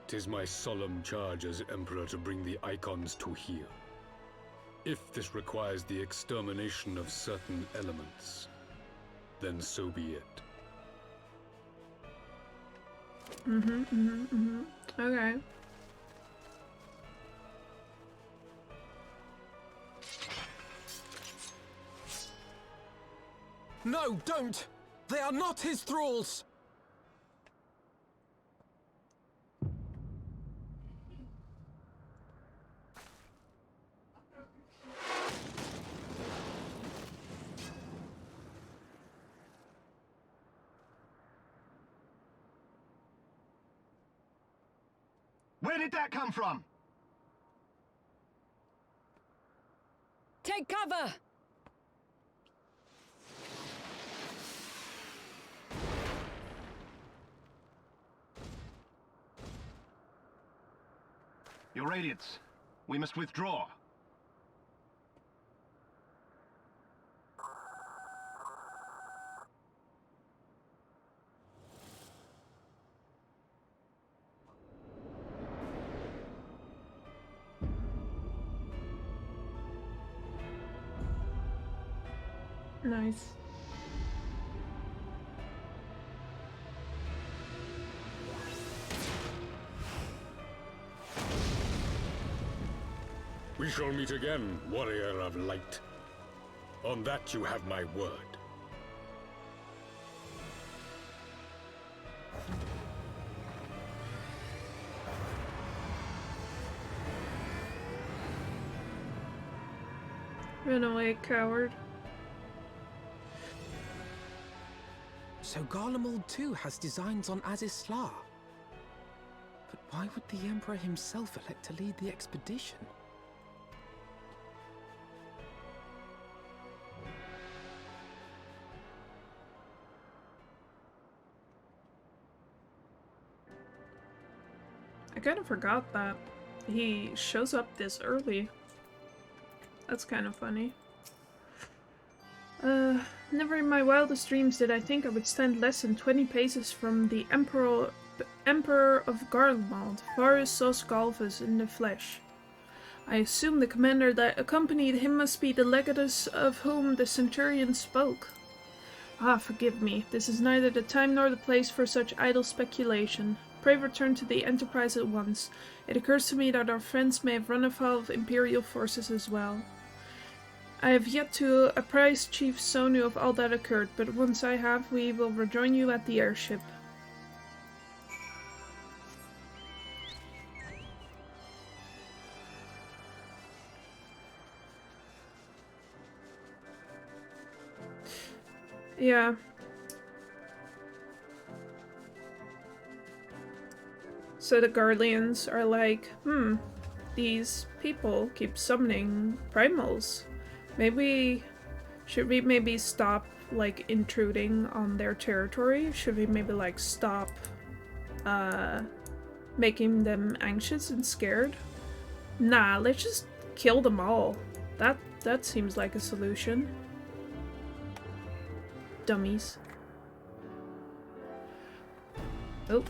Tis my solemn charge as Emperor to bring the Icons to heel. If this requires the extermination of certain elements, then so be it. Okay. No, don't! They are not his thralls! Where did that come from? Take cover! Your Radiance, we must withdraw. Nice. We shall meet again, warrior of light. On that you have my word. Run away, coward. So Garlemald too has designs on Azisla. But why would the Emperor himself elect to lead the expedition? I kind of forgot that he shows up this early. That's kind of funny. Never in my wildest dreams did I think I would stand less than 20 paces from the Emperor of Garlemald, Varus Sos Galvus in the flesh. I assume the commander that accompanied him must be the legatus of whom the centurion spoke. Ah, forgive me. This is neither the time nor the place for such idle speculation. Pray return to the Enterprise at once. It occurs to me that our friends may have run afoul of Imperial forces as well. I have yet to apprise Chief Sonu of all that occurred, but once I have, we will rejoin you at the airship. Yeah. So the Guardians are like, these people keep summoning primals. Should we maybe stop, like, intruding on their territory? Should we maybe, like, stop, making them anxious and scared? Nah, let's just kill them all. That seems like a solution. Dummies. Oh.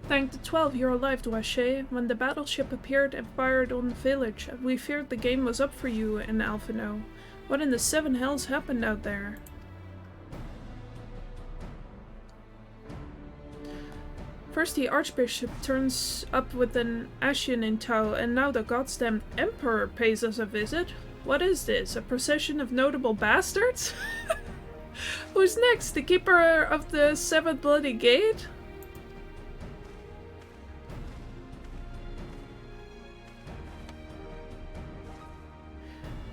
Thank the 12 you're alive, Dwashe. When the battleship appeared and fired on the village, we feared the game was up for you and Alphino. What in the seven hells happened out there? First the Archbishop turns up with an Ashen in tow, and now the goddamn Emperor pays us a visit? What is this, a procession of notable bastards? Who's next? The Keeper of the Seventh Bloody Gate?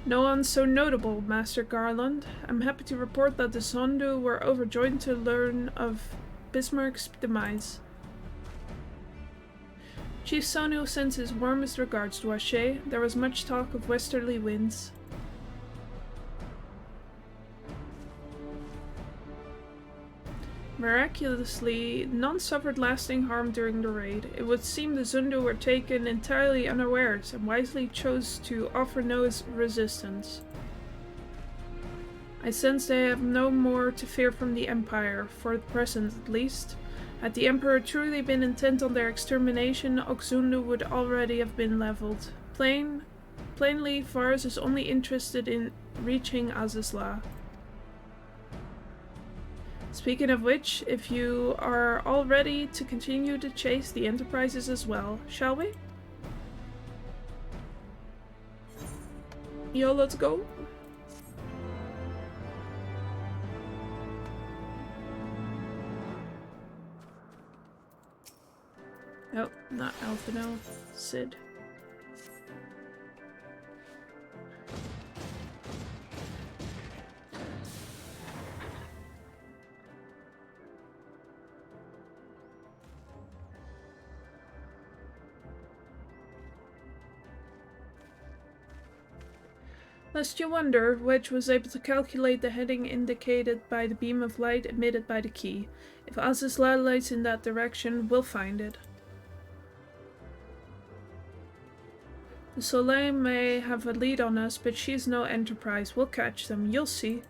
No one so notable, Master Garland. I'm happy to report that the Sondu were overjoyed to learn of Bismarck's demise. Chief Sonu sends his warmest regards to Ashe. There was much talk of westerly winds. Miraculously, none suffered lasting harm during the raid. It would seem the Zundu were taken entirely unawares and wisely chose to offer no resistance. I sense they have no more to fear from the Empire, for the present at least. Had the Emperor truly been intent on their extermination, Oxundu would already have been leveled. Plainly, Varus is only interested in reaching Azizla. Speaking of which, if you are all ready to continue to chase the Enterprises as well, shall we? Yo, let's go. Oh, not Alphino. Sid. Lest you wonder, Wedge was able to calculate the heading indicated by the beam of light emitted by the key. If Azizla lights in that direction, we'll find it. The Soleil may have a lead on us, but she's no Enterprise. We'll catch them, you'll see.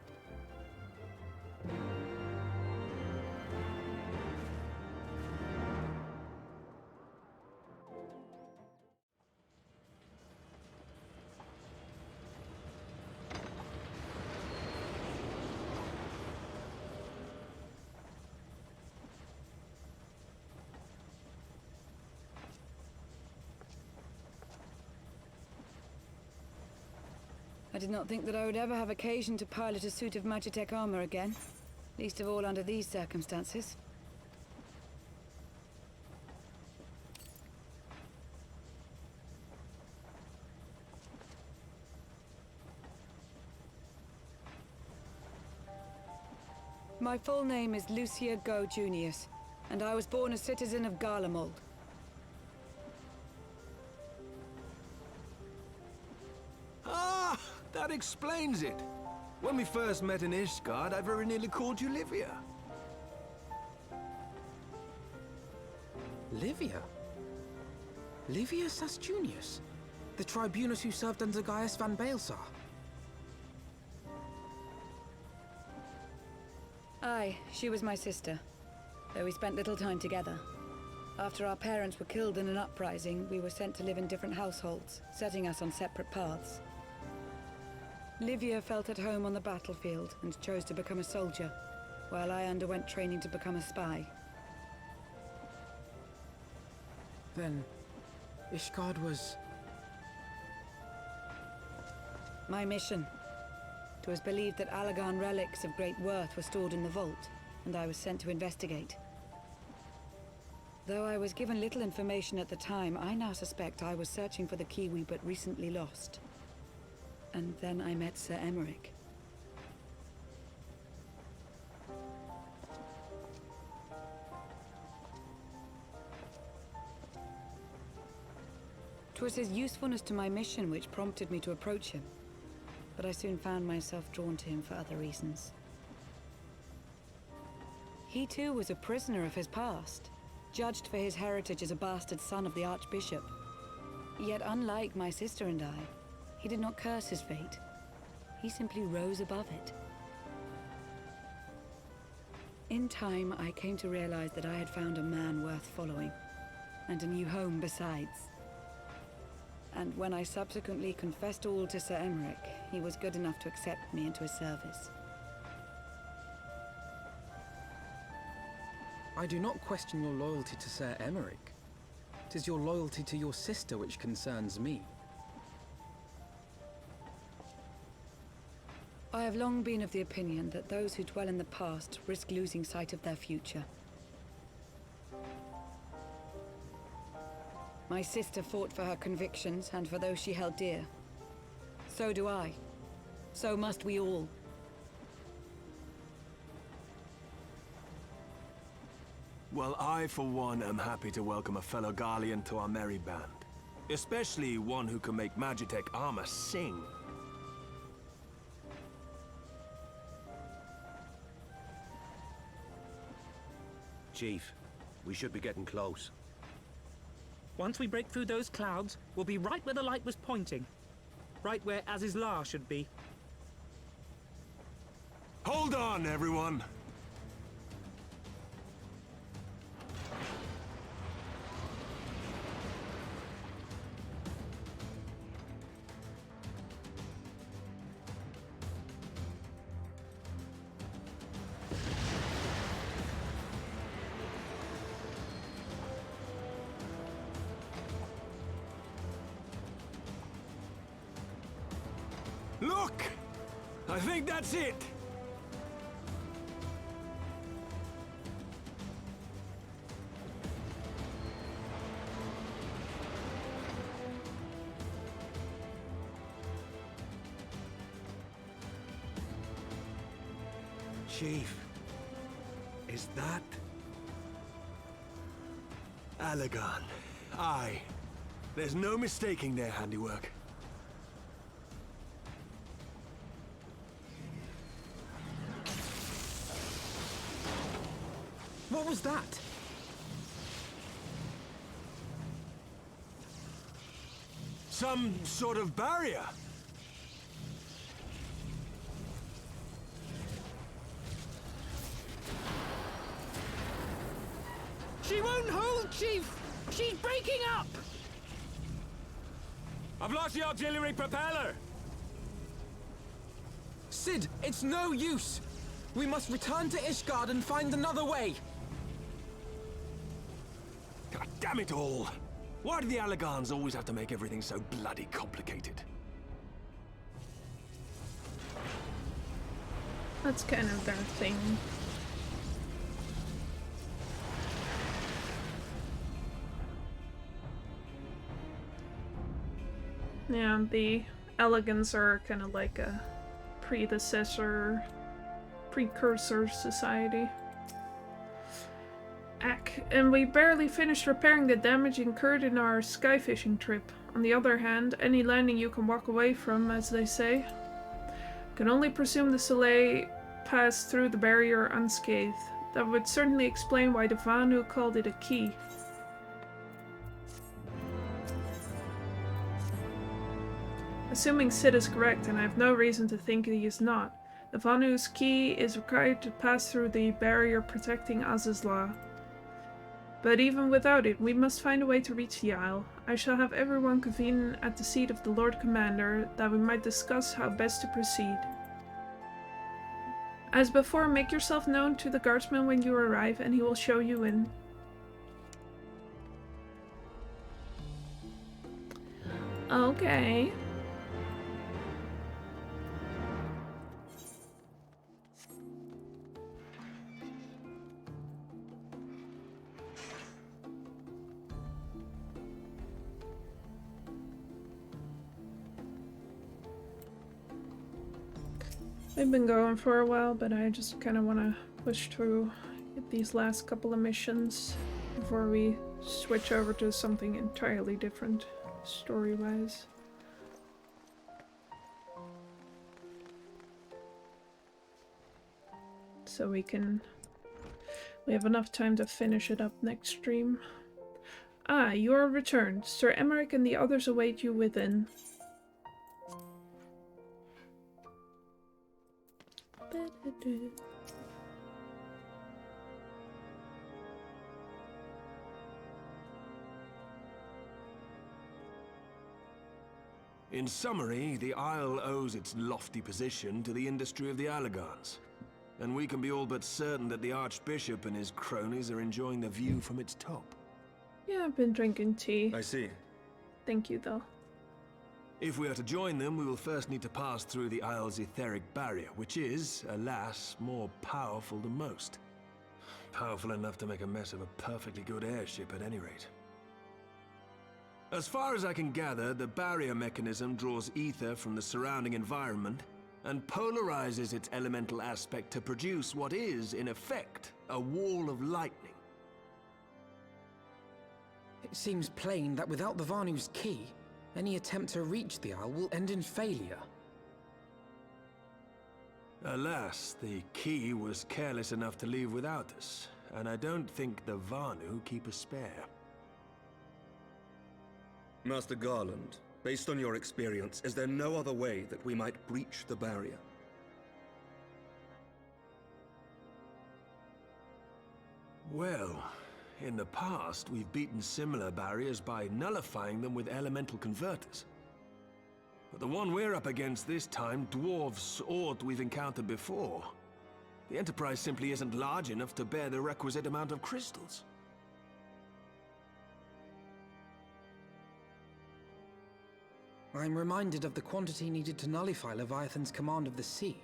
I did not think that I would ever have occasion to pilot a suit of Magitech armor again. Least of all under these circumstances. My full name is Lucia Go Junius, and I was born a citizen of Garlemald. Ah, that explains it. When we first met in Ishgard, I very nearly called you Livia. Livia? Livia Sas Junius? The tribunus who served under Gaius van Baelsar? Aye, she was my sister, though we spent little time together. After our parents were killed in an uprising, we were sent to live in different households, setting us on separate paths. Livia felt at home on the battlefield and chose to become a soldier, while I underwent training to become a spy. Then, Ishgard was... my mission. It was believed that Allagan relics of great worth were stored in the vault, and I was sent to investigate. Though I was given little information at the time, I now suspect I was searching for the key we but recently lost. And then I met Sir Emeric. 'Twas his usefulness to my mission which prompted me to approach him, but I soon found myself drawn to him for other reasons. He too was a prisoner of his past, judged for his heritage as a bastard son of the Archbishop. Yet unlike my sister and I, he did not curse his fate. He simply rose above it. In time, I came to realize that I had found a man worth following, and a new home besides. And when I subsequently confessed all to Sir Emeric, he was good enough to accept me into his service. I do not question your loyalty to Sir Emeric. 'Tis your loyalty to your sister which concerns me. I have long been of the opinion that those who dwell in the past risk losing sight of their future. My sister fought for her convictions and for those she held dear. So do I. So must we all. Well, I, for one, am happy to welcome a fellow Garlean to our merry band. Especially one who can make Magitech armor sing. Chief, we should be getting close. Once we break through those clouds, we'll be right where the light was pointing. Right where Aziz's Law should be. Hold on, everyone! Look! I think that's it! Chief, is that... Alagon? Aye. There's no mistaking their handiwork. What was that? Some sort of barrier. She won't hold, Chief! She's breaking up! I've lost the auxiliary propeller! Sid, it's no use! We must return to Ishgard and find another way! God damn it all! Why do the Alagans always have to make everything so bloody complicated? That's kind of their thing. Yeah, the Elegants are kind of like a precursor society. And we barely finished repairing the damage incurred in our skyfishing trip. On the other hand, any landing you can walk away from, as they say. Can only presume the Soleil passed through the barrier unscathed. That would certainly explain why the Vanu called it a key. Assuming Sid is correct, and I have no reason to think he is not, the Vanu's key is required to pass through the barrier protecting Aziz's Law. But even without it, we must find a way to reach the Isle. I shall have everyone convene at the seat of the Lord Commander, that we might discuss how best to proceed. As before, make yourself known to the guardsman when you arrive, and he will show you in. Okay. We've been going for a while, but I just kind of want to push through these last couple of missions before we switch over to something entirely different, story-wise. So we have enough time to finish it up next stream. Ah, you are returned. Sir Emmerich and the others await you within. In summary, the Isle owes its lofty position to the industry of the Alagans. And we can be all but certain that the Archbishop and his cronies are enjoying the view from its top. Yeah, I've been drinking tea. I see. Thank you, though. If we are to join them, we will first need to pass through the Isle's etheric barrier, which is, alas, more powerful than most. Powerful enough to make a mess of a perfectly good airship at any rate. As far as I can gather, the barrier mechanism draws ether from the surrounding environment and polarizes its elemental aspect to produce what is, in effect, a wall of lightning. It seems plain that without the Vanu's key, any attempt to reach the Isle will end in failure. Alas, the key was careless enough to leave without us, and I don't think the Vanu keep a spare. Master Garland, based on your experience, is there no other way that we might breach the barrier? Well, in the past, we've beaten similar barriers by nullifying them with elemental converters. But the one we're up against this time dwarfs aught we've encountered before. The Enterprise simply isn't large enough to bear the requisite amount of crystals. I'm reminded of the quantity needed to nullify Leviathan's command of the sea.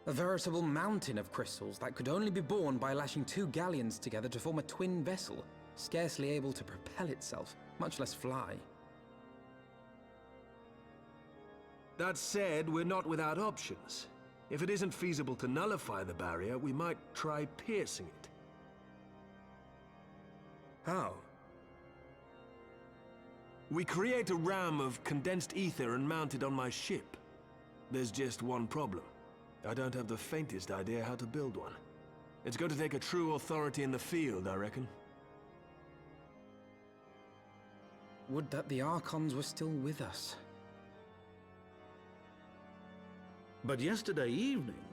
A veritable mountain of crystals that could only be borne by lashing 2 galleons together to form a twin vessel, scarcely able to propel itself, much less fly. That said, we're not without options. If it isn't feasible to nullify the barrier, we might try piercing it. How? We create a ram of condensed ether and mount it on my ship. There's just one problem. I don't have the faintest idea how to build one. It's going to take a true authority in the field, I reckon. Would that the Archons were still with us. But yesterday evening,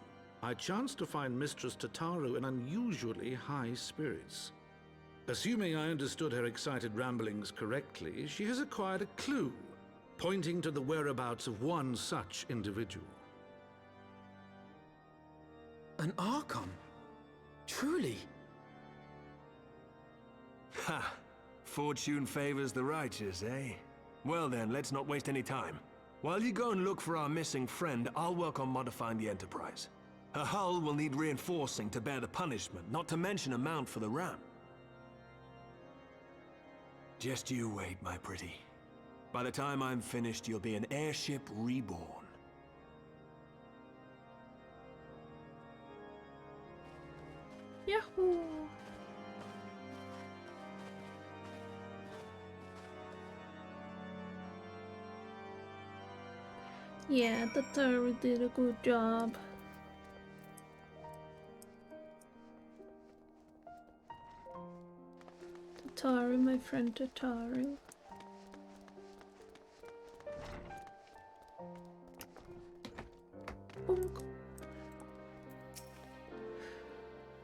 I chanced to find Mistress Tataru in unusually high spirits. Assuming I understood her excited ramblings correctly, she has acquired a clue, pointing to the whereabouts of one such individual. An Archon? Truly? Ha! Fortune favors the righteous, eh? Well then, let's not waste any time. While you go and look for our missing friend, I'll work on modifying the Enterprise. Her hull will need reinforcing to bear the punishment, not to mention a mount for the ram. Just you wait, my pretty. By the time I'm finished, you'll be an airship reborn. Yahoo! Yeah, Tataru did a good job. Tataru, my friend Tataru. Bonk.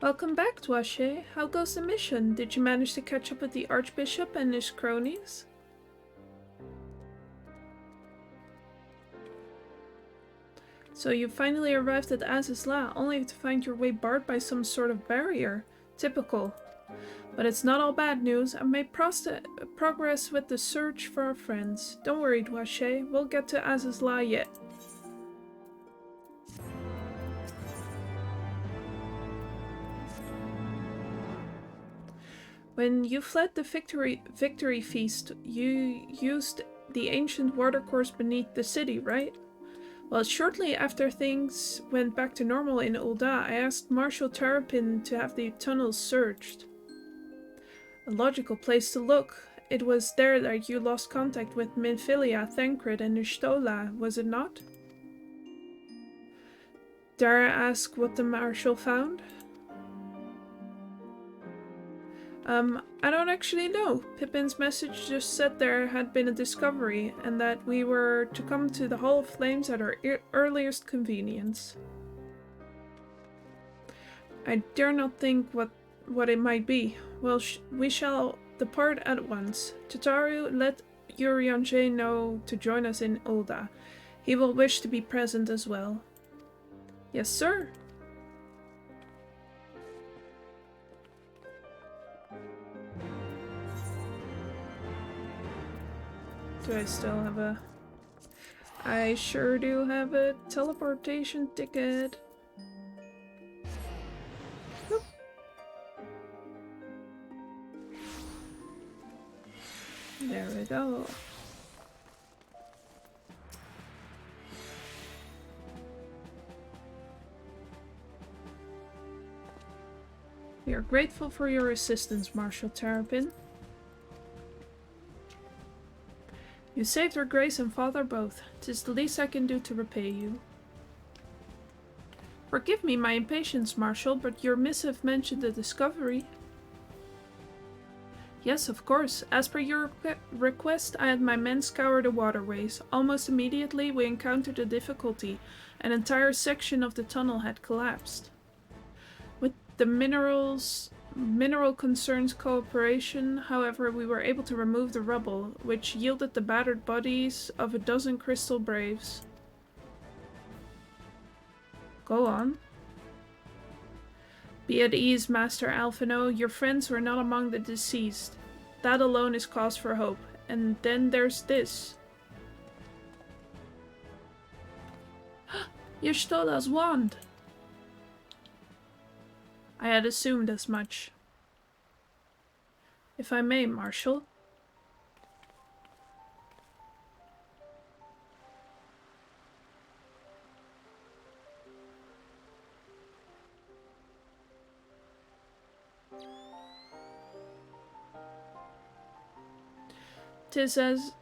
Welcome back, Dwache. How goes the mission? Did you manage to catch up with the Archbishop and his cronies? So you finally arrived at Azizla, only to find your way barred by some sort of barrier. Typical. But it's not all bad news. I've made progress with the search for our friends. Don't worry, Dwache. We'll get to Azizla yet. When you fled the victory feast, you used the ancient watercourse beneath the city, right? Well, shortly after things went back to normal in Ul'dah, I asked Marshal Terrapin to have the tunnels searched. A logical place to look. It was there that you lost contact with Minfilia, Thancred, and Y'shtola, was it not? Dare I ask what the Marshal found? I don't actually know. Pippin's message just said there had been a discovery, and that we were to come to the Hall of Flames at our earliest convenience. I dare not think what it might be. Well, we shall depart at once. Tataru, let Urianger know to join us in Ul'dah. He will wish to be present as well. Yes, sir. Do I still have a... I sure do have a teleportation ticket. Whoop. There we go. We are grateful for your assistance, Marshal Terrapin. You saved her grace and father both. 'Tis the least I can do to repay you. Forgive me my impatience, Marshal, but your missive mentioned the discovery. Yes, of course. As per your request, I had my men scour the waterways. Almost immediately, we encountered a difficulty. An entire section of the tunnel had collapsed. With the mineral concerns cooperation, however, we were able to remove the rubble, which yielded the battered bodies of a dozen crystal braves. Go on. Be at ease, Master Alphino. Your friends were not among the deceased. That alone is cause for hope. And then there's this. Y'shtola's wand! I had assumed as much. If I may, Marshal. "'Tis as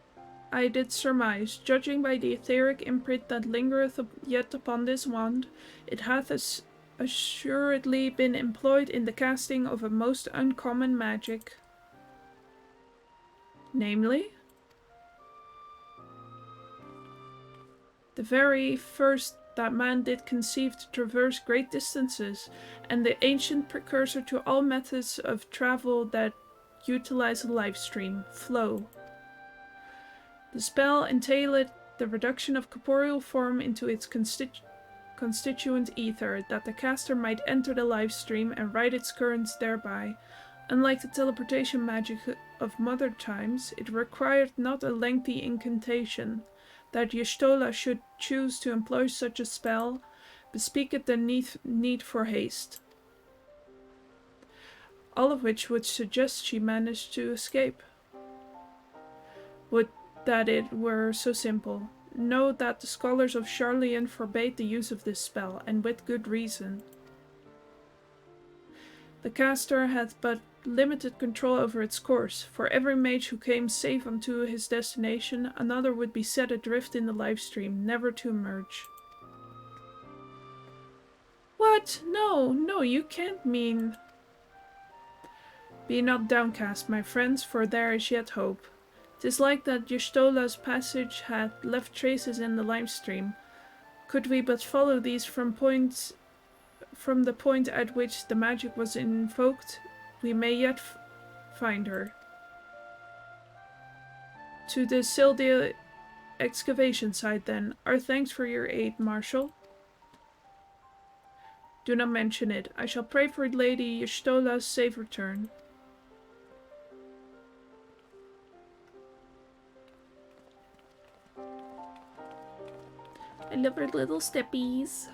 I did surmise, judging by the etheric imprint that lingereth yet upon this wand, it hath assuredly been employed in the casting of a most uncommon magic." Namely? The very first that man did conceive to traverse great distances, and the ancient precursor to all methods of travel that utilize a life stream, flow. The spell entailed the reduction of corporeal form into its constituent ether, that the caster might enter the life stream and ride its currents thereby. Unlike the teleportation magic of modern times, it required not a lengthy incantation. That Y'shtola should choose to employ such a spell bespeaketh the need for haste. All of which would suggest she managed to escape. Would that it were so simple. Know that the scholars of Charlian forbade the use of this spell, and with good reason. The caster had but limited control over its course. For every mage who came safe unto his destination, another would be set adrift in the life stream, never to emerge. What? No, you can't mean... Be not downcast, my friends, for there is yet hope. 'Tis like that Y'shtola's passage had left traces in the lime stream. Could we but follow these from the point at which the magic was invoked, we may yet find her. To the Sildia excavation site, then. Our thanks for your aid, Marshal. Do not mention it. I shall pray for Lady Y'shtola's safe return. I love her little steppies.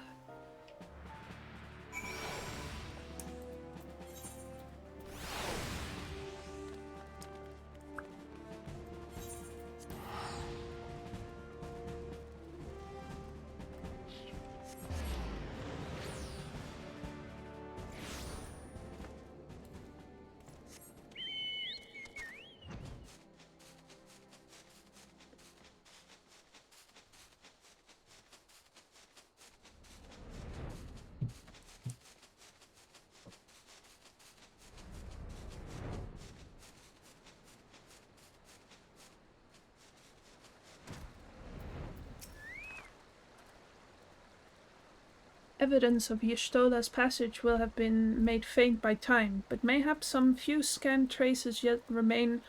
Evidence of Y'shtola's passage will have been made faint by time, but mayhap some few scant traces yet remain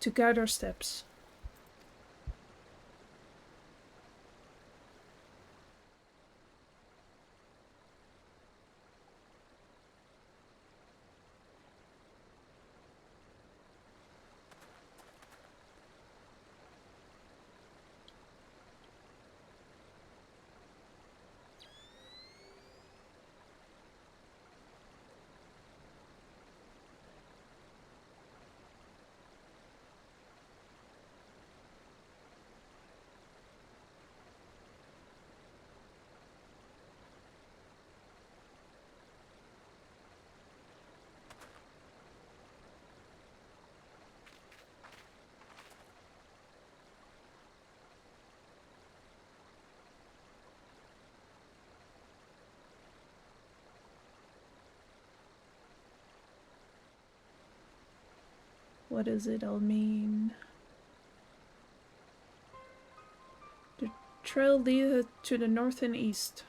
to guide our steps. What does it all mean? The trail leadeth to the north and east,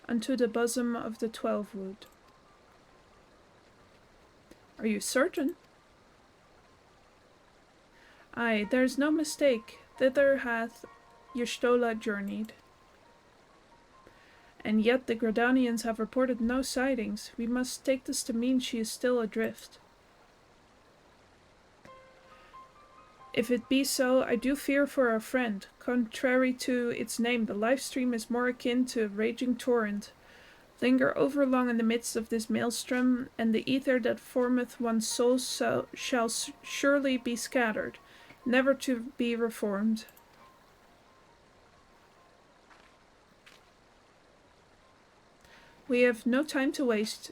unto the bosom of the 12 wood. Are you certain? Aye, there's no mistake. Thither hath Y'shtola journeyed. And yet the Gradanians have reported no sightings. We must take this to mean she is still adrift. If it be so, I do fear for our friend. Contrary to its name, the life stream is more akin to a raging torrent. Linger overlong in the midst of this maelstrom, and the ether that formeth one's soul shall surely be scattered, never to be reformed. We have no time to waste.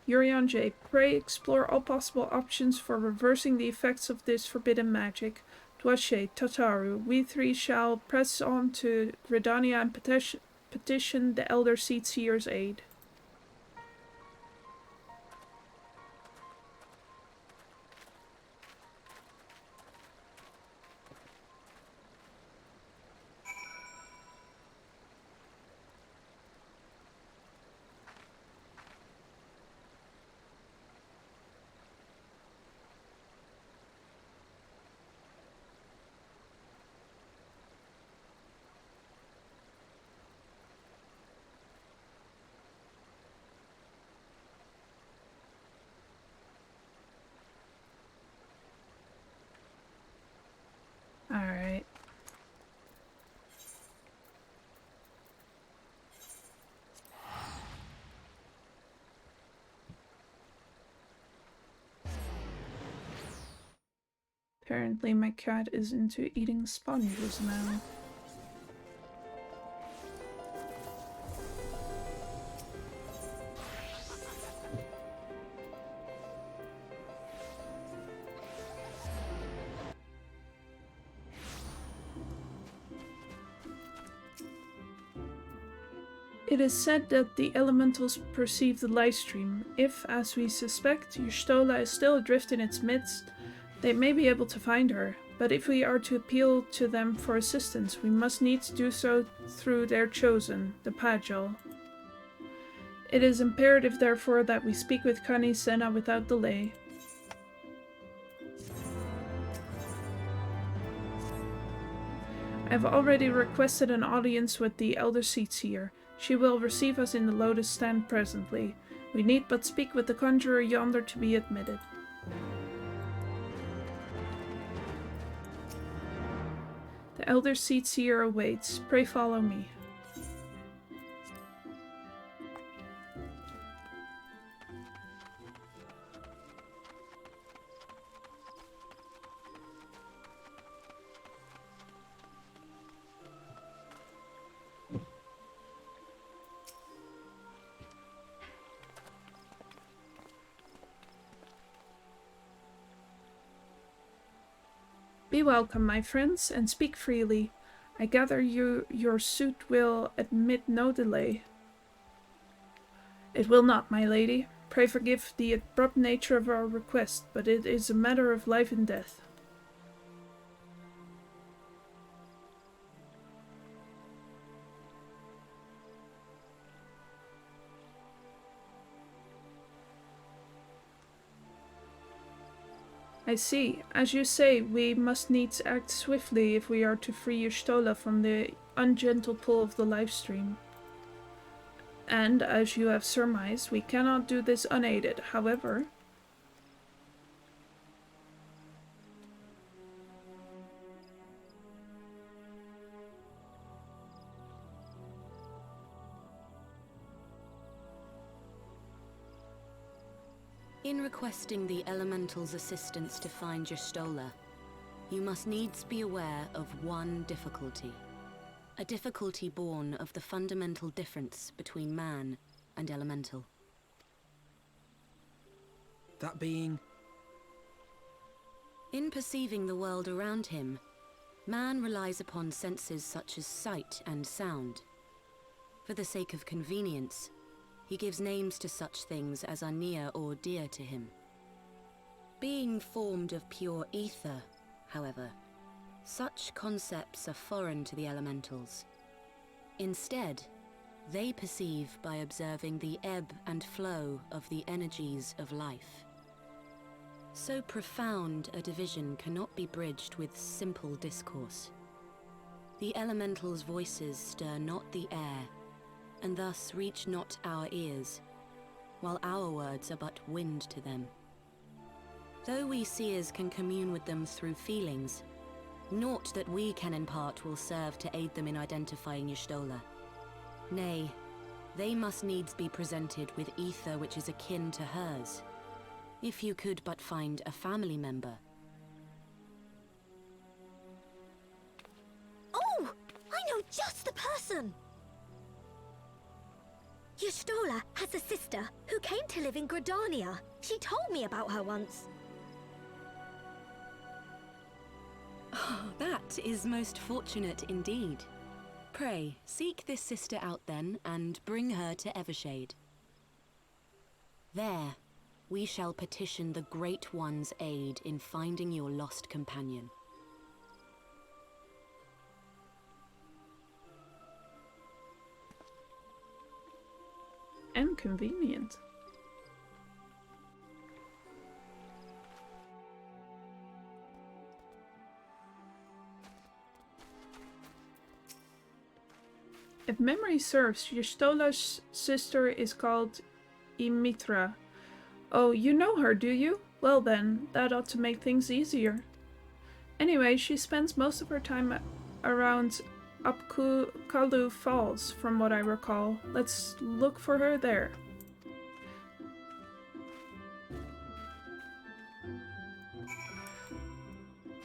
Urianger, pray explore all possible options for reversing the effects of this forbidden magic. Dwache, Tataru, we three shall press on to Gridania and petition the Elder Seatseer's aid. Alright. Apparently my cat is into eating sponges now. It is said that the elementals perceive the live stream. If, as we suspect, Y'shtola is still adrift in its midst, they may be able to find her. But if we are to appeal to them for assistance, we must needs do so through their chosen, the Pajal. It is imperative, therefore, that we speak with Kani Sena without delay. I have already requested an audience with the Elder Seatseer. She will receive us in the Lotus Stand presently. We need but speak with the conjurer yonder to be admitted. The Elder Seatseer awaits. Pray follow me. Be welcome, my friends, and speak freely. I gather your suit will admit no delay. It will not, my lady. Pray forgive the abrupt nature of our request, but it is a matter of life and death. I see. As you say, we must needs act swiftly if we are to free Y'shtola from the ungentle pull of the live stream. And, as you have surmised, we cannot do this unaided. However, in requesting the Elemental's assistance to find Y'shtola, you must needs be aware of one difficulty. A difficulty born of the fundamental difference between man and Elemental. That being? In perceiving the world around him, man relies upon senses such as sight and sound. For the sake of convenience, he gives names to such things as are near or dear to him. Being formed of pure ether, however, such concepts are foreign to the elementals. Instead, they perceive by observing the ebb and flow of the energies of life. So profound a division cannot be bridged with simple discourse. The elementals' voices stir not the air, and thus reach not our ears, while our words are but wind to them. Though we seers can commune with them through feelings, naught that we can impart will serve to aid them in identifying Y'shtola. Nay, they must needs be presented with ether which is akin to hers, if you could but find a family member. Oh! I know just the person! Y'shtola has a sister who came to live in Gridania. She told me about her once. Oh, that is most fortunate indeed. Pray, seek this sister out then, and bring her to Evershade. There, we shall petition the Great One's aid in finding your lost companion. And convenient. If memory serves, Y'shtola's sister is called Imithra. Oh, you know her, do you? Well then, that ought to make things easier. Anyway, she spends most of her time around Upkalu Falls, from what I recall. Let's look for her there.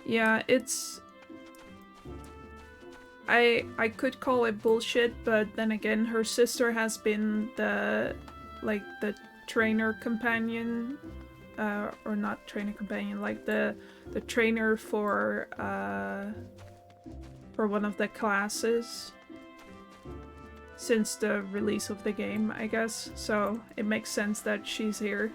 Yeah, it's... I could call it bullshit, but then again, her sister has been the trainer companion, or not trainer companion, like the trainer for one of the classes since the release of the game, I guess. So it makes sense that she's here.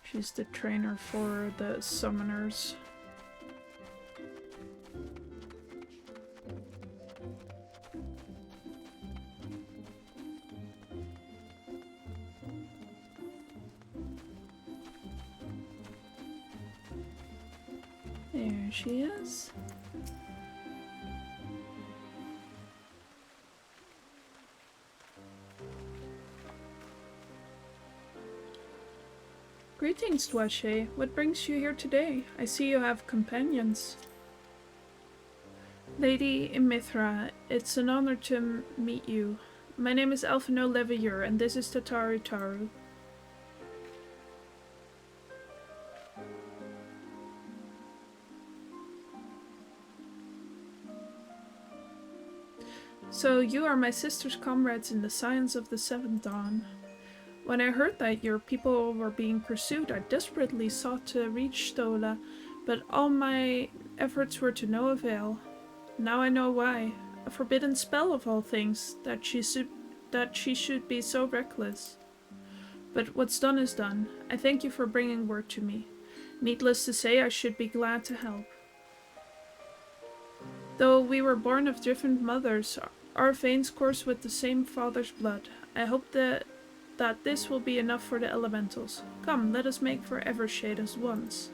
She's the trainer for the summoners. There she is. Greetings, Dwashe. What brings you here today? I see you have companions. Lady Imithra, it's an honor to meet you. My name is Elfino Levier, and this is Tataru Taru. So you are my sister's comrades in the science of the Seventh Dawn. When I heard that your people were being pursued, I desperately sought to reach Y'shtola, but all my efforts were to no avail. Now I know why. A forbidden spell of all things, that she should be so reckless. But what's done is done. I thank you for bringing word to me. Needless to say, I should be glad to help. Though we were born of different mothers, our veins course with the same father's blood. I hope that this will be enough for the elementals. Come, let us make for Evershade as once.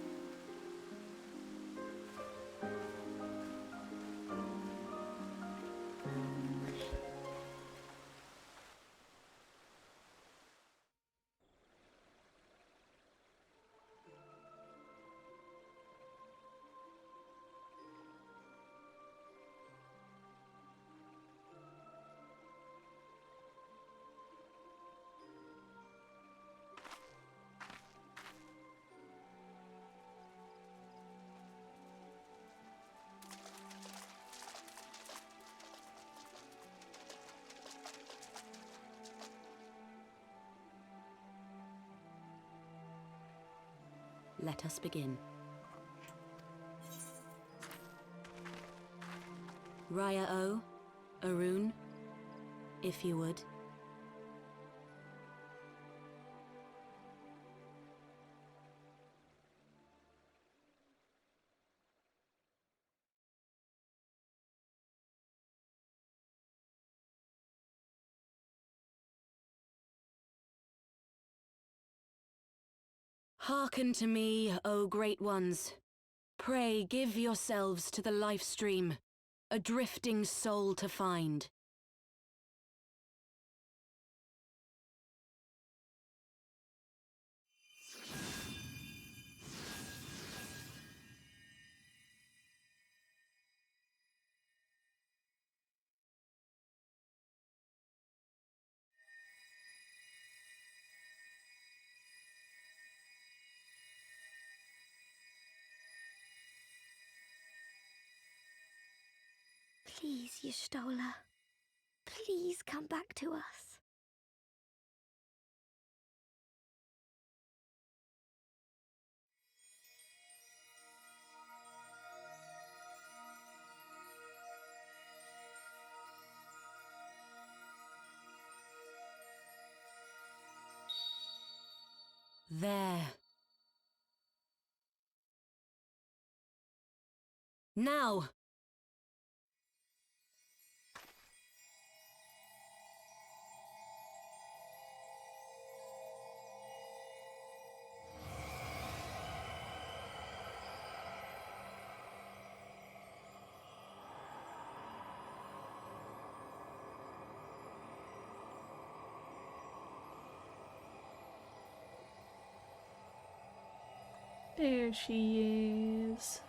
Let us begin. Raya O, Arun, if you would. Hearken to me, O great ones. Pray give yourselves to the life stream, a drifting soul to find. Please, Y'shtola. Please come back to us. There. Now! There she is.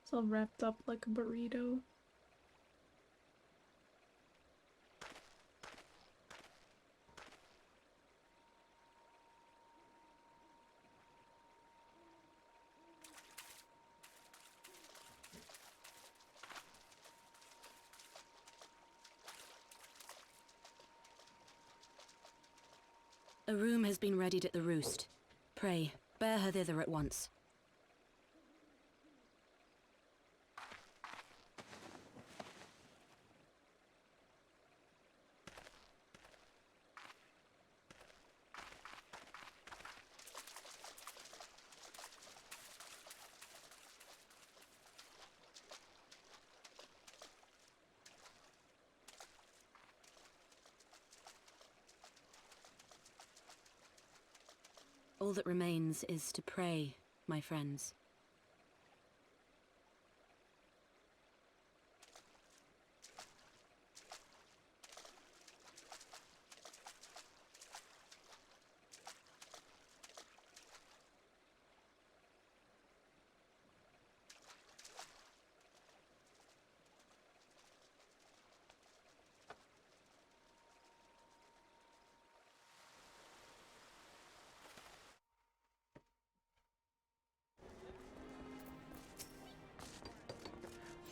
It's all wrapped up like a burrito. A room has been readied at the roost. Pray, bear her thither at once. All that remains is to pray, my friends.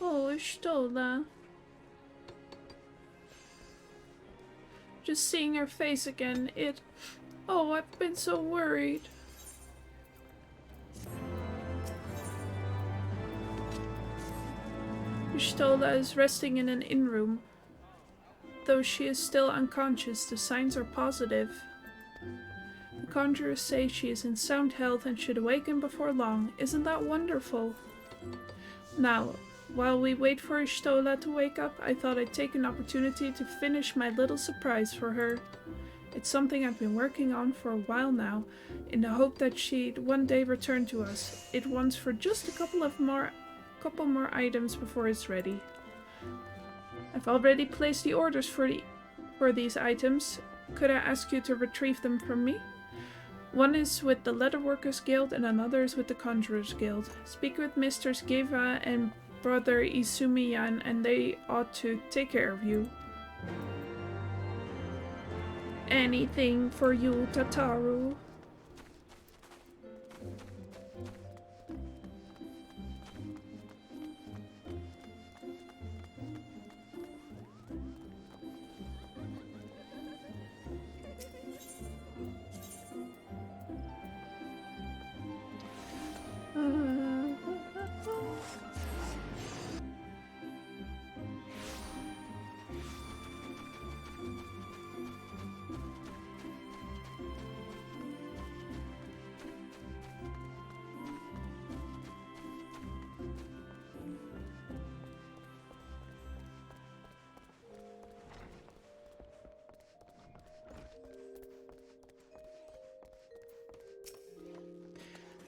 Oh, Y'shtola. Just seeing her face again, Oh, I've been so worried. Y'shtola is resting in an inn room. Though she is still unconscious, the signs are positive. The conjurers say she is in sound health and should awaken before long. Isn't that wonderful? Now, while we wait for Y'shtola to wake up, I thought I'd take an opportunity to finish my little surprise for her. It's something I've been working on for a while now, in the hope that she'd one day return to us. It wants for just a couple more items before it's ready. I've already placed the orders for are these items? Could I ask you to retrieve them from me? One is with the Leatherworkers Guild and another is with the Conjurers Guild. Speak with Misters Geva and Brother Isumiyan and they ought to take care of you. Anything for you, Tataru.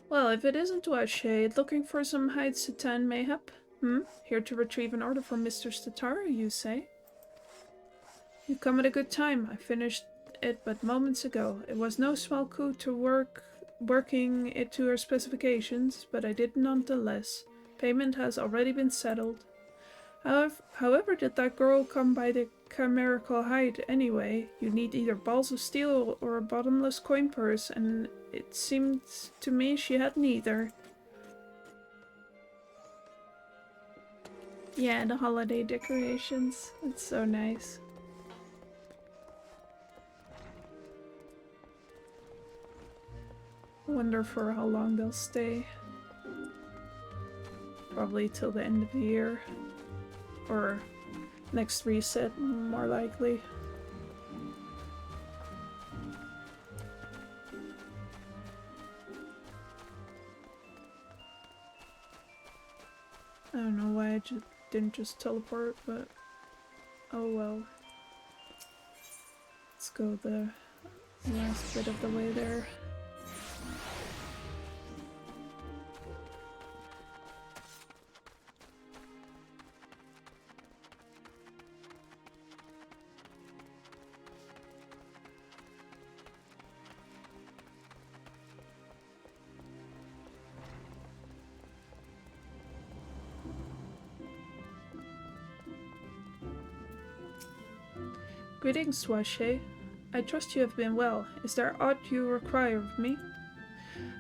Well, if it isn't Duashe, looking for some hides to tan, mayhap? Here to retrieve an order from Mr. Stataru, you say? You've come at a good time. I finished it but moments ago. It was no small coup to working it to her specifications, but I did nonetheless. Payment has already been settled. However did that girl come by the chimerical hide anyway? You need either balls of steel or a bottomless coin purse, and it seemed to me she had neither. Yeah, the holiday decorations. It's so nice. Wonder for how long they'll stay. Probably till the end of the year. Or next reset, more likely. I don't know why I didn't just teleport, but oh well. Let's go the last bit of the way there. Greetings, Swashe. I trust you have been well. Is there aught you require of me?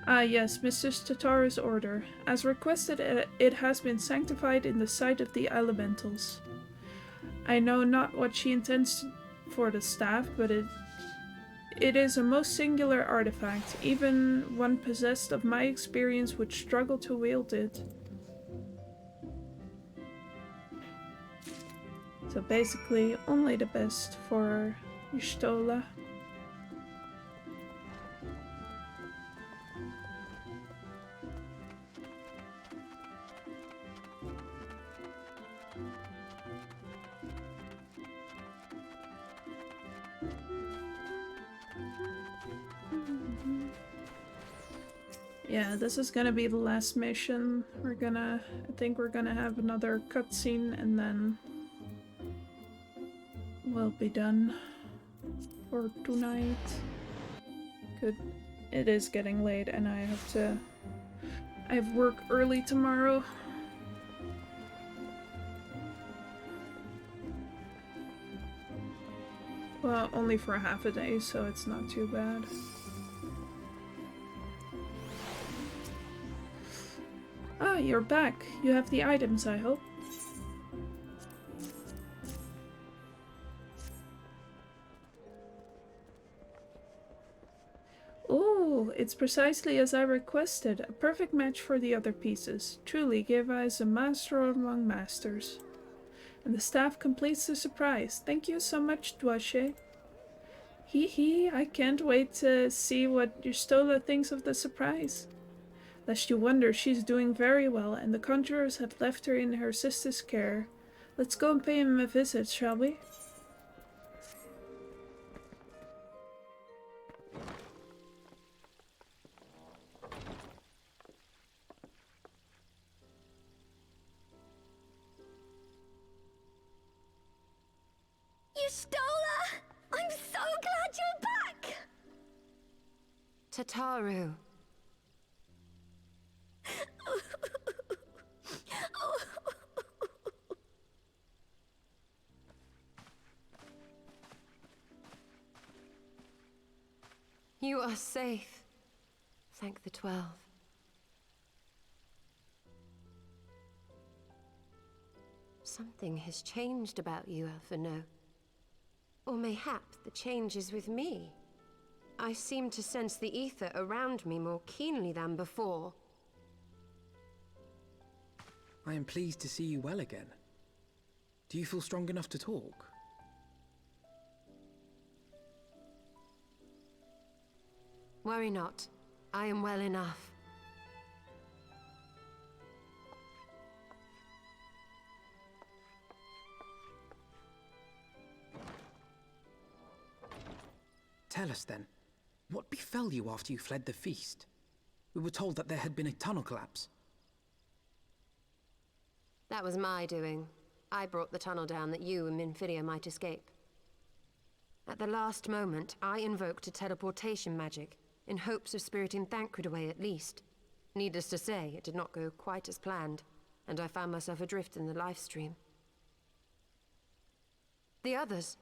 Ah yes, Mr. Stataru's order. As requested, it has been sanctified in the sight of the elementals. I know not what she intends for the staff, but it is a most singular artifact. Even one possessed of my experience would struggle to wield it. So basically, only the best for Y'shtola. Yeah, this is gonna be the last mission. I think we're gonna have another cutscene and then we'll be done for tonight. Good. It is getting late and I have work early tomorrow. Well, only for half a day, so it's not too bad. Ah, you're back. You have the items, I hope. Oh, it's precisely as I requested. A perfect match for the other pieces. Truly, Geva is a master among masters. And the staff completes the surprise. Thank you so much, Duashe. Hee hee, I can't wait to see what Y'shtola thinks of the surprise. Lest you wonder, she's doing very well, and the conjurers have left her in her sister's care. Let's go and pay him a visit, shall we? Y'shtola! Tataru. You are safe. Thank the 12. Something has changed about you, Alphino. Or mayhap the change is with me. I seem to sense the ether around me more keenly than before. I am pleased to see you well again. Do you feel strong enough to talk? Worry not. I am well enough. Tell us then, what befell you after you fled the feast? We were told that there had been a tunnel collapse. That was my doing. I brought the tunnel down that you and Minfidia might escape. At the last moment, I invoked a teleportation magic, in hopes of spiriting Thancred away at least. Needless to say, it did not go quite as planned, and I found myself adrift in the life stream. The others?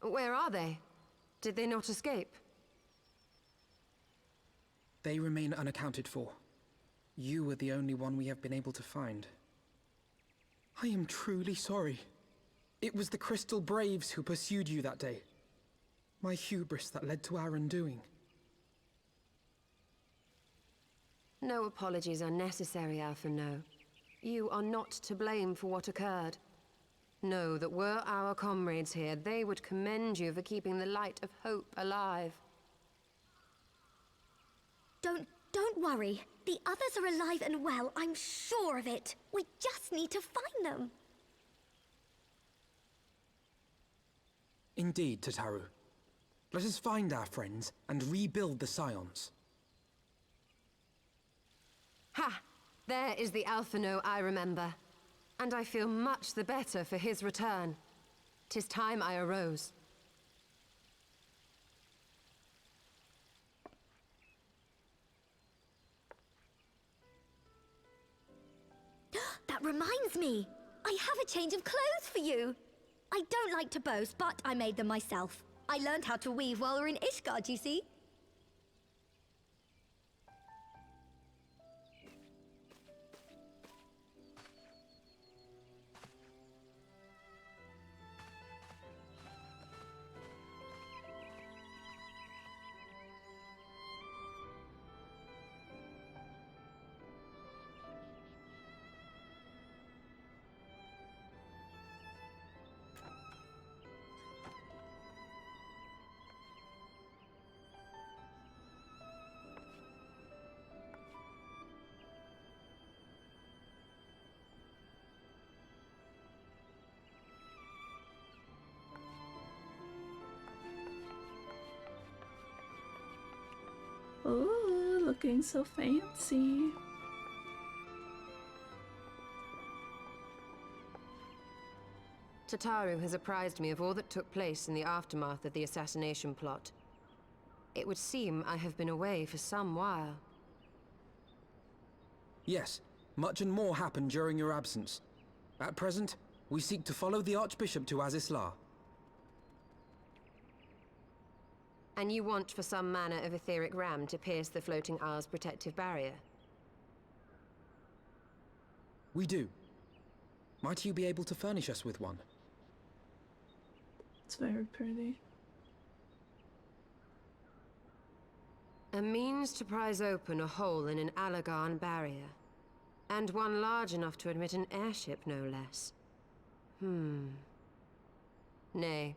Where are they? Did they not escape? They remain unaccounted for. You are the only one we have been able to find. I am truly sorry. It was the Crystal Braves who pursued you that day. My hubris that led to our undoing. No apologies are necessary, Alphino. You are not to blame for what occurred. Know that were our comrades here, they would commend you for keeping the light of hope alive. Don't worry. The others are alive and well, I'm sure of it. We just need to find them. Indeed, Tataru. Let us find our friends and rebuild the Scions. Ha! There is the Alphino I remember. And I feel much the better for his return. 'Tis time I arose. That reminds me! I have a change of clothes for you! I don't like to boast, but I made them myself. I learned how to weave while we're in Ishgard, you see? Oh, looking so fancy. Tataru has apprised me of all that took place in the aftermath of the assassination plot. It would seem I have been away for some while. Yes, much and more happened during your absence. At present, we seek to follow the Archbishop to Azisla. And you want for some manner of etheric ram to pierce the floating isle's protective barrier? We do. Might you be able to furnish us with one? It's very pretty. A means to prise open a hole in an Allagan barrier. And one large enough to admit an airship, no less. Nay,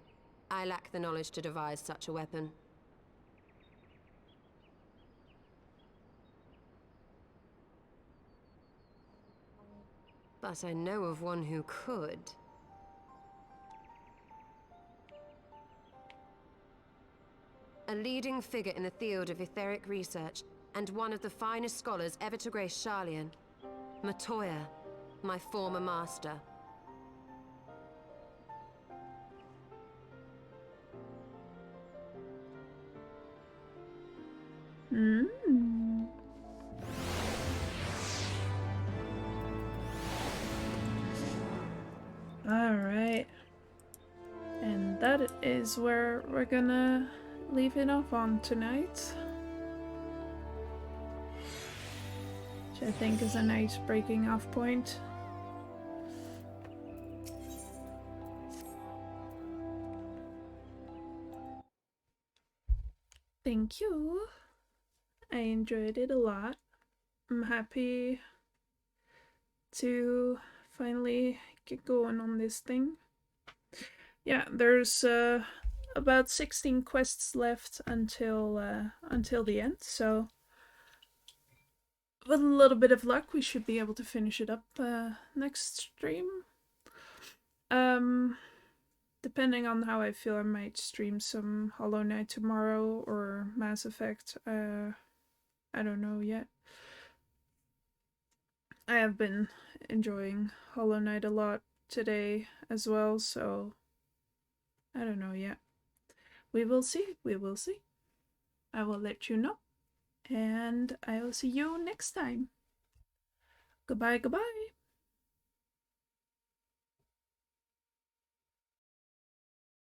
I lack the knowledge to devise such a weapon. But I know of one who could. A leading figure in the field of etheric research, and one of the finest scholars ever to grace Sharlayan. Matoya, my former master. Mm. Alright. And that is where we're gonna leave it off on tonight. Which I think is a nice breaking off point. Thank you. I enjoyed it a lot. I'm happy to finally get going on this thing. Yeah, there's about 16 quests left until the end, so with a little bit of luck we should be able to finish it up next stream. Depending on how I feel, I might stream some Hollow Knight tomorrow or Mass Effect. I don't know yet. I have been enjoying Hollow Knight a lot today as well, so I don't know yet. We will see. We will see. I will let you know. And I will see you next time. Goodbye, goodbye.